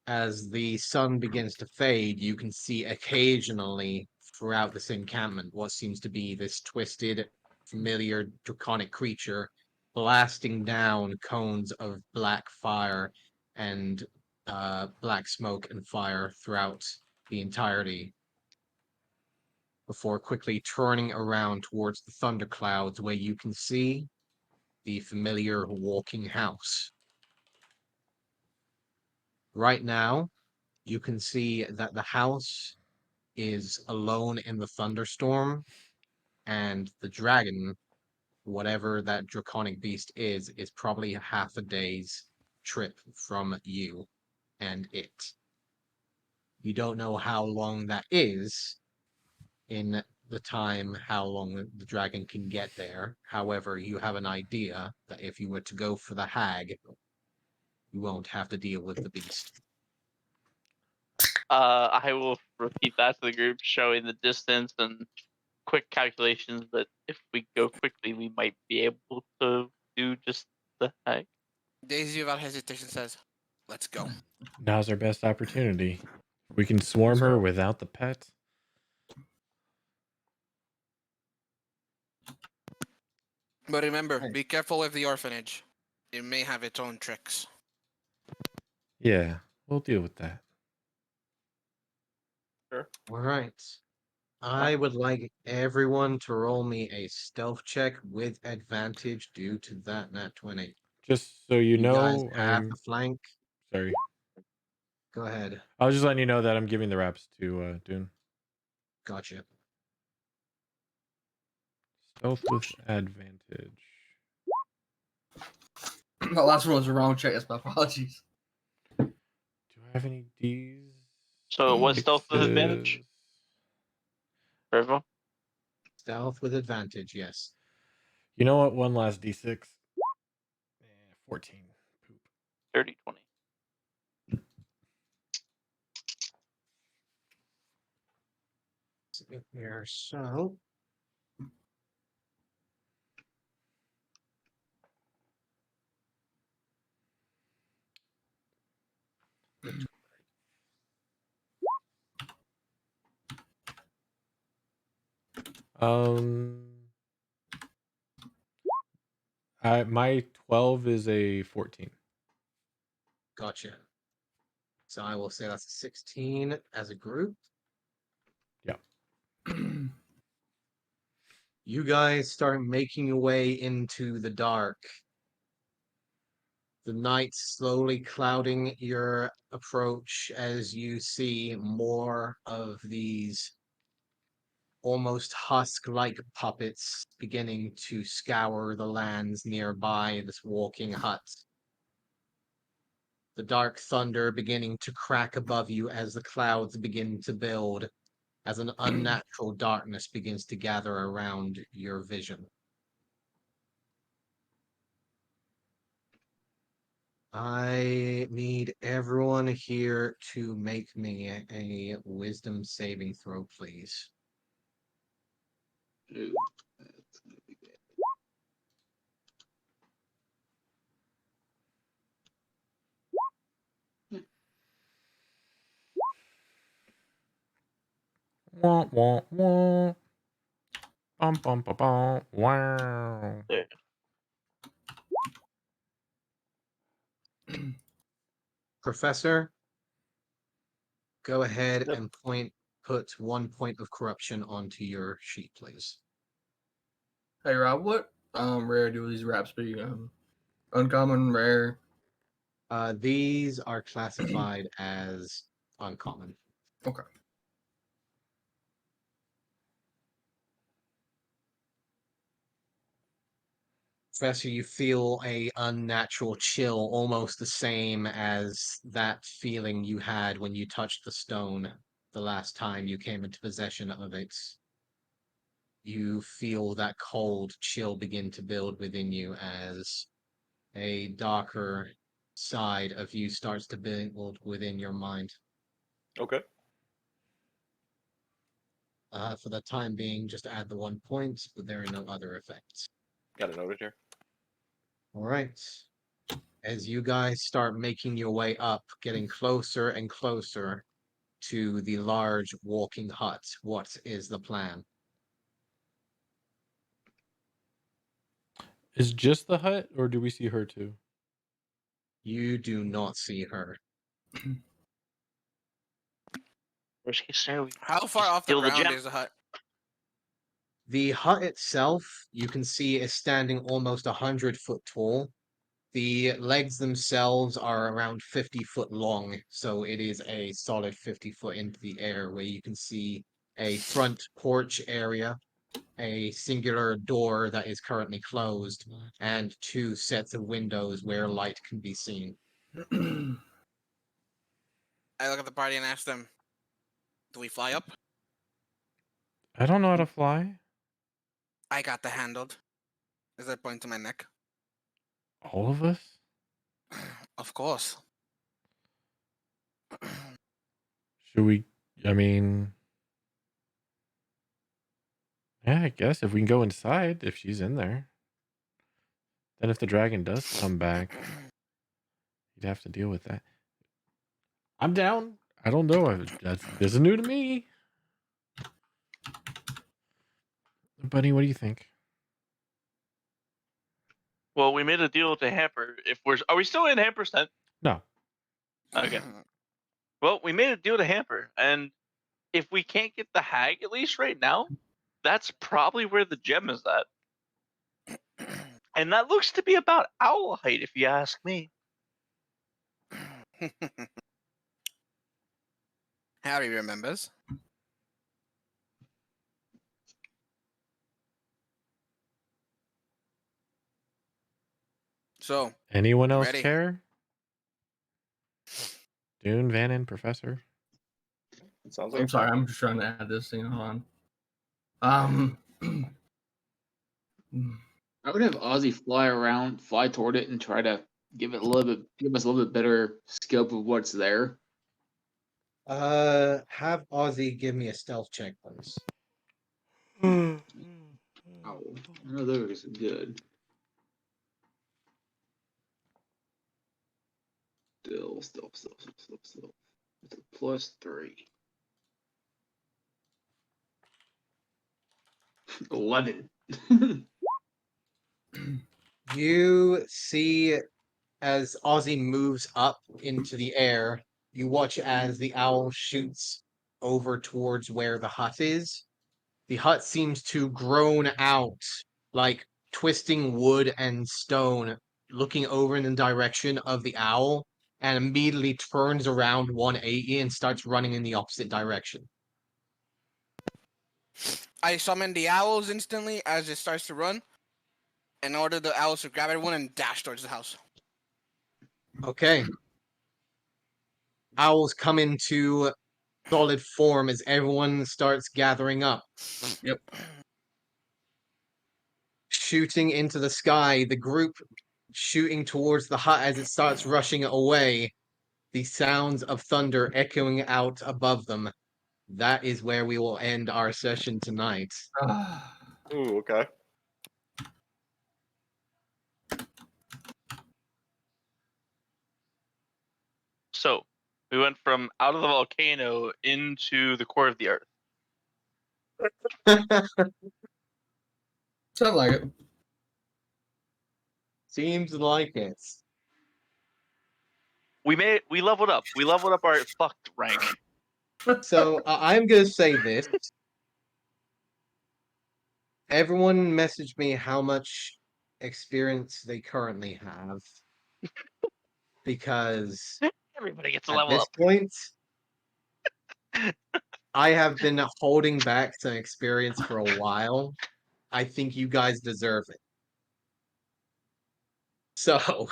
As the sun begins to fade, you can see occasionally throughout this encampment what seems to be this twisted, familiar draconic creature blasting down cones of black fire and black smoke and fire throughout the entirety before quickly turning around towards the thunderclouds where you can see the familiar walking house. Right now, you can see that the house is alone in the thunderstorm, and the dragon, whatever that draconic beast is probably half a day's trip from you and it. You don't know how long that is in the time how long the dragon can get there. However, you have an idea that if you were to go for the hag, you won't have to deal with the beast. I will repeat that to the group, showing the distance and quick calculations that if we go quickly, we might be able to do just the heck. Daisy without hesitation says, "Let's go." Now's our best opportunity. We can swarm her without the pet. But remember, Hey. be careful with the orphanage. It may have its own tricks. Yeah, we'll deal with that. All right. I would like everyone to roll me a stealth check with advantage due to that nat 20. Just so you You guys know, have I'm the flank. sorry. Go ahead. I was just letting you know that I'm giving the raps to Dune. Gotcha. Stealth with advantage. The last one was a wrong check. That's my apologies. Do I have any D's? So what's stealth with advantage? Sixes? For everyone? Stealth with advantage, yes. You know what? One last D6. 14. Poop. 30, 20. Here, so. Um, my 12 is a 14. Gotcha. So I will say that's a 16 as a group. Yeah. You guys start making your way into the dark. The night slowly clouding your approach as you see more of these almost husk-like puppets beginning to scour the lands nearby this walking hut. The dark thunder beginning to crack above you as the clouds begin to build, as an unnatural darkness begins to gather around your vision. I need everyone here to make me a wisdom saving throw, please. Ooh, that's gonna be bad. Wah, wah, wah. Bum, bum, bum, bum. Wow. There. Professor, go ahead Yep. and put 1 point of corruption onto your sheet, please. Hey Rob, what rare do these wraps be? Uncommon, rare. These are classified as uncommon. Okay. Professor, you feel a unnatural chill, almost the same as that feeling you had when you touched the stone the last time you came into possession of it. You feel that cold chill begin to build within you as a darker side of you starts to build within your mind. Okay. For the time being, just add the 1 point, but there are no other effects. Got it noted here. All right. As you guys start making your way up, getting closer and closer to the large walking hut, what is the plan? Is just the hut, or do we see her too? You do not see her. Worst case scenario, we How far just off the steal the ground gem. is the hut? The hut itself, you can see, is standing almost 100 foot tall. The legs themselves are around 50 foot long, so it is a solid 50 foot into the air where you can see a front porch area, a singular door that is currently closed, and 2 sets of windows where light can be seen. I look at the party and ask them, "Do we fly up?" I don't know how to fly. I got the handled. As I point to my neck. All of us? Of course. Should we? I mean, yeah, I guess if we can go inside, if she's in there. Then if the dragon does come back, you'd have to deal with that. I'm down. I don't know. This is new to me. Buddy, what do you think? Well, we made a deal with the hamper. Are we still in hamper's tent? No. Okay. Well, we made a deal with the hamper, and if we can't get the hag at least right now, that's probably where the gem is at. And that looks to be about owl height, if you ask me. Harry remembers. So, Anyone else ready? care? Dune, Vannon, Professor? It sounds like I'm sorry, I'm just trying to add this thing on. I would have Ozzy fly toward it, and try to give us a little bit better scope of what's there. Have Ozzy give me a stealth check, please. Oh, I know those are good. Still. It's a +3. 11. You see as Ozzy moves up into the air, you watch as the owl shoots over towards where the hut is. The hut seems to groan out, like twisting wood and stone, looking over in the direction of the owl, and immediately turns around 180 and starts running in the opposite direction. I summon the owls instantly as it starts to run, and order the owls to grab everyone and dash towards the house. Okay. Owls come into solid form as everyone starts gathering up. Yep. Shooting into the sky, the group shooting towards the hut as it starts rushing away, the sounds of thunder echoing out above them. That is where we will end our session tonight. Ooh, okay. So, we went from out of the volcano into the core of the earth. Sounds like it. Seems like it. We leveled up. We leveled up our fucked rank. So I'm going to say this. Everyone message me how much experience they currently have. Because Everybody gets a at level this up. point, I have been holding back some experience for a while. I think you guys deserve it. So,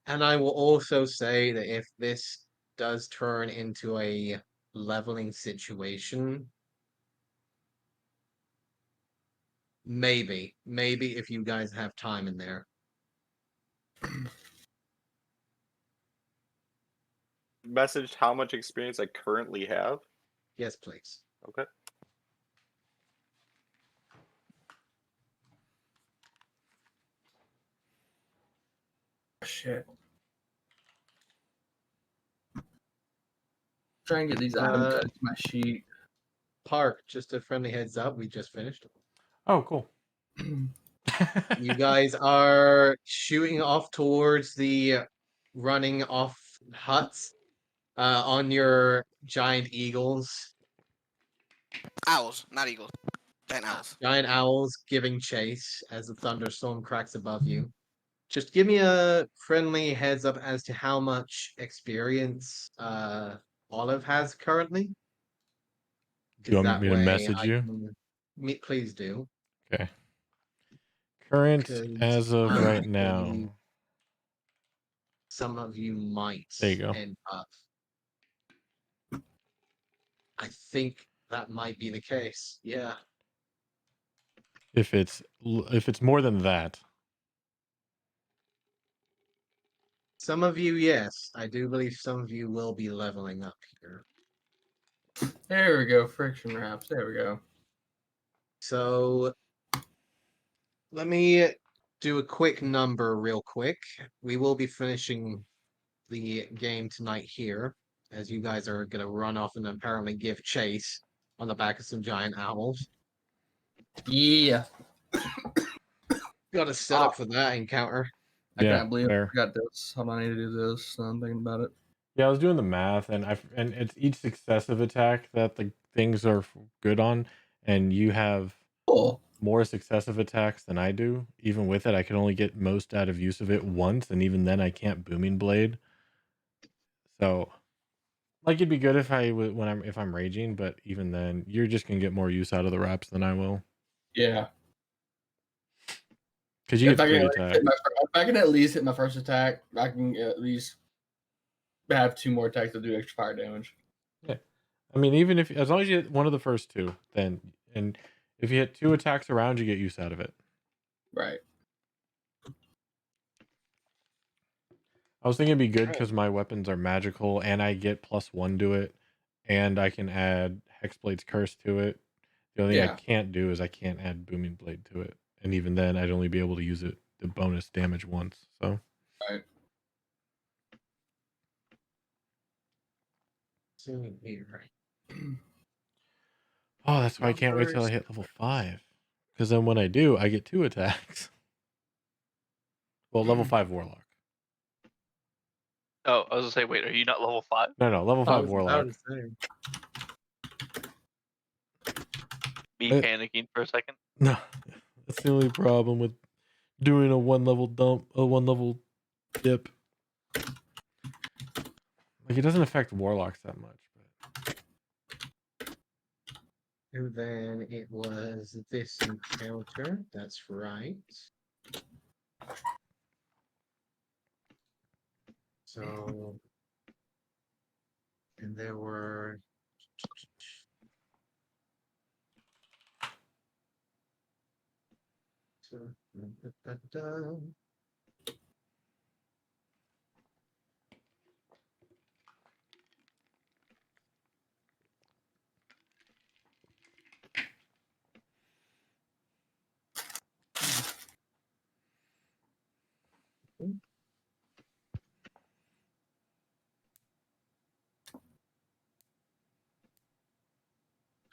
and I will also say that if this does turn into a leveling situation, maybe if you guys have time in there. Messaged how much experience I currently have. Yes, please. Okay. Shit. Try and get these items added to my sheet. Park, just a friendly heads up, we just finished. Oh, cool. You guys are shooting off towards the running off huts on your giant eagles. Owls, not eagles. Giant owls. Giant owls giving chase as the thunderstorm cracks above you. Just give me a friendly heads up as to how much experience Olive has currently. Do you want That me to way message I you? can... Please do. Okay. Current 'Cause as of right I now. some of you might There you go. end up. I think that might be the case. Yeah. If it's more than that, Some of you, yes. I do believe some of you will be leveling up here. There we go. Friction wraps. There we go. So let me do a quick number real quick. We will be finishing the game tonight here, as you guys are going to run off and apparently give chase on the back of some giant owls. Yeah. Got a setup for that encounter. I yeah, can't believe I fair. forgot this. Hold on, I need to do this. I'm thinking about it. Yeah, I was doing the math, and it's each successive attack that the things are good on, and you have Cool. more successive attacks than I do. Even with it, I can only get most out of use of it once, and even then, I can't booming blade. So, like, it'd be good if if I'm raging, but even then, you're just gonna get more use out of the wraps than I will, Yeah. because you If get I, can 3 at least hit attacks. if I can at least hit my first attack, I can at least have 2 more attacks to do extra fire damage. Yeah, I mean, even if as long as you hit one of the first 2, then and if you hit 2 attacks around, you get use out of it. Right. I was thinking it'd be good Right. because my weapons are magical and I get +1 to it, and I can add Hexblade's Curse to it. The only thing I Yeah. can't do is I can't add Booming Blade to it, and even then, I'd only be able to use it the bonus damage once. So Right. Soon here. oh, that's why I can't wait till I Numbers. hit level 5, because then when I do, I get 2 attacks. Well, level 5 Warlock. Oh, I was gonna say, wait, are you not level 5? No, level I 5 was Warlock. about to say. Me Uh, panicking for a second. No, that's the only problem with doing a 1 level dip. Like, it doesn't affect Warlocks that much. But And then it was this encounter. That's right. So, and there were. So, da-da-da.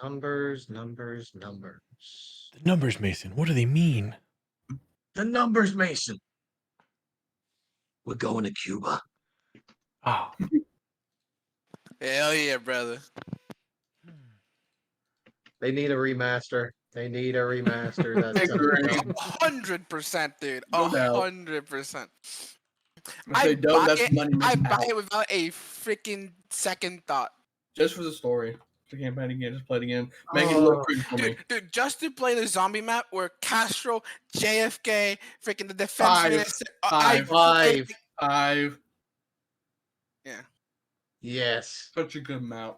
Numbers. the numbers, Mason, what do they mean? The numbers, Mason. We're going to Cuba. Oh, Hell yeah, brother. They need a remaster. That's Agreed. something. 100%, dude. No doubt. 100%. If they don't, that's money I missing buy out. it without a freaking second thought. Just for the story. The campaign again, just play it again. Make it look good for me. Dude, just to play the zombie map where Castro, JFK, freaking the defense Five. minister. Five. Yeah. Yes. Such a good map.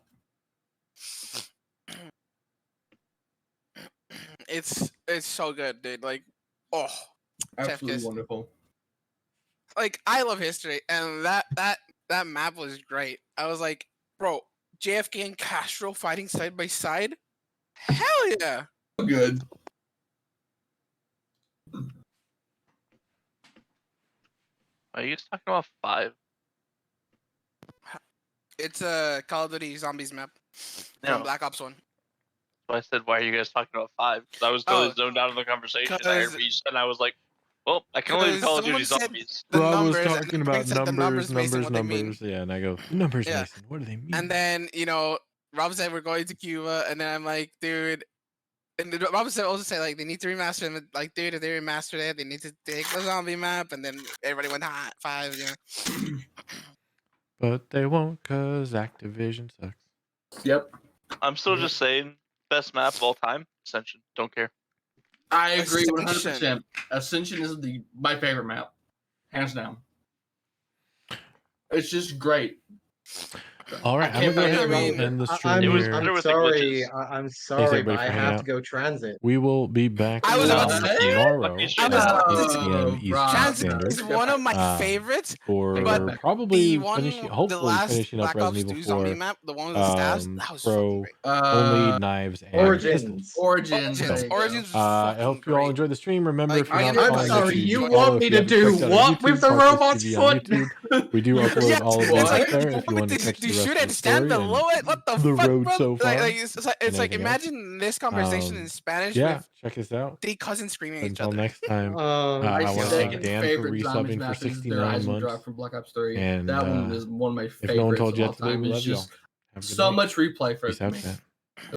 It's so good, dude. Like, oh, Absolutely kiss. wonderful. Like, I love history, and that map was great. I was like, bro, JFK and Castro fighting side by side. Hell yeah. Good. Are you guys talking about 5? It's a Call of Duty Zombies map from No. Black Ops 1. So I said, why are you guys talking about 5? Because I was totally Oh, zoned out of the conversation. I heard 'cause- what you said, and I was like, well, I can only do 'cause Call of Duty someone said Zombies. the Rob was numbers, and talking then about Frank said the numbers, Mason, what they mean. Yeah, and I go, numbers, Yeah. Mason, what do they mean? And then, Rob said we're going to Cuba, and then I'm like, dude. And then Rob said also say like they need to remaster them. Like, dude, if they remastered it, they need to take the zombie map, and then everybody went hot 5. Yeah. But they won't, cause Activision sucks. Yep. I'm still just saying, best map of all time, Ascension. Don't care. I agree Ascension. 100%. Ascension is my favorite map. Hands down. It's just great. All right, I I'm gonna can't go find ahead it and end the It stream was here. better I'm with the sorry. glitches. I'm sorry, everybody but I for hanging have out. to go transit. We will be back I was about to say it. tomorrow Fucking at shit. 8 p.m. Oh, Eastern Rob, Transit Standard is one of my Um, favorites. for But probably The finishing, one, the hopefully last finishing up Black Ops Resident 2 Evil zombie 4. map, the one with the stabs, that was fucking great. Only knives and pistols. Origins. So, there you go. Origins was I fucking hope you all great. enjoyed the stream. Remember, Like, if you're I not am following sorry, us, you should want follow. me If to you haven't do checked out our what YouTube, with the Parkers robot's TV on foot? YouTube. We do upload Yes, all of what? these up like, there you if you want want me to catch to the rest shoot of and the stand story and below it? What the the fuck, road bro? so far. It's like everything else. imagine this conversation in Spanish Yeah, with check us out. 3 cousins screaming at each Until other. next time, Oh, I My want to second thank Dan for favorite zombies resubbing for map is their 69 Eisen months. Drop from Black Ops 3. And That one is one of my if no one favorites told of you all yet today, time. we It's love y'all. just Have a good so night. much replay for Peace it to out, me. chat.